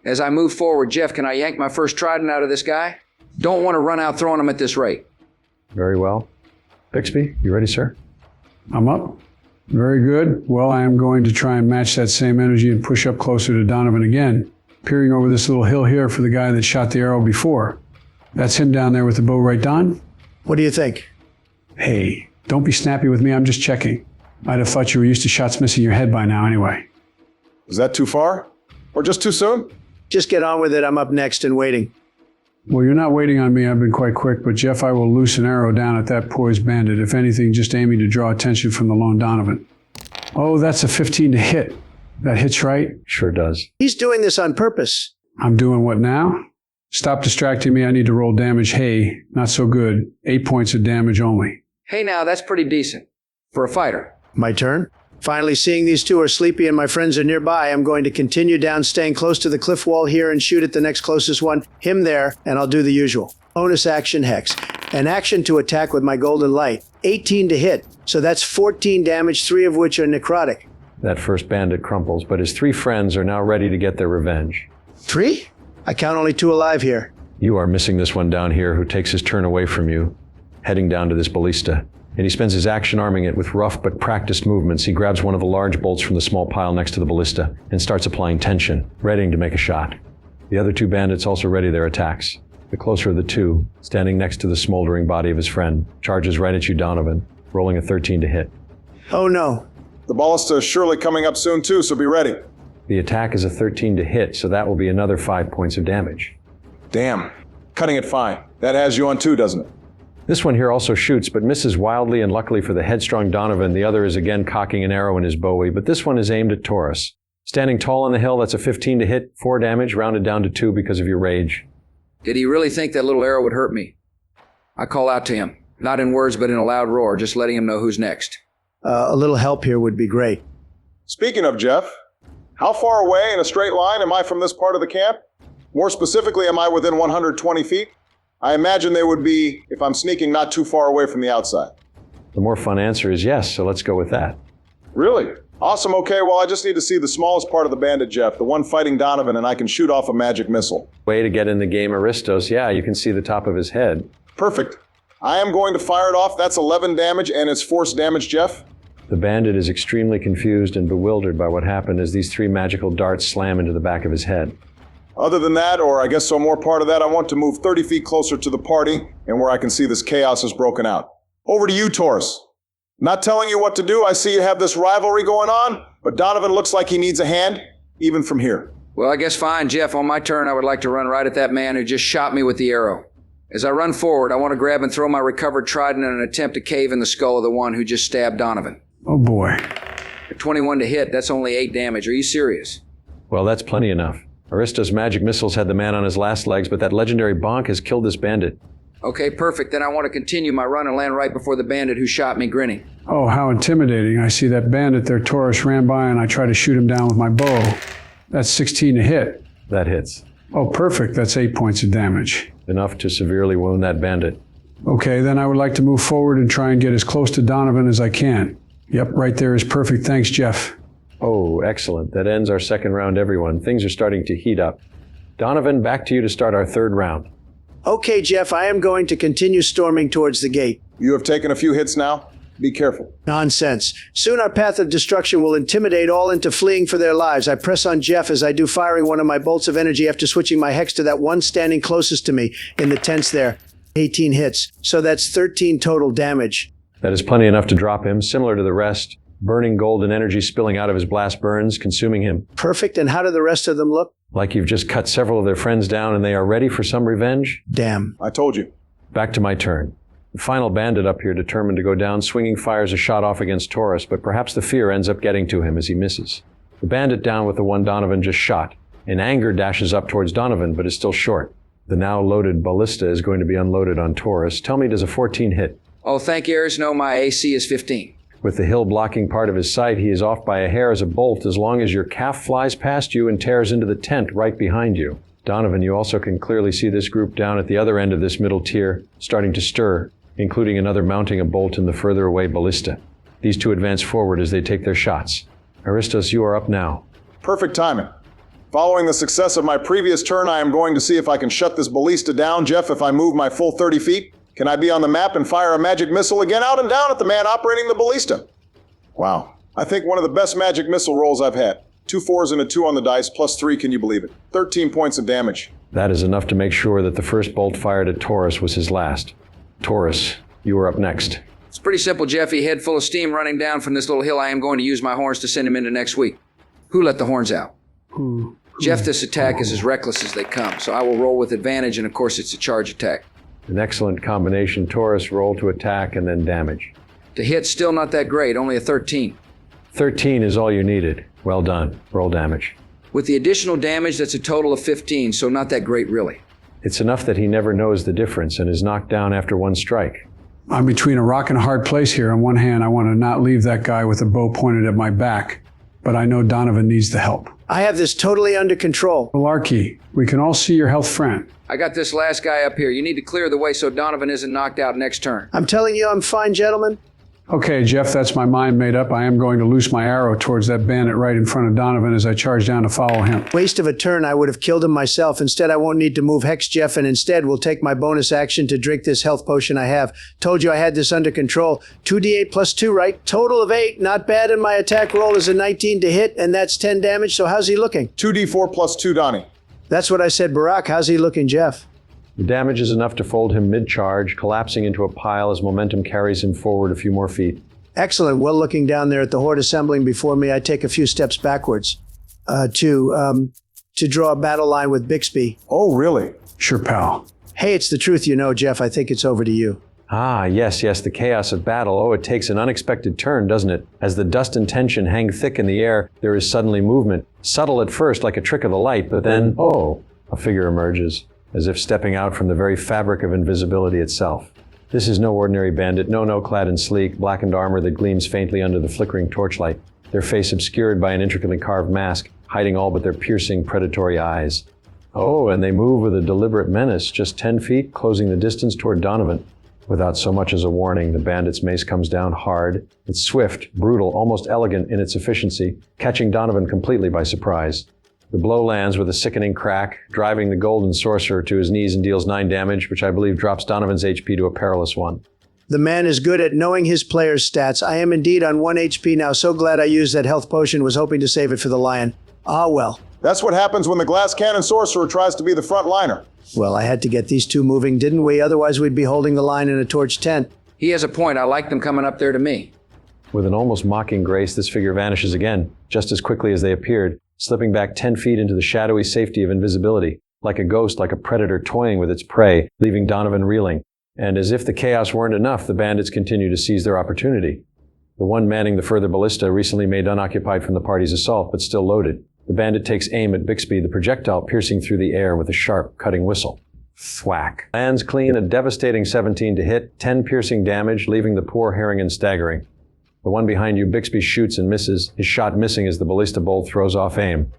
As I move forward, Jeff, can I yank my first trident out of this guy? Don't want to run out throwing him at this rate. Very well. Bixby, you ready, sir? I'm up. Very good. Well, I am going to try and match that same energy and push up closer to Donovan again, peering over this little hill here for the guy that shot the arrow before. That's him down there with the bow, right, Don? What do you think? Hey, don't be snappy with me. I'm just checking. I'd have thought you were used to shots missing your head by now anyway. Is that too far? Or just too soon? Just get on with it. I'm up next and waiting. Well, you're not waiting on me. I've been quite quick, but Jeff, I will loose an arrow down at that poised bandit. If anything, just aiming to draw attention from the lone Donovan. Oh, that's a 15 to hit. That hits right? Sure does. He's doing this on purpose. I'm doing what now? Stop distracting me. I need to roll damage. Hey, not so good. 8 points of damage only. Hey now, that's pretty decent. For a fighter. My turn? Finally seeing these two are sleepy and my friends are nearby, I'm going to continue down, staying close to the cliff wall here and shoot at the next closest one, him there, and I'll do the usual. Bonus action hex. An action to attack with my golden light. 18 to hit, so that's 14 damage, 3 of which are necrotic. That first bandit crumples, but his 3 friends are now ready to get their revenge. 3? I count only 2 alive here. You are missing this one down here who takes his turn away from you, heading down to this ballista. And he spends his action arming it with rough but practiced movements. He grabs one of the large bolts from the small pile next to the ballista and starts applying tension, readying to make a shot. The other 2 bandits also ready their attacks. The closer of the 2, standing next to the smoldering body of his friend, charges right at you, Donovan, rolling a 13 to hit. Oh no. The ballista is surely coming up soon too, so be ready. The attack is a 13 to hit, so that will be another 5 points of damage. Damn. Cutting it fine. That has you on 2, doesn't it? This one here also shoots, but misses wildly, and luckily for the headstrong Donovan, the other is again cocking an arrow in his bowie, but this one is aimed at Taurus. Standing tall on the hill, that's a 15 to hit, 4 damage, rounded down to 2 because of your rage. Did he really think that little arrow would hurt me? I call out to him, not in words but in a loud roar, just letting him know who's next. A little help here would be great. Speaking of Jeff, how far away in a straight line am I from this part of the camp? More specifically, am I within 120 feet? I imagine they would be, if I'm sneaking, not too far away from the outside. The more fun answer is yes, so let's go with that. Really? Awesome, okay, well, I just need to see the smallest part of the bandit, Jeff, the one fighting Donovan, and I can shoot off a magic missile. Way to get in the game, Aristos. Yeah, you can see the top of his head. Perfect. I am going to fire it off. That's 11 damage, and it's force damage, Jeff. The bandit is extremely confused and bewildered by what happened as these 3 magical darts slam into the back of his head. Other than that, or I guess some more part of that, I want to move 30 feet closer to the party and where I can see this chaos has broken out. Over to you, Taurus. Not telling you what to do, I see you have this rivalry going on, but Donovan looks like he needs a hand, even from here. Well, I guess fine, Jeff. On my turn, I would like to run right at that man who just shot me with the arrow. As I run forward, I want to grab and throw my recovered trident in an attempt to cave in the skull of the one who just stabbed Donovan. Oh boy. At 21 to hit, that's only 8 damage. Are you serious? Well, that's plenty enough. Aristos' magic missiles had the man on his last legs, but that legendary bonk has killed this bandit. Okay, perfect. Then I want to continue my run and land right before the bandit who shot me, grinning. Oh, how intimidating. I see that bandit there, Taurus, ran by and I try to shoot him down with my bow. That's 16 to hit. That hits. Oh, perfect. That's 8 points of damage. Enough to severely wound that bandit. Okay, then I would like to move forward and try and get as close to Donovan as I can. Yep, right there is perfect. Thanks, Jeff. Oh, excellent. That ends our second round, everyone. Things are starting to heat up. Donovan, back to you to start our third round. Okay, Jeff, I am going to continue storming towards the gate. You have taken a few hits now. Be careful. Nonsense. Soon our path of destruction will intimidate all into fleeing for their lives. I press on Jeff as I do, firing one of my bolts of energy after switching my hex to that one standing closest to me in the tents there. 18 hits. So that's 13 total damage. That is plenty enough to drop him, similar to the rest. Burning golden energy spilling out of his blast burns, consuming him. Perfect. And how do the rest of them look? Like you've just cut several of their friends down and they are ready for some revenge? Damn. I told you. Back to my turn. The final bandit up here, determined to go down, swinging fires a shot off against Taurus, but perhaps the fear ends up getting to him as he misses. The bandit down with the one Donovan just shot. In anger, dashes up towards Donovan, but is still short. The now loaded ballista is going to be unloaded on Taurus. Tell me, does a 14 hit? Oh, thank you, Ares. No, my AC is 15. With the hill blocking part of his sight, he is off by a hair as a bolt as long as your calf flies past you and tears into the tent right behind you. Donovan, you also can clearly see this group down at the other end of this middle tier starting to stir, including another mounting a bolt in the further away ballista. These two advance forward as they take their shots. Aristos, you are up now. Perfect timing. Following the success of my previous turn, I am going to see if I can shut this ballista down. Jeff, if I move my full 30 feet, can I be on the map and fire a magic missile again out and down at the man operating the ballista? Wow. I think one of the best magic missile rolls I've had. 2 4s and a 2 on the dice, plus 3, can you believe it? 13 points of damage. That is enough to make sure that the first bolt fired at Taurus was his last. Taurus, you are up next. It's pretty simple, Jeffy. Head full of steam running down from this little hill. I am going to use my horns to send him into next week. Who let the horns out? Jeff, this attack is as reckless as they come, so I will roll with advantage, and of course it's a charge attack. An excellent combination. Taurus, roll to attack and then damage. To hit, still not that great, only a 13. 13 is all you needed. Well done. Roll damage. With the additional damage, that's a total of 15, so not that great, really. It's enough that he never knows the difference and is knocked down after one strike. I'm between a rock and a hard place here. On one hand, I want to not leave that guy with a bow pointed at my back, but I know Donovan needs the help. I have this totally under control. Malarkey, we can all see your health friend. I got this last guy up here. You need to clear the way so Donovan isn't knocked out next turn. I'm telling you, I'm fine, gentlemen. Okay, Jeff, that's my mind made up. I am going to loose my arrow towards that bandit right in front of Donovan as I charge down to follow him. Waste of a turn, I would have killed him myself. Instead, I won't need to move Hex Jeff, and instead will take my bonus action to drink this health potion I have. Told you I had this under control. 2d8 plus 2, right? Total of 8. Not bad, and my attack roll is a 19 to hit, and that's 10 damage, so how's he looking? 2d4 plus 2, Donnie. That's what I said, Barack. How's he looking, Jeff? The damage is enough to fold him mid-charge, collapsing into a pile as momentum carries him forward a few more feet. Excellent. Well, looking down there at the horde assembling before me, I take a few steps backwards to draw a battle line with Bixby. Oh, really? Sure, pal. Hey, it's the truth, you know, Jeff. I think it's over to you. Ah, yes, the chaos of battle. Oh, it takes an unexpected turn, doesn't it? As the dust and tension hang thick in the air, there is suddenly movement. Subtle at first, like a trick of the light, but then, a figure emerges, as if stepping out from the very fabric of invisibility itself. This is no ordinary bandit, no, clad in sleek, blackened armor that gleams faintly under the flickering torchlight, their face obscured by an intricately carved mask, hiding all but their piercing, predatory eyes. Oh, and they move with a deliberate menace, just 10 feet, closing the distance toward Donovan. Without so much as a warning, the bandit's mace comes down hard. It's swift, brutal, almost elegant in its efficiency, catching Donovan completely by surprise. The blow lands with a sickening crack, driving the golden sorcerer to his knees and deals 9 damage, which I believe drops Donovan's HP to a perilous 1. The man is good at knowing his player's stats. I am indeed on 1 HP now. So glad I used that health potion. Was hoping to save it for the lion. Ah, well. That's what happens when the glass cannon sorcerer tries to be the front liner. Well, I had to get these two moving, didn't we? Otherwise, we'd be holding the line in a torch tent. He has a point. I like them coming up there to me. With an almost mocking grace, this figure vanishes again, just as quickly as they appeared, slipping back 10 feet into the shadowy safety of invisibility, like a ghost, like a predator toying with its prey, leaving Donovan reeling. And as if the chaos weren't enough, the bandits continue to seize their opportunity. The one manning the further ballista, recently made unoccupied from the party's assault, but still loaded. The bandit takes aim at Bixby, the projectile piercing through the air with a sharp, cutting whistle. Thwack. Lands clean, a devastating 17 to hit, 10 piercing damage, leaving the poor Harrigan staggering. The one behind you, Bixby, shoots and misses, his shot missing as the ballista bolt throws off aim.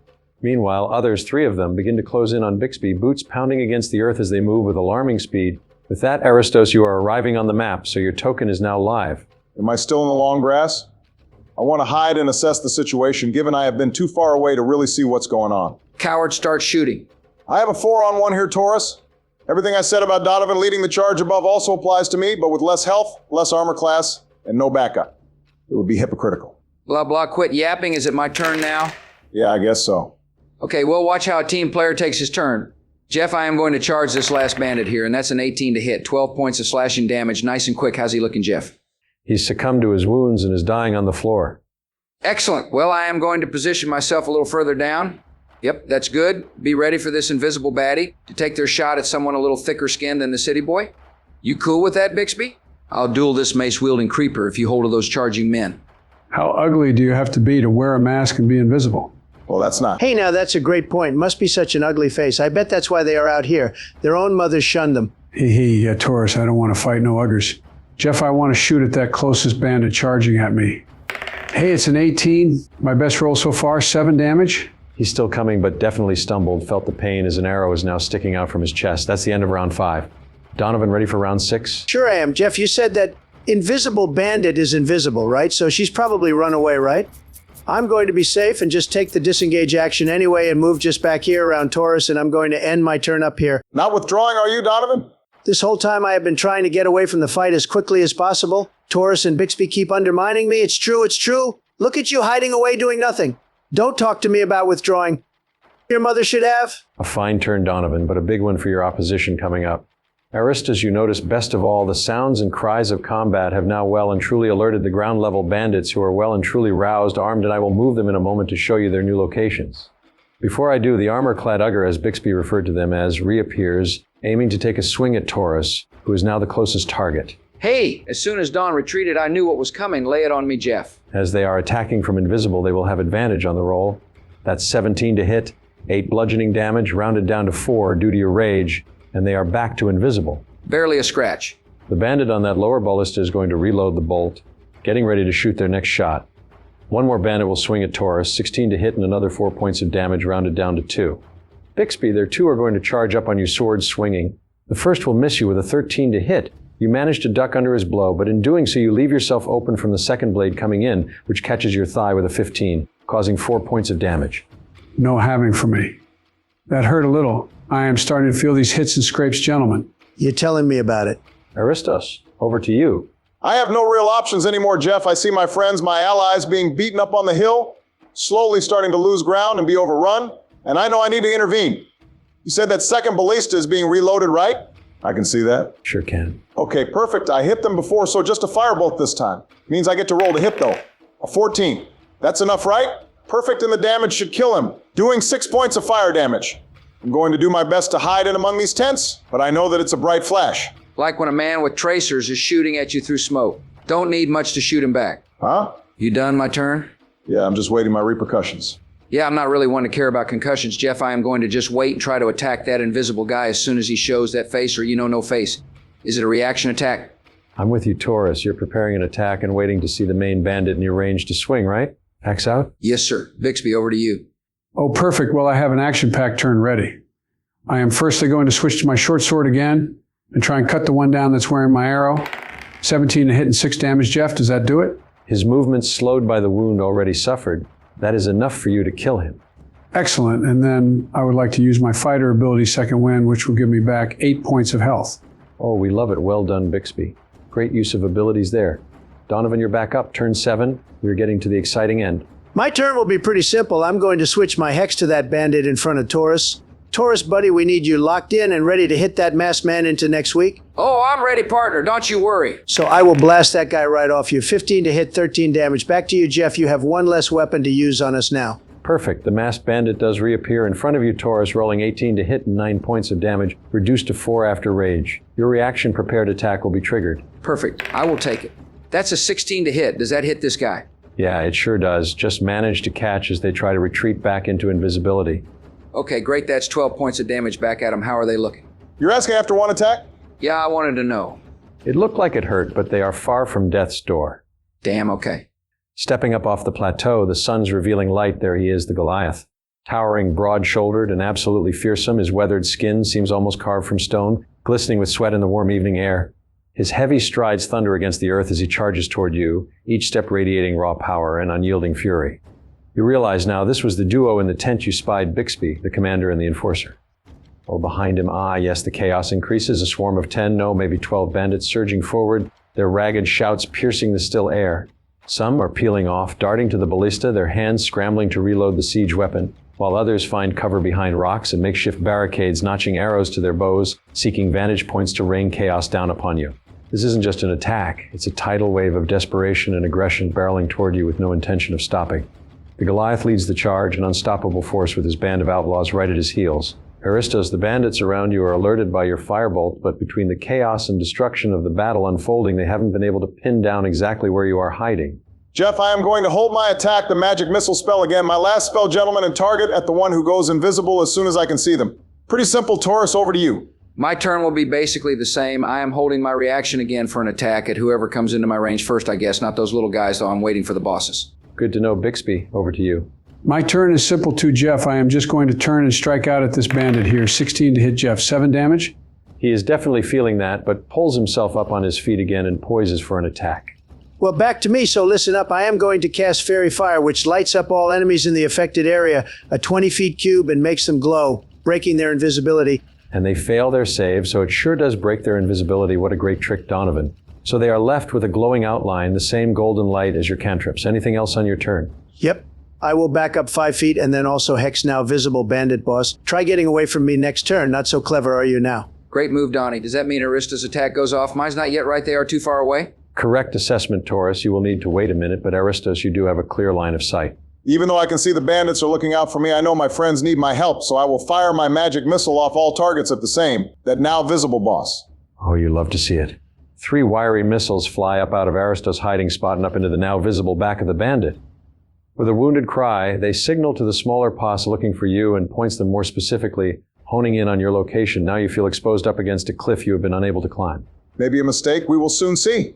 Meanwhile, others, 3 of them, begin to close in on Bixby, boots pounding against the earth as they move with alarming speed. With that, Aristos, you are arriving on the map, so your token is now live. Am I still in the long grass? I want to hide and assess the situation, given I have been too far away to really see what's going on. Coward starts shooting. I have a 4-on-1 here, Taurus. Everything I said about Donovan leading the charge above also applies to me, but with less health, less armor class, and no backup. It would be hypocritical. Blah, blah, quit yapping. Is it my turn now? Yeah, I guess so. Okay, well, watch how a team player takes his turn. Jeff, I am going to charge this last bandit here, and that's an 18 to hit. 12 points of slashing damage. Nice and quick. How's he looking, Jeff? He's succumbed to his wounds and is dying on the floor. Excellent. Well, I am going to position myself a little further down. Yep, that's good. Be ready for this invisible baddie to take their shot at someone a little thicker skinned than the city boy. You cool with that, Bixby? I'll duel this mace-wielding creeper if you hold of those charging men. How ugly do you have to be to wear a mask and be invisible? Well, that's not. Hey, now that's a great point. Must be such an ugly face. I bet that's why they are out here. Their own mothers shunned them. Taurus, I don't want to fight no uggers. Jeff, I want to shoot at that closest bandit charging at me. Hey, it's an 18. My best roll so far, 7 damage. He's still coming, but definitely stumbled, felt the pain as an arrow is now sticking out from his chest. That's the end of round 5. Donovan, ready for round 6? Sure I am. Jeff, you said that invisible bandit is invisible, right? So she's probably run away, right? I'm going to be safe and just take the disengage action anyway and move just back here around Taurus, and I'm going to end my turn up here. Not withdrawing, are you, Donovan? This whole time I have been trying to get away from the fight as quickly as possible. Taurus and Bixby keep undermining me. It's true, it's true. Look at you hiding away doing nothing. Don't talk to me about withdrawing. Your mother should have. A fine turn, Donovan, but a big one for your opposition coming up. Aristos, you notice best of all, the sounds and cries of combat have now well and truly alerted the ground-level bandits who are well and truly roused, armed, and I will move them in a moment to show you their new locations. Before I do, the armor-clad Ugger, as Bixby referred to them as, reappears, aiming to take a swing at Taurus, who is now the closest target. Hey, as soon as Dawn retreated, I knew what was coming. Lay it on me, Jeff. As they are attacking from invisible, they will have advantage on the roll. That's 17 to hit, 8 bludgeoning damage, rounded down to 4 due to your rage, and they are back to invisible. Barely a scratch. The bandit on that lower ballista is going to reload the bolt, getting ready to shoot their next shot. One more bandit will swing at Taurus, 16 to hit and another 4 points of damage, rounded down to 2. Bixby, their 2 are going to charge up on you, swords swinging. The first will miss you with a 13 to hit. You manage to duck under his blow, but in doing so you leave yourself open from the second blade coming in, which catches your thigh with a 15, causing 4 points of damage. No having for me. That hurt a little. I am starting to feel these hits and scrapes, gentlemen. You're telling me about it. Aristos, over to you. I have no real options anymore, Jeff. I see my friends, my allies, being beaten up on the hill, slowly starting to lose ground and be overrun, and I know I need to intervene. You said that second ballista is being reloaded, right? I can see that. Sure can. Okay, perfect. I hit them before, so just a firebolt this time. Means I get to roll to hit, though. A 14. That's enough, right? Perfect, and the damage should kill him. Doing 6 points of fire damage. I'm going to do my best to hide in among these tents, but I know that it's a bright flash. Like when a man with tracers is shooting at you through smoke. Don't need much to shoot him back. Huh? You done, my turn? Yeah, I'm just waiting my repercussions. Yeah, I'm not really one to care about concussions, Jeff. I am going to just wait and try to attack that invisible guy as soon as he shows that face or no face. Is it a reaction attack? I'm with you, Taurus. You're preparing an attack and waiting to see the main bandit in your range to swing, right? Axe out? Yes, sir. Bixby, over to you. Oh, perfect. Well, I have an action-packed turn ready. I am firstly going to switch to my short sword again and try and cut the one down that's wearing my arrow. 17 to hit and 6 damage, Jeff. Does that do it? His movement slowed by the wound already suffered. That is enough for you to kill him. Excellent. And then I would like to use my fighter ability, Second Wind, which will give me back 8 points of health. Oh, we love it. Well done, Bixby. Great use of abilities there. Donovan, you're back up. Turn 7. We're getting to the exciting end. My turn will be pretty simple. I'm going to switch my hex to that bandit in front of Taurus. Taurus, buddy, we need you locked in and ready to hit that masked man into next week. Oh, I'm ready, partner. Don't you worry. So I will blast that guy right off you. 15 to hit, 13 damage. Back to you, Jeff. You have one less weapon to use on us now. Perfect. The masked bandit does reappear in front of you, Taurus, rolling 18 to hit and 9 points of damage, reduced to 4 after rage. Your reaction prepared attack will be triggered. Perfect. I will take it. That's a 16 to hit. Does that hit this guy? Yeah, it sure does. Just manage to catch as they try to retreat back into invisibility. Okay, great. That's 12 points of damage back at them. How are they looking? You're asking after one attack? Yeah, I wanted to know. It looked like it hurt, but they are far from death's door. Damn, okay. Stepping up off the plateau, the sun's revealing light, there he is, the Goliath. Towering, broad-shouldered, and absolutely fearsome, his weathered skin seems almost carved from stone, glistening with sweat in the warm evening air. His heavy strides thunder against the earth as he charges toward you, each step radiating raw power and unyielding fury. You realize now this was the duo in the tent you spied Bixby, the commander and the enforcer. Oh, behind him, yes, the chaos increases, a swarm of 10, no, maybe 12 bandits surging forward, their ragged shouts piercing the still air. Some are peeling off, darting to the ballista, their hands scrambling to reload the siege weapon, while others find cover behind rocks and makeshift barricades, notching arrows to their bows, seeking vantage points to rain chaos down upon you. This isn't just an attack, it's a tidal wave of desperation and aggression barreling toward you with no intention of stopping. The Goliath leads the charge, an unstoppable force with his band of outlaws right at his heels. Aristos, the bandits around you are alerted by your firebolt, but between the chaos and destruction of the battle unfolding, they haven't been able to pin down exactly where you are hiding. Jeff, I am going to hold my attack, the magic missile spell again. My last spell, gentlemen, and target at the one who goes invisible as soon as I can see them. Pretty simple, Taurus, over to you. My turn will be basically the same. I am holding my reaction again for an attack at whoever comes into my range first, I guess. Not those little guys, though. I'm waiting for the bosses. Good to know, Bixby. Over to you. My turn is simple too, Jeff. I am just going to turn and strike out at this bandit here. 16 to hit Jeff. 7 damage? He is definitely feeling that, but pulls himself up on his feet again and poises for an attack. Well, back to me, so listen up. I am going to cast Fairy Fire, which lights up all enemies in the affected area, a 20-feet cube, and makes them glow, breaking their invisibility. And they fail their save, so it sure does break their invisibility. What a great trick, Donovan. So they are left with a glowing outline, the same golden light as your cantrips. Anything else on your turn? Yep. I will back up 5 feet and then also hex now visible bandit boss. Try getting away from me next turn. Not so clever are you now? Great move, Donnie. Does that mean Arista's attack goes off? Mine's not yet right. They are too far away? Correct assessment, Taurus. You will need to wait a minute, but Aristos, you do have a clear line of sight. Even though I can see the bandits are looking out for me, I know my friends need my help, so I will fire my magic missile off all targets at the same, that now visible boss. Oh, you love to see it. 3 wiry missiles fly up out of Aristos' hiding spot and up into the now visible back of the bandit. With a wounded cry, they signal to the smaller posse looking for you and points them more specifically, honing in on your location. Now you feel exposed up against a cliff you have been unable to climb. Maybe a mistake, we will soon see.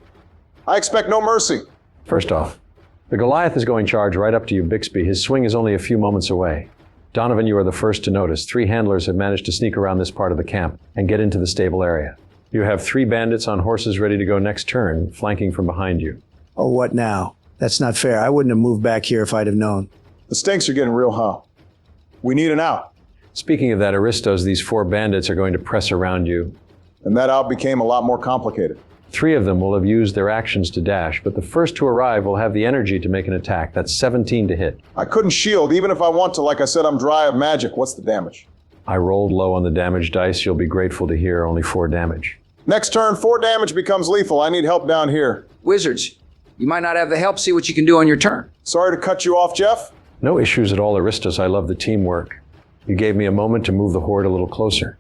I expect no mercy. First off, the Goliath is going charge right up to you, Bixby. His swing is only a few moments away. Donovan, you are the first to notice. 3 handlers have managed to sneak around this part of the camp and get into the stable area. You have 3 bandits on horses ready to go next turn, flanking from behind you. Oh, what now? That's not fair. I wouldn't have moved back here if I'd have known. The stinks are getting real, huh? We need an out. Speaking of that, Aristos, these 4 bandits are going to press around you. And that out became a lot more complicated. 3 of them will have used their actions to dash, but the first to arrive will have the energy to make an attack. That's 17 to hit. I couldn't shield, even if I want to. Like I said, I'm dry of magic. What's the damage? I rolled low on the damage dice. You'll be grateful to hear only 4 damage. Next turn, 4 damage becomes lethal. I need help down here. Wizards, you might not have the help. See what you can do on your turn. Sorry to cut you off, Jeff. No issues at all, Aristos. I love the teamwork. You gave me a moment to move the horde a little closer.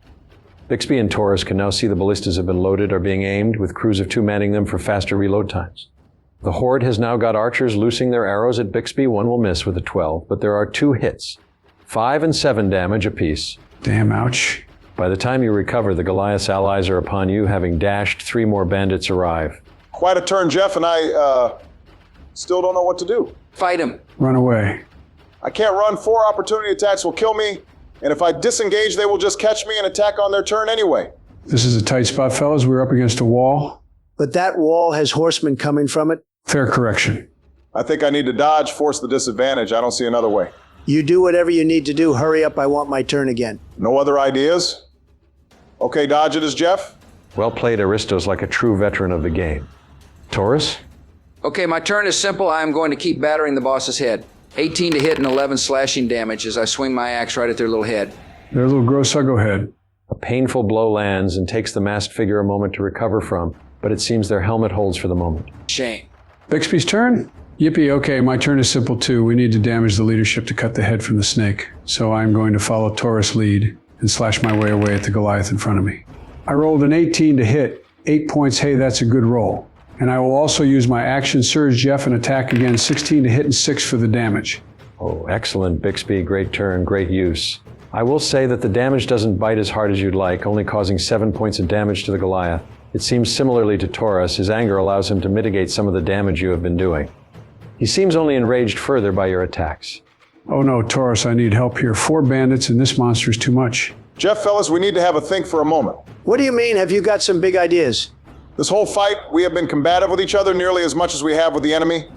Bixby and Taurus can now see the ballistas have been loaded, are being aimed, with crews of 2 manning them for faster reload times. The Horde has now got archers loosing their arrows at Bixby. One will miss with a 12, but there are 2 hits. 5 and 7 damage apiece. Damn, ouch. By the time you recover, the Goliath's allies are upon you, having dashed. 3 more bandits arrive. Quite a turn, Jeff, and I still don't know what to do. Fight him. Run away. I can't run. 4 opportunity attacks will kill me, and if I disengage, they will just catch me and attack on their turn anyway. This is a tight spot, fellas. We're up against a wall. But that wall has horsemen coming from it. Fair correction. I think I need to dodge, force the disadvantage. I don't see another way. You do whatever you need to do. Hurry up, I want my turn again. No other ideas? Okay, dodge it is Jeff. Well played, Aristos, like a true veteran of the game. Taurus? Okay, my turn is simple. I am going to keep battering the boss's head. 18 to hit and 11 slashing damage as I swing my axe right at their little head. Their little gross uggo head. A painful blow lands and takes the masked figure a moment to recover from, but it seems their helmet holds for the moment. Shame. Bixby's turn? Yippee, okay, my turn is simple too. We need to damage the leadership to cut the head from the snake. So I'm going to follow Taurus' lead and slash my way away at the Goliath in front of me. I rolled an 18 to hit. 8 points, hey, that's a good roll. And I will also use my action surge, Jeff, and attack again, 16 to hit and 6 for the damage. Oh, excellent, Bixby. Great turn, great use. I will say that the damage doesn't bite as hard as you'd like, only causing 7 points of damage to the Goliath. It seems similarly to Taurus, his anger allows him to mitigate some of the damage you have been doing. He seems only enraged further by your attacks. Oh no, Taurus, I need help here. 4 bandits and this monster is too much. Jeff, fellas, we need to have a think for a moment. What do you mean? Have you got some big ideas? This whole fight, we have been combative with each other nearly as much as we have with the enemy.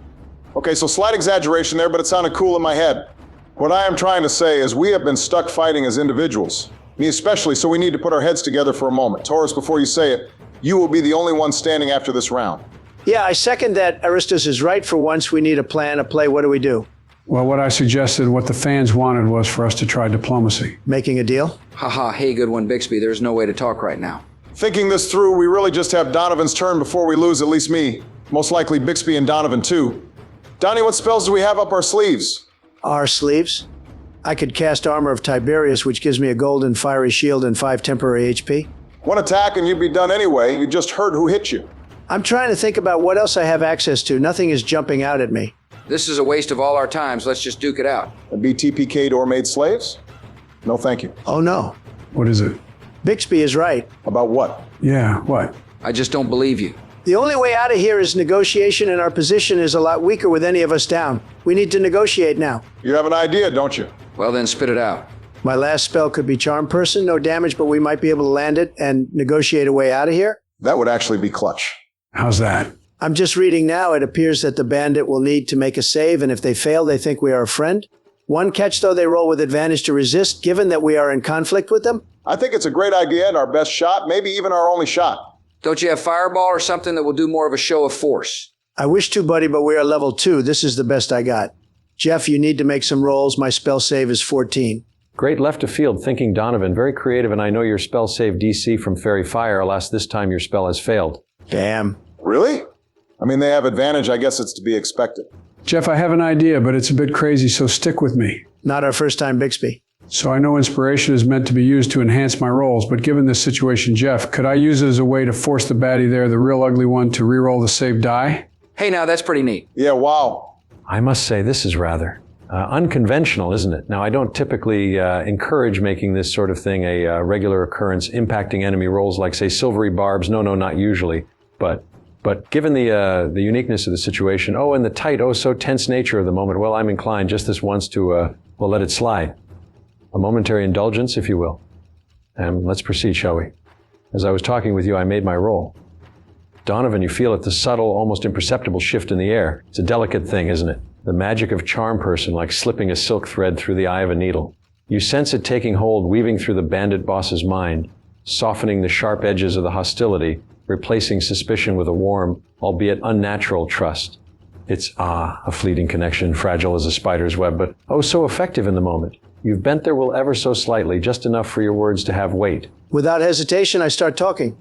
Okay, so slight exaggeration there, but it sounded cool in my head. What I am trying to say is we have been stuck fighting as individuals. Me especially, so we need to put our heads together for a moment. Taurus, before you say it, you will be the only one standing after this round. Yeah, I second that. Aristos is right. For once, we need a plan, a play. What do we do? Well, what I suggested, what the fans wanted was for us to try diplomacy. Making a deal? Haha, hey, good one, Bixby. There's no way to talk right now. Thinking this through, we really just have Donovan's turn before we lose, at least me. Most likely Bixby and Donovan, too. Donnie, what spells do we have up our sleeves? Our sleeves? I could cast Armor of Tiberius, which gives me a golden fiery shield and 5 temporary HP. One attack and you'd be done anyway. You just heard who hit you. I'm trying to think about what else I have access to. Nothing is jumping out at me. This is a waste of all our times. Let's just duke it out. And be TPK'd or made slaves? No, thank you. Oh, no. What is it? Bixby is right. About what? Yeah, what? I just don't believe you. The only way out of here is negotiation, and our position is a lot weaker with any of us down. We need to negotiate now. You have an idea, don't you? Well, then spit it out. My last spell could be Charm Person. No damage, but we might be able to land it and negotiate a way out of here. That would actually be clutch. How's that? I'm just reading now. It appears that the bandit will need to make a save, and if they fail, they think we are a friend. One catch, though, they roll with advantage to resist, given that we are in conflict with them. I think it's a great idea and our best shot, maybe even our only shot. Don't you have Fireball or something that will do more of a show of force? I wish to, buddy, but we are level 2. This is the best I got. Jeff, you need to make some rolls. My spell save is 14. Great left of field thinking, Donovan. Very creative, and I know your spell save DC from Fairy Fire, alas this time your spell has failed. Damn. Really? I mean, they have advantage. I guess it's to be expected. Jeff, I have an idea, but it's a bit crazy, so stick with me. Not our first time, Bixby. So I know inspiration is meant to be used to enhance my rolls, but given this situation, Jeff, could I use it as a way to force the baddie there, the real ugly one, to reroll the saved die? Hey, now that's pretty neat. Yeah, wow. I must say, this is rather unconventional, isn't it? Now, I don't typically encourage making this sort of thing a regular occurrence, impacting enemy rolls like, say, silvery barbs. No, not usually. But given the uniqueness of the situation, and the tight, so tense nature of the moment, well, I'm inclined just this once to, let it slide. A momentary indulgence, if you will. And let's proceed, shall we? As I was talking with you, I made my roll. Donovan, you feel it, the subtle, almost imperceptible shift in the air. It's a delicate thing, isn't it? The magic of Charm Person, like slipping a silk thread through the eye of a needle. You sense it taking hold, weaving through the bandit boss's mind, softening the sharp edges of the hostility, replacing suspicion with a warm, albeit unnatural, trust. It's, a fleeting connection, fragile as a spider's web, but so effective in the moment. You've bent their will ever so slightly, just enough for your words to have weight. Without hesitation, I start talking.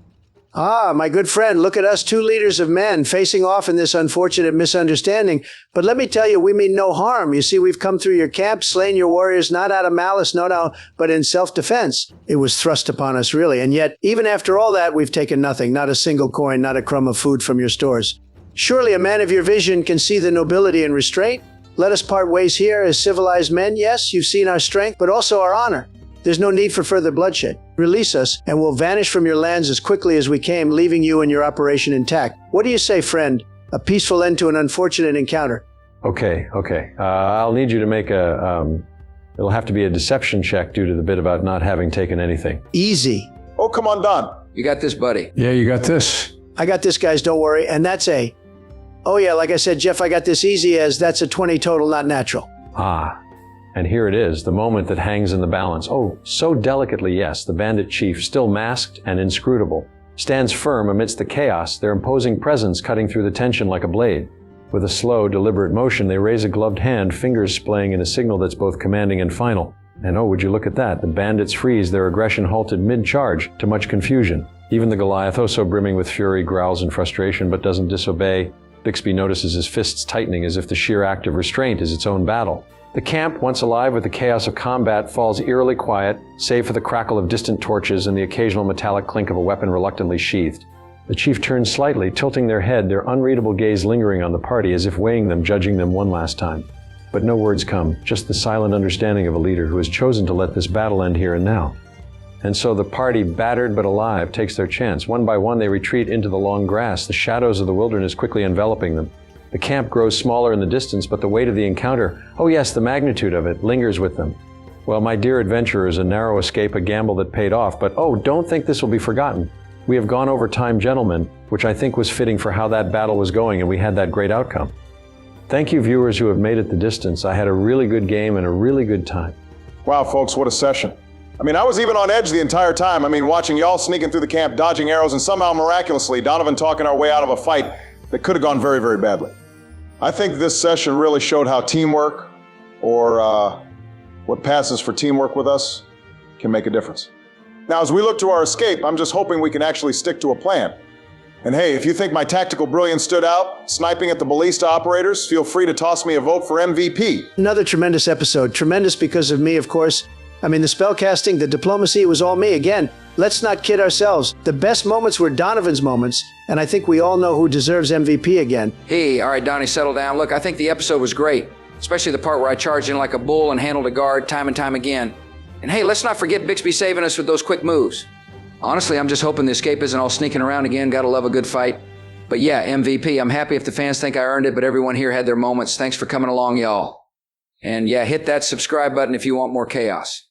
Ah, my good friend, look at us, two leaders of men facing off in this unfortunate misunderstanding. But let me tell you, we mean no harm. You see, we've come through your camp, slain your warriors, not out of malice, no, but in self-defense. It was thrust upon us, really. And yet, even after all that, we've taken nothing, not a single coin, not a crumb of food from your stores. Surely a man of your vision can see the nobility and restraint. Let us part ways here as civilized men. Yes, you've seen our strength, but also our honor. There's no need for further bloodshed. Release us, and we'll vanish from your lands as quickly as we came, leaving you and your operation intact. What do you say, friend? A peaceful end to an unfortunate encounter. Okay. I'll need you to make it'll have to be a deception check due to the bit about not having taken anything. Easy. Oh, come on, Don. You got this, buddy. Yeah, you got this. I got this, guys, don't worry. And that's a... Oh yeah, like I said, Jeff, I got this easy as that's a 20 total, not natural. Ah. And here it is, the moment that hangs in the balance. Oh, so delicately, yes, the bandit chief, still masked and inscrutable, stands firm amidst the chaos, their imposing presence cutting through the tension like a blade. With a slow, deliberate motion, they raise a gloved hand, fingers splaying in a signal that's both commanding and final. And oh, would you look at that, the bandits freeze, their aggression halted mid-charge, to much confusion. Even the Goliath, oh so brimming with fury, growls in frustration, but doesn't disobey. Bixby notices his fists tightening as if the sheer act of restraint is its own battle. The camp, once alive with the chaos of combat, falls eerily quiet, save for the crackle of distant torches and the occasional metallic clink of a weapon reluctantly sheathed. The chief turns slightly, tilting their head, their unreadable gaze lingering on the party as if weighing them, judging them one last time. But no words come, just the silent understanding of a leader who has chosen to let this battle end here and now. And so the party, battered but alive, takes their chance. One by one they retreat into the long grass, the shadows of the wilderness quickly enveloping them. The camp grows smaller in the distance, but the weight of the encounter, oh yes, the magnitude of it, lingers with them. Well, my dear adventurers, a narrow escape, a gamble that paid off, but oh, don't think this will be forgotten. We have gone over time, gentlemen, which I think was fitting for how that battle was going, and we had that great outcome. Thank you, viewers who have made it the distance. I had a really good game and a really good time. Wow, folks, what a session. I was even on edge the entire time. Watching y'all sneaking through the camp, dodging arrows, and somehow miraculously, Donovan talking our way out of a fight that could have gone very, very badly. I think this session really showed how teamwork, or what passes for teamwork with us, can make a difference. Now, as we look to our escape, I'm just hoping we can actually stick to a plan. And hey, if you think my tactical brilliance stood out, sniping at the ballista operators, feel free to toss me a vote for MVP. Another tremendous episode. Tremendous because of me, of course. The spellcasting, the diplomacy, it was all me. Again, let's not kid ourselves. The best moments were Donovan's moments, and I think we all know who deserves MVP again. Hey, all right, Donnie, settle down. Look, I think the episode was great, especially the part where I charged in like a bull and handled a guard time and time again. And hey, let's not forget Bixby saving us with those quick moves. Honestly, I'm just hoping the escape isn't all sneaking around again. Gotta love a good fight. But yeah, MVP. I'm happy if the fans think I earned it, but everyone here had their moments. Thanks for coming along, y'all. And yeah, hit that subscribe button if you want more chaos.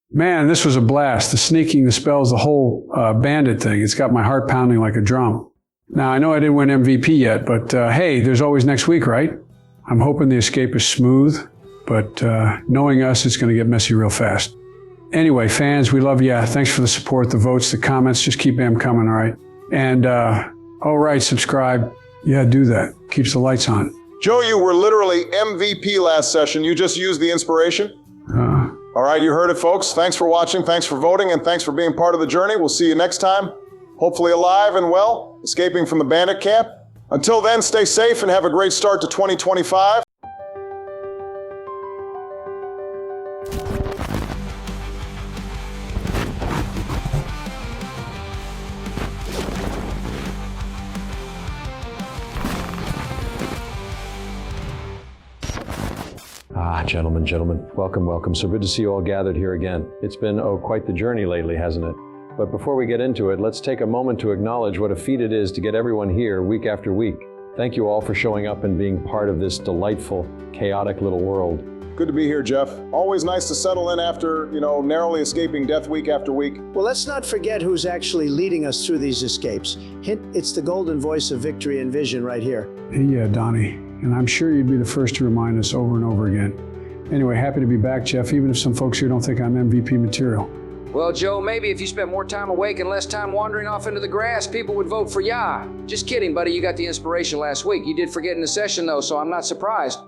Man, this was a blast. The sneaking, the spells, the whole bandit thing. It's got my heart pounding like a drum. Now, I know I didn't win MVP yet, but hey, there's always next week, right? I'm hoping the escape is smooth, but knowing us, it's going to get messy real fast. Anyway, fans, we love you. Thanks for the support, the votes, the comments. Just keep them coming, all right? And, all right, subscribe. Yeah, do that. Keeps the lights on. Joe, you were literally MVP last session. You just used the inspiration. All right, you heard it, folks. Thanks for watching, thanks for voting, and thanks for being part of the journey. We'll see you next time, hopefully alive and well, escaping from the bandit camp. Until then, stay safe and have a great start to 2025. Gentlemen, welcome. So good to see you all gathered here again. It's been, quite the journey lately, hasn't it? But before we get into it, let's take a moment to acknowledge what a feat it is to get everyone here week after week. Thank you all for showing up and being part of this delightful, chaotic little world. Good to be here, Jeff. Always nice to settle in after, narrowly escaping death week after week. Well, let's not forget who's actually leading us through these escapes. Hint, it's the golden voice of victory and vision right here. Yeah, Donnie. And I'm sure you'd be the first to remind us over and over again. Anyway, happy to be back, Jeff, even if some folks here don't think I'm MVP material. Well, Joe, maybe if you spent more time awake and less time wandering off into the grass, people would vote for ya. Just kidding, buddy. You got the inspiration last week. You did forget in the session, though, so I'm not surprised.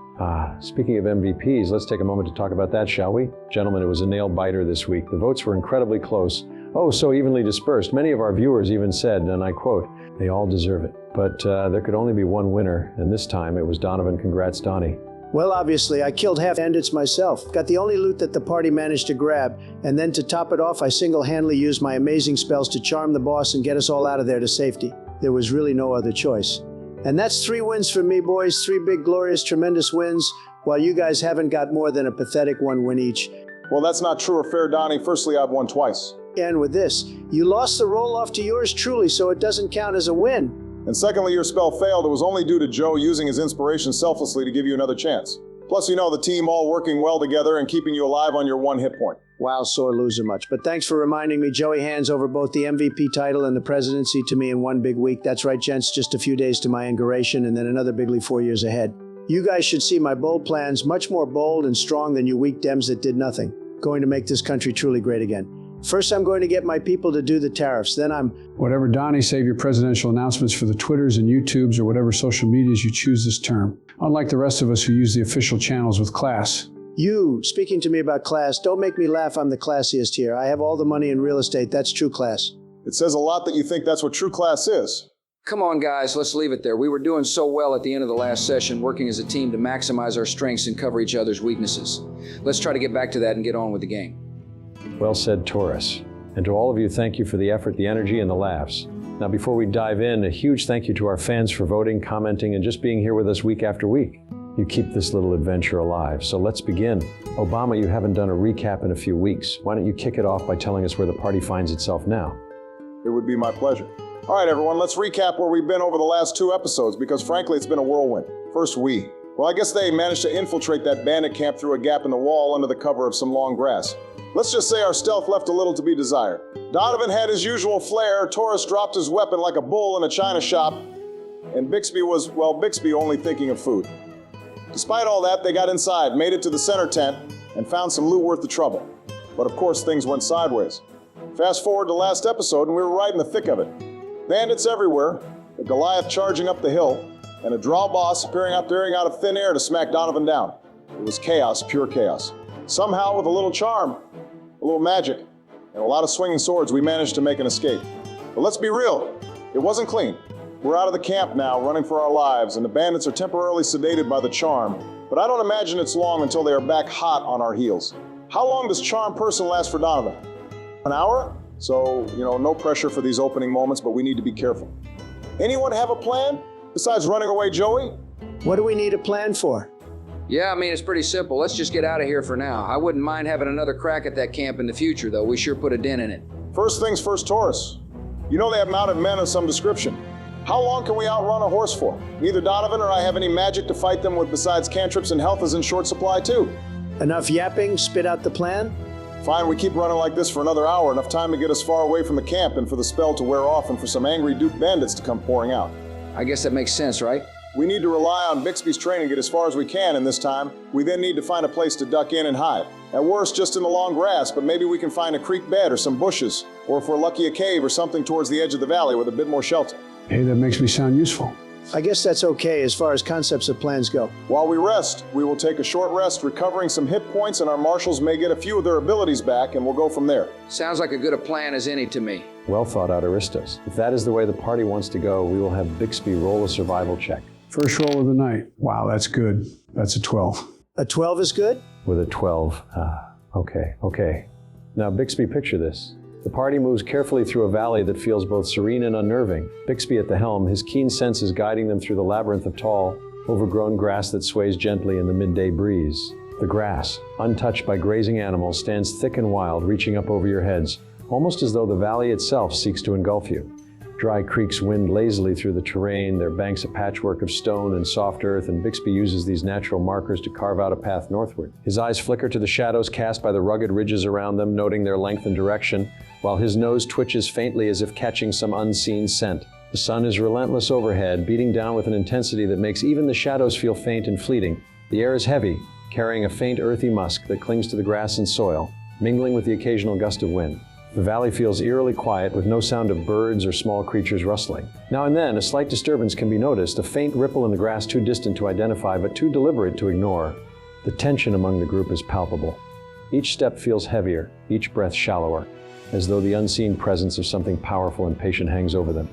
Speaking of MVPs, let's take a moment to talk about that, shall we? Gentlemen, it was a nail-biter this week. The votes were incredibly close. Oh, so evenly dispersed. Many of our viewers even said, and I quote, "They all deserve it." But there could only be one winner, and this time it was Donovan. Congrats, Donnie. Well, obviously, I killed half bandits myself. Got the only loot that the party managed to grab, and then to top it off, I single-handedly used my amazing spells to charm the boss and get us all out of there to safety. There was really no other choice. And that's 3 wins for me, boys. 3 big, glorious, tremendous wins, while you guys haven't got more than a pathetic 1 win each. Well, that's not true or fair, Donnie. Firstly, I've won twice. And with this, you lost the roll-off to yours truly, so it doesn't count as a win. And secondly, your spell failed. It was only due to Joe using his inspiration selflessly to give you another chance. Plus, you know, the team all working well together and keeping you alive on your 1 hit point. Wow, sore loser much. But thanks for reminding me. Joey hands over both the MVP title and the presidency to me in 1 big week. That's right, gents, just a few days to my inauguration and then another big league 4 years ahead. You guys should see my bold plans, much more bold and strong than you weak Dems that did nothing. Going to make this country truly great again. First, I'm going to get my people to do the tariffs. Then Whatever, Donnie, save your presidential announcements for the Twitters and YouTubes or whatever social medias you choose this term. Unlike the rest of us who use the official channels with class. You, speaking to me about class, don't make me laugh. I'm the classiest here. I have all the money in real estate. That's true class. It says a lot that you think that's what true class is. Come on, guys, let's leave it there. We were doing so well at the end of the last session, working as a team to maximize our strengths and cover each other's weaknesses. Let's try to get back to that and get on with the game. Well said, Taurus. And to all of you, thank you for the effort, the energy, and the laughs. Now, before we dive in, a huge thank you to our fans for voting, commenting, and just being here with us week after week. You keep this little adventure alive. So let's begin. Obama, you haven't done a recap in a few weeks. Why don't you kick it off by telling us where the party finds itself now? It would be my pleasure. All right, everyone, let's recap where we've been over the last 2 episodes, because frankly, it's been a whirlwind. First, Well, I guess they managed to infiltrate that bandit camp through a gap in the wall under the cover of some long grass. Let's just say our stealth left a little to be desired. Donovan had his usual flair, Taurus dropped his weapon like a bull in a china shop, and Bixby was, well, Bixby only thinking of food. Despite all that, they got inside, made it to the center tent, and found some loot worth the trouble. But of course, things went sideways. Fast forward to last episode, and we were right in the thick of it. Bandits everywhere, a Goliath charging up the hill, and a draw boss appearing out of thin air to smack Donovan down. It was chaos, pure chaos. Somehow, with a little charm, a little magic, and a lot of swinging swords, we managed to make an escape. But let's be real, it wasn't clean. We're out of the camp now, running for our lives, and the bandits are temporarily sedated by the charm, but I don't imagine it's long until they are back hot on our heels. How long does charm person last for Donovan? An hour? So, no pressure for these opening moments, but we need to be careful. Anyone have a plan? Besides running away Joey? What do we need a plan for? Yeah, it's pretty simple. Let's just get out of here for now. I wouldn't mind having another crack at that camp in the future, though. We sure put a dent in it. First things first, Taurus. You know they have mounted men of some description. How long can we outrun a horse for? Neither Donovan or I have any magic to fight them with besides cantrips, and health is in short supply too. Enough yapping, spit out the plan? Fine, we keep running like this for another hour, enough time to get us far away from the camp and for the spell to wear off and for some angry Duke bandits to come pouring out. I guess that makes sense, right? We need to rely on Bixby's training to get as far as we can in this time. We then need to find a place to duck in and hide. At worst, just in the long grass, but maybe we can find a creek bed or some bushes, or if we're lucky, a cave or something towards the edge of the valley with a bit more shelter. Hey, that makes me sound useful. I guess that's okay as far as concepts of plans go. While we rest, we will take a short rest, recovering some hit points, and our marshals may get a few of their abilities back, and we'll go from there. Sounds like a good a plan as any to me. Well thought out, Aristos. If that is the way the party wants to go, we will have Bixby roll a survival check. First roll of the night. Wow, that's good. That's a 12. A 12 is good? With a 12. Okay. Now, Bixby, picture this. The party moves carefully through a valley that feels both serene and unnerving. Bixby at the helm, his keen senses guiding them through the labyrinth of tall, overgrown grass that sways gently in the midday breeze. The grass, untouched by grazing animals, stands thick and wild, reaching up over your heads, almost as though the valley itself seeks to engulf you. Dry creeks wind lazily through the terrain, their banks a patchwork of stone and soft earth, and Bixby uses these natural markers to carve out a path northward. His eyes flicker to the shadows cast by the rugged ridges around them, noting their length and direction, while his nose twitches faintly as if catching some unseen scent. The sun is relentless overhead, beating down with an intensity that makes even the shadows feel faint and fleeting. The air is heavy, carrying a faint earthy musk that clings to the grass and soil, mingling with the occasional gust of wind. The valley feels eerily quiet, with no sound of birds or small creatures rustling. Now and then, a slight disturbance can be noticed, a faint ripple in the grass too distant to identify, but too deliberate to ignore. The tension among the group is palpable. Each step feels heavier, each breath shallower. as though the unseen presence of something powerful and patient hangs over them.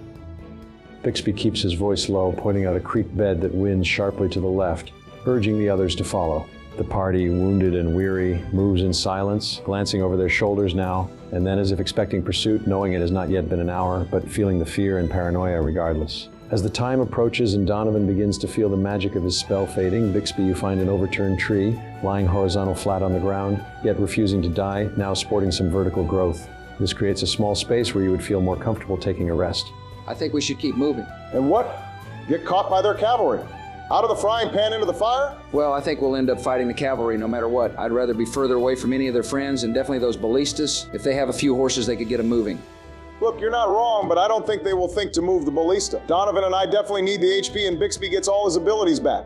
Bixby keeps his voice low, pointing out a creek bed that winds sharply to the left, urging the others to follow. The party, wounded and weary, moves in silence, glancing over their shoulders now, and then as if expecting pursuit, knowing it has not yet been an hour, but feeling the fear and paranoia regardless. As the time approaches and Donovan begins to feel the magic of his spell fading, Bixby, you find an overturned tree, lying horizontal flat on the ground, yet refusing to die, now sporting some vertical growth. This creates a small space where you would feel more comfortable taking a rest. I think we should keep moving. And what? Get caught by their cavalry? Out of the frying pan into the fire? Well, I think we'll end up fighting the cavalry no matter what. I'd rather be further away from any of their friends, and definitely those ballistas. If they have a few horses, they could get them moving. Look, you're not wrong, but I don't think they will think to move the ballista. Donovan and I definitely need the HP, and Bixby gets all his abilities back.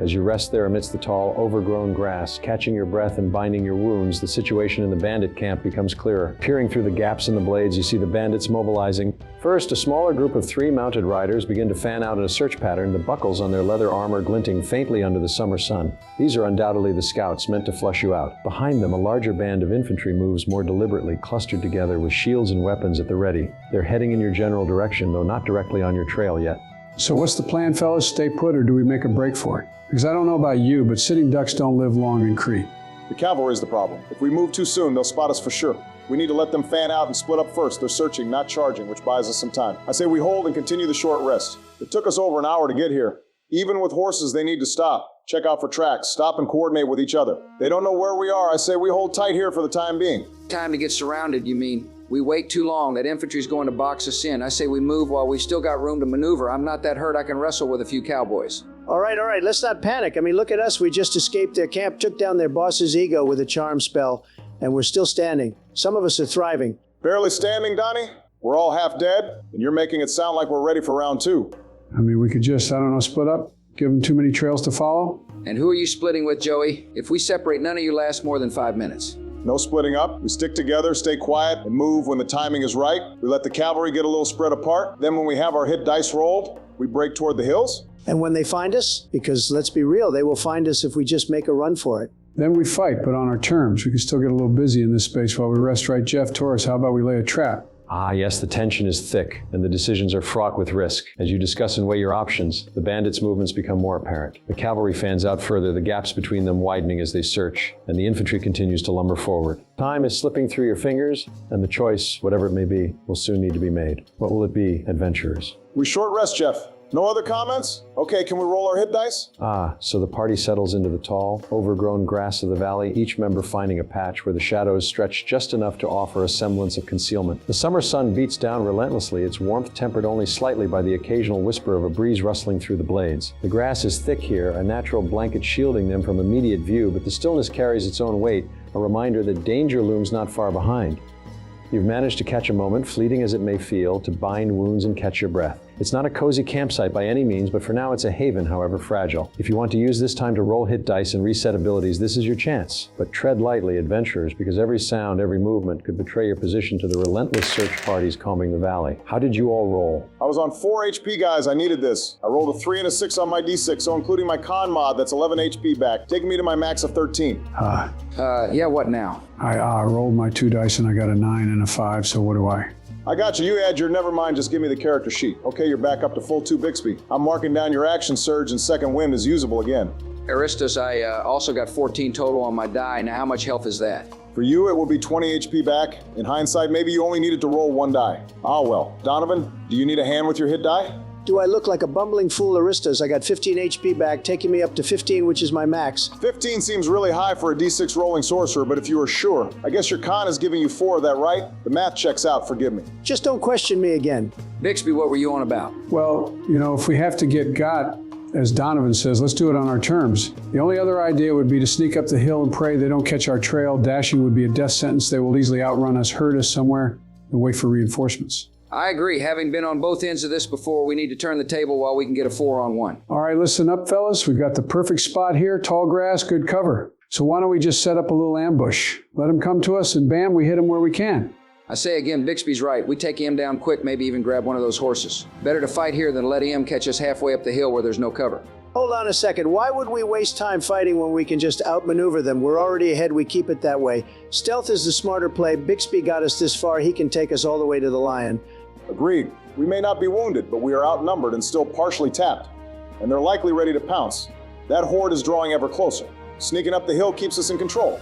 As you rest there amidst the tall, overgrown grass, catching your breath and binding your wounds, the situation in the bandit camp becomes clearer. Peering through the gaps in the blades, you see the bandits mobilizing. First, a smaller group of 3 mounted riders begin to fan out in a search pattern, the buckles on their leather armor glinting faintly under the summer sun. These are undoubtedly the scouts meant to flush you out. Behind them, a larger band of infantry moves more deliberately, clustered together with shields and weapons at the ready. They're heading in your general direction, though not directly on your trail yet. So what's the plan, fellas? Stay put, or do we make a break for it? Because I don't know about you, but sitting ducks don't live long in Crete. The cavalry is the problem. If we move too soon, they'll spot us for sure. We need to let them fan out and split up first. They're searching, not charging, which buys us some time. I say we hold and continue the short rest. It took us over an hour to get here. Even with horses, they need to stop. Check out for tracks. Stop and coordinate with each other. They don't know where we are. I say we hold tight here for the time being. Time to get surrounded, you mean? We wait too long. That infantry's going to box us in. I say we move while we still got room to maneuver. I'm not that hurt I can wrestle with a few cowboys. All right, let's not panic. I mean, look at us. We just escaped their camp, took down their boss's ego with a charm spell, and we're still standing. Some of us are thriving. Barely standing, Donnie? We're all half dead, and you're making it sound like we're ready for round 2. I mean, we could just, split up, give them too many trails to follow. And who are you splitting with, Joey? If we separate, none of you last more than 5 minutes. No splitting up. We stick together, stay quiet, and move when the timing is right. We let the cavalry get a little spread apart. Then when we have our hit dice rolled, we break toward the hills. And when they find us, because let's be real, they will find us if we just make a run for it. Then we fight, but on our terms. We can still get a little busy in this space while we rest, right, Jeff? Taurus, how about we lay a trap? Yes, the tension is thick, and the decisions are fraught with risk. As you discuss and weigh your options, the bandits' movements become more apparent. The cavalry fans out further, the gaps between them widening as they search, and the infantry continues to lumber forward. Time is slipping through your fingers, and the choice, whatever it may be, will soon need to be made. What will it be, adventurers? We short rest, Jeff. No other comments? Okay, can we roll our hit dice? So the party settles into the tall, overgrown grass of the valley, each member finding a patch where the shadows stretch just enough to offer a semblance of concealment. The summer sun beats down relentlessly, its warmth tempered only slightly by the occasional whisper of a breeze rustling through the blades. The grass is thick here, a natural blanket shielding them from immediate view, but the stillness carries its own weight, a reminder that danger looms not far behind. You've managed to catch a moment, fleeting as it may feel, to bind wounds and catch your breath. It's not a cozy campsite by any means, but for now it's a haven, however fragile. If you want to use this time to roll hit dice and reset abilities, this is your chance. But tread lightly, adventurers, because every sound, every movement could betray your position to the relentless search parties combing the valley. How did you all roll? I was on 4 HP, guys. I needed this. I rolled a 3 and a 6 on my D6, so including my con mod, that's 11 HP back, taking me to my max of 13. Yeah, what now? I rolled my 2 dice and I got a 9 and a 5, so what do I? I got you. You had your never mind, just give me the character sheet. Okay, you're back up to full 2 Bixby. I'm marking down your action surge and second wind is usable again. Aristos, I also got 14 total on my die. Now, how much health is that? For you, it will be 20 HP back. In hindsight, maybe you only needed to roll 1 die. Ah, well. Donovan, do you need a hand with your hit die? Do I look like a bumbling fool, Aristos? I got 15 HP back, taking me up to 15, which is my max. 15 seems really high for a D6 rolling sorcerer, but if you are sure, I guess your con is giving you 4 of that, right? The math checks out, forgive me. Just don't question me again. Bixby, what were you on about? Well, if we have to get got, as Donovan says, let's do it on our terms. The only other idea would be to sneak up the hill and pray they don't catch our trail. Dashing would be a death sentence. They will easily outrun us, hurt us somewhere, and wait for reinforcements. I agree. Having been on both ends of this before, we need to turn the table while we can get a 4-on-1. All right, listen up, fellas. We've got the perfect spot here. Tall grass, good cover. So why don't we just set up a little ambush? Let them come to us, and bam, we hit them where we can. I say again, Bixby's right. We take him down quick, maybe even grab one of those horses. Better to fight here than let him catch us halfway up the hill where there's no cover. Hold on a second. Why would we waste time fighting when we can just outmaneuver them? We're already ahead. We keep it that way. Stealth is the smarter play. Bixby got us this far. He can take us all the way to the lion. Agreed. We may not be wounded, but we are outnumbered and still partially tapped. And they're likely ready to pounce. That horde is drawing ever closer. Sneaking up the hill keeps us in control.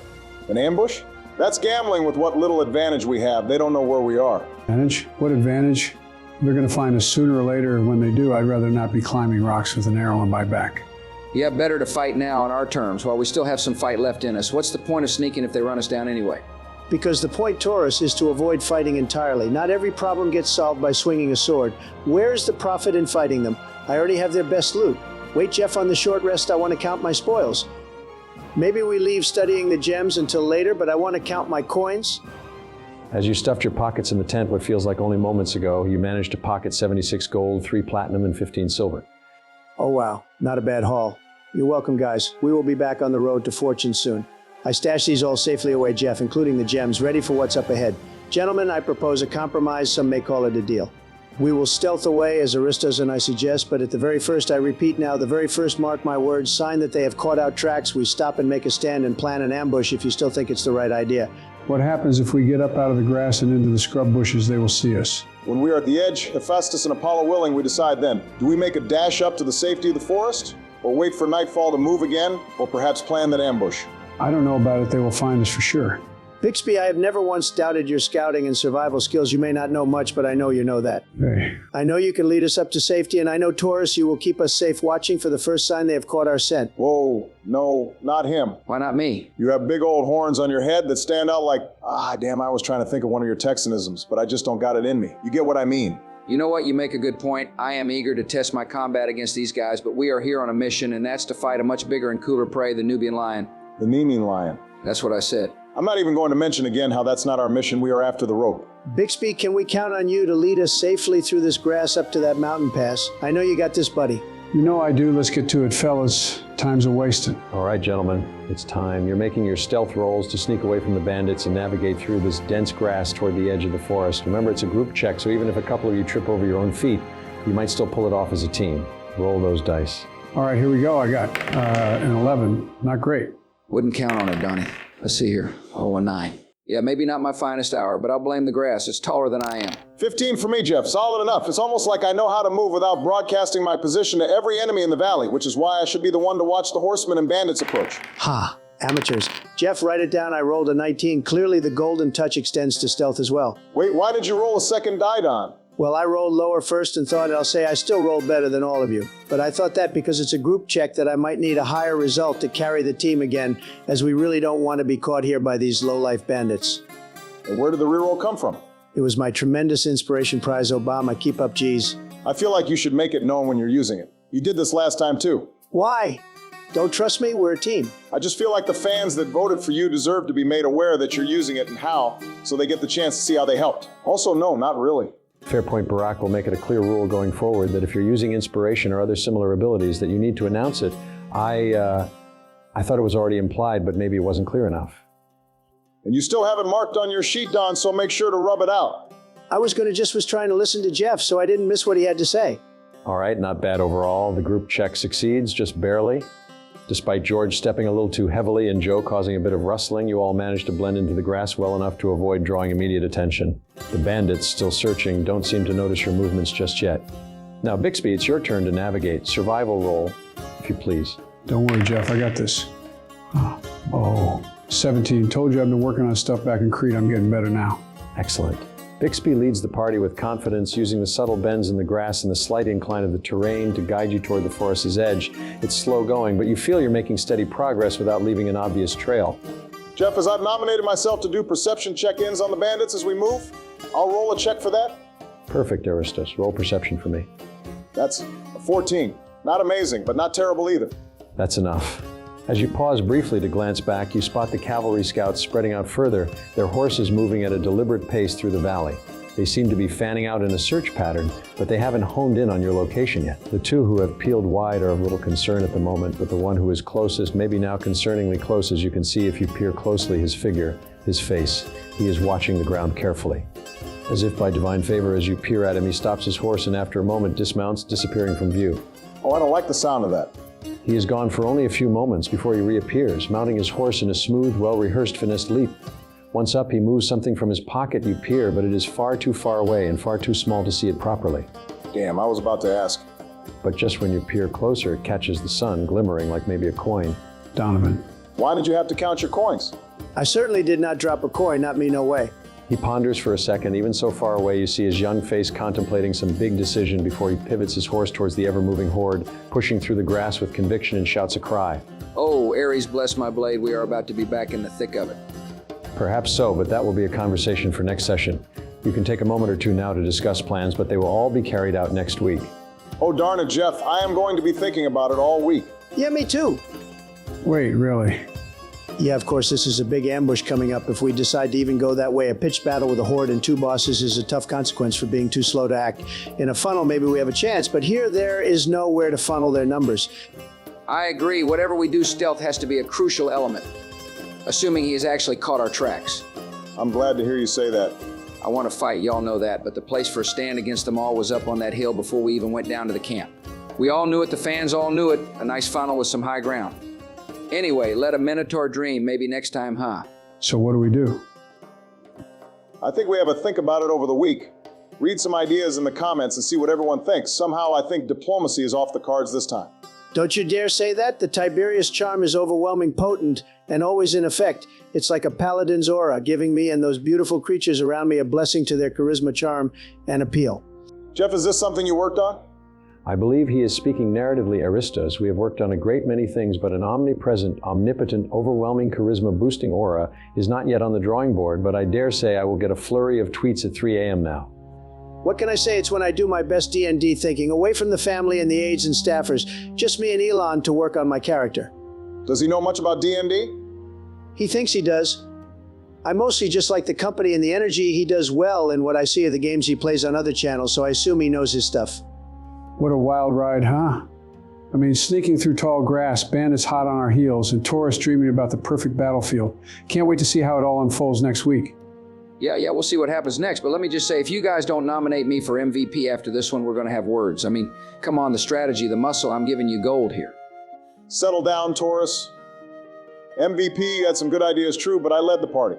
An ambush? That's gambling with what little advantage we have. They don't know where we are. Advantage? What advantage? They're going to find us sooner or later. When they do, I'd rather not be climbing rocks with an arrow in my back. Yeah, better to fight now on our terms while we still have some fight left in us. What's the point of sneaking if they run us down anyway? Because the point, Taurus, is to avoid fighting entirely. Not every problem gets solved by swinging a sword. Where's the profit in fighting them? I already have their best loot. Wait, Jeff, on the short rest, I want to count my spoils. Maybe we leave studying the gems until later, but I want to count my coins. As you stuffed your pockets in the tent what feels like only moments ago, you managed to pocket 76 gold, 3 platinum, and 15 silver. Oh, wow. Not a bad haul. You're welcome, guys. We will be back on the road to fortune soon. I stashed these all safely away, Jeff, including the gems, ready for what's up ahead. Gentlemen, I propose a compromise. Some may call it a deal. We will stealth away, as Aristos and I suggest, but at the very first, I repeat now, the very first, mark my words, sign that they have caught our tracks, we stop and make a stand and plan an ambush if you still think it's the right idea. What happens if we get up out of the grass and into the scrub bushes? They will see us. When we are at the edge, Hephaestus and Apollo willing, we decide then. Do we make a dash up to the safety of the forest? Or wait for nightfall to move again? Or perhaps plan that ambush? I don't know about it. They will find us for sure. Bixby, I have never once doubted your scouting and survival skills. You may not know much, but I know you know that. Hey. I know you can lead us up to safety, and I know, Taurus, you will keep us safe watching for the first sign they have caught our scent. Whoa, no, not him. Why not me? You have big old horns on your head that stand out like, damn, I was trying to think of one of your Texanisms, but I just don't got it in me. You get what I mean? You know what? You make a good point. I am eager to test my combat against these guys, but we are here on a mission, and that's to fight a much bigger and cooler prey, the Nubian lion. The Nemean lion. That's what I said. I'm not even going to mention again how that's not our mission. We are after the rope. Bixby, can we count on you to lead us safely through this grass up to that mountain pass? I know you got this, buddy. You know I do. Let's get to it, fellas. Time's a-wasting. All right, gentlemen, it's time. You're making your stealth rolls to sneak away from the bandits and navigate through this dense grass toward the edge of the forest. Remember, it's a group check, so even if a couple of you trip over your own feet, you might still pull it off as a team. Roll those dice. All right, here we go. I got an 11. Not great. Wouldn't count on it, Donnie. Let's see here. Oh, a 9. Yeah, maybe not my finest hour, but I'll blame the grass. It's taller than I am. 15 for me, Jeff. Solid enough. It's almost like I know how to move without broadcasting my position to every enemy in the valley, which is why I should be the one to watch the horsemen and bandits approach. Ha! Amateurs. Jeff, write it down. I rolled a 19. Clearly the golden touch extends to stealth as well. Wait, why did you roll a second die, Don? Well, I rolled lower first and thought I'll say I still rolled better than all of you. But I thought that because it's a group check that I might need a higher result to carry the team again, as we really don't want to be caught here by these low-life bandits. And where did the reroll come from? It was my tremendous inspiration prize, Obama. Keep up, G's. I feel like you should make it known when you're using it. You did this last time, too. Why? Don't trust me? We're a team. I just feel like the fans that voted for you deserve to be made aware that you're using it and how, so they get the chance to see how they helped. Also, no, not really. Fair point, Barack will make it a clear rule going forward that if you're using inspiration or other similar abilities that you need to announce it. I thought it was already implied, but maybe it wasn't clear enough. And you still have it marked on your sheet, Don, so make sure to rub it out. I was trying to listen to Jeff, so I didn't miss what he had to say. All right, not bad overall. The group check succeeds, just barely. Despite George stepping a little too heavily and Joe causing a bit of rustling, you all managed to blend into the grass well enough to avoid drawing immediate attention. The bandits, still searching, don't seem to notice your movements just yet. Now, Bixby, it's your turn to navigate. Survival roll, if you please. Don't worry, Jeff. I got this. Oh, 17. Told you I've been working on stuff back in Crete. I'm getting better now. Excellent. Bixby leads the party with confidence, using the subtle bends in the grass and the slight incline of the terrain to guide you toward the forest's edge. It's slow going, but you feel you're making steady progress without leaving an obvious trail. Jeff, as I've nominated myself to do perception check-ins on the bandits as we move, I'll roll a check for that. Perfect, Aristos. Roll perception for me. That's a 14. Not amazing, but not terrible either. That's enough. As you pause briefly to glance back, you spot the cavalry scouts spreading out further, their horses moving at a deliberate pace through the valley. They seem to be fanning out in a search pattern, but they haven't honed in on your location yet. The two who have peeled wide are of little concern at the moment, but the one who is closest, maybe now concerningly close as you can see if you peer closely, his figure, his face. He is watching the ground carefully. As if by divine favor, as you peer at him, he stops his horse and after a moment dismounts, disappearing from view. Oh, I don't like the sound of that. He is gone for only a few moments before he reappears, mounting his horse in a smooth, well-rehearsed finessed leap. Once up, he moves something from his pocket. You peer, but it is far too far away and far too small to see it properly. Damn, I was about to ask. But just when you peer closer, it catches the sun, glimmering like maybe a coin. Donovan. Why did you have to count your coins? I certainly did not drop a coin, not me, no way. He ponders for a second. Even so far away, you see his young face contemplating some big decision before he pivots his horse towards the ever-moving horde, pushing through the grass with conviction and shouts a cry. Oh, Ares, bless my blade, we are about to be back in the thick of it. Perhaps so, but that will be a conversation for next session. You can take a moment or two now to discuss plans, but they will all be carried out next week. Oh, darn it, Jeff. I am going to be thinking about it all week. Yeah, me too. Wait, really? Yeah, of course, this is a big ambush coming up. If we decide to even go that way, a pitched battle with a horde and two bosses is a tough consequence for being too slow to act. In a funnel, maybe we have a chance, but here there is nowhere to funnel their numbers. I agree. Whatever we do, stealth has to be a crucial element, assuming he has actually caught our tracks. I'm glad to hear you say that. I want to fight, y'all know that, but the place for a stand against them all was up on that hill before we even went down to the camp. We all knew it, the fans all knew it, a nice funnel with some high ground. Anyway, let a Minotaur dream, maybe next time, huh? So what do we do? I think we have a think about it over the week. Read some ideas in the comments and see what everyone thinks. Somehow I think diplomacy is off the cards this time. Don't you dare say that. The Tiberius charm is overwhelming potent and always in effect. It's like a paladin's aura, giving me and those beautiful creatures around me a blessing to their charisma, charm, and appeal. Jeff, is this something you worked on? I believe he is speaking narratively Aristos. We have worked on a great many things, but an omnipresent, omnipotent, overwhelming charisma-boosting aura is not yet on the drawing board, but I dare say I will get a flurry of tweets at 3 a.m. now. What can I say? It's when I do my best D&D thinking, away from the family and the aides and staffers, just me and Elon to work on my character. Does he know much about D&D? He thinks he does. I mostly just like the company and the energy. He does well in what I see of the games he plays on other channels, so I assume he knows his stuff. What a wild ride, huh? I mean, sneaking through tall grass, bandits hot on our heels, and Taurus dreaming about the perfect battlefield. Can't wait to see how it all unfolds next week. Yeah, we'll see what happens next, but let me just say, if you guys don't nominate me for MVP after this one, we're going to have words. I mean, come on, the strategy, the muscle, I'm giving you gold here. Settle down, Taurus. MVP had some good ideas, true, but I led the party.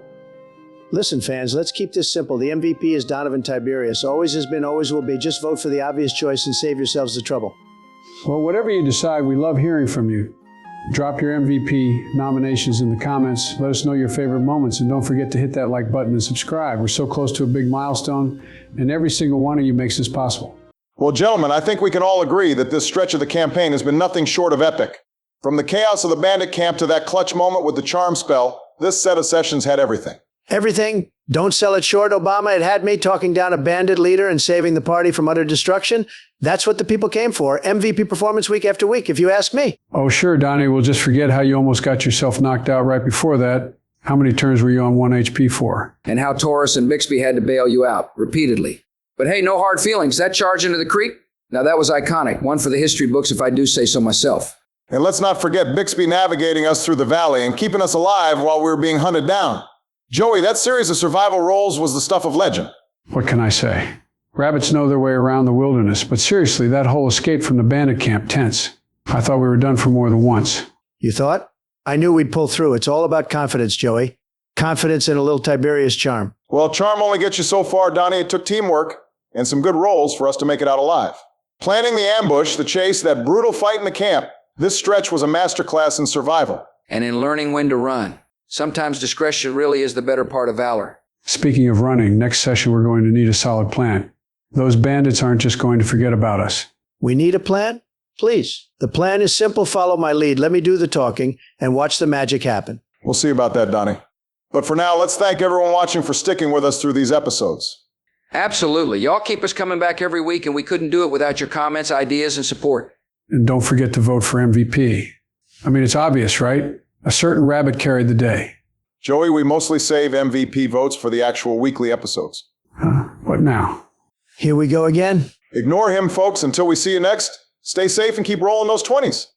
Listen, fans, let's keep this simple. The MVP is Donovan Tiberius. Always has been, always will be. Just vote for the obvious choice and save yourselves the trouble. Well, whatever you decide, we love hearing from you. Drop your MVP nominations in the comments. Let us know your favorite moments, and don't forget to hit that like button and subscribe. We're so close to a big milestone, and every single one of you makes this possible. Well, gentlemen, I think we can all agree that this stretch of the campaign has been nothing short of epic. From the chaos of the bandit camp to that clutch moment with the charm spell, this set of sessions had everything. Everything. Don't sell it short, Obama. It had me talking down a bandit leader and saving the party from utter destruction. That's what the people came for. MVP performance week after week, if you ask me. Oh, sure, Donnie. We'll just forget how you almost got yourself knocked out right before that. How many turns were you on 1 HP for? And how Taurus and Bixby had to bail you out, repeatedly. But hey, no hard feelings. That charge into the creek? Now that was iconic. One for the history books, if I do say so myself. And let's not forget Bixby navigating us through the valley and keeping us alive while we were being hunted down. Joey, that series of survival roles was the stuff of legend. What can I say? Rabbits know their way around the wilderness, but seriously, that whole escape from the bandit camp, tense. I thought we were done for more than once. You thought? I knew we'd pull through. It's all about confidence, Joey. Confidence in a little Tiberius charm. Well, charm only gets you so far, Donnie. It took teamwork and some good rolls for us to make it out alive. Planning the ambush, the chase, that brutal fight in the camp, this stretch was a masterclass in survival. And in learning when to run. Sometimes discretion really is the better part of valor. Speaking of running, next session we're going to need a solid plan. Those bandits aren't just going to forget about us. We need a plan? Please. The plan is simple. Follow my lead. Let me do the talking and watch the magic happen. We'll see about that, Donnie. But for now, let's thank everyone watching for sticking with us through these episodes. Absolutely. Y'all keep us coming back every week, and we couldn't do it without your comments, ideas, and support. And don't forget to vote for MVP. I mean, it's obvious, right? A certain rabbit carried the day. Joey, we mostly save MVP votes for the actual weekly episodes. What now? Here we go again. Ignore him, folks, until we see you next. Stay safe and keep rolling those 20s.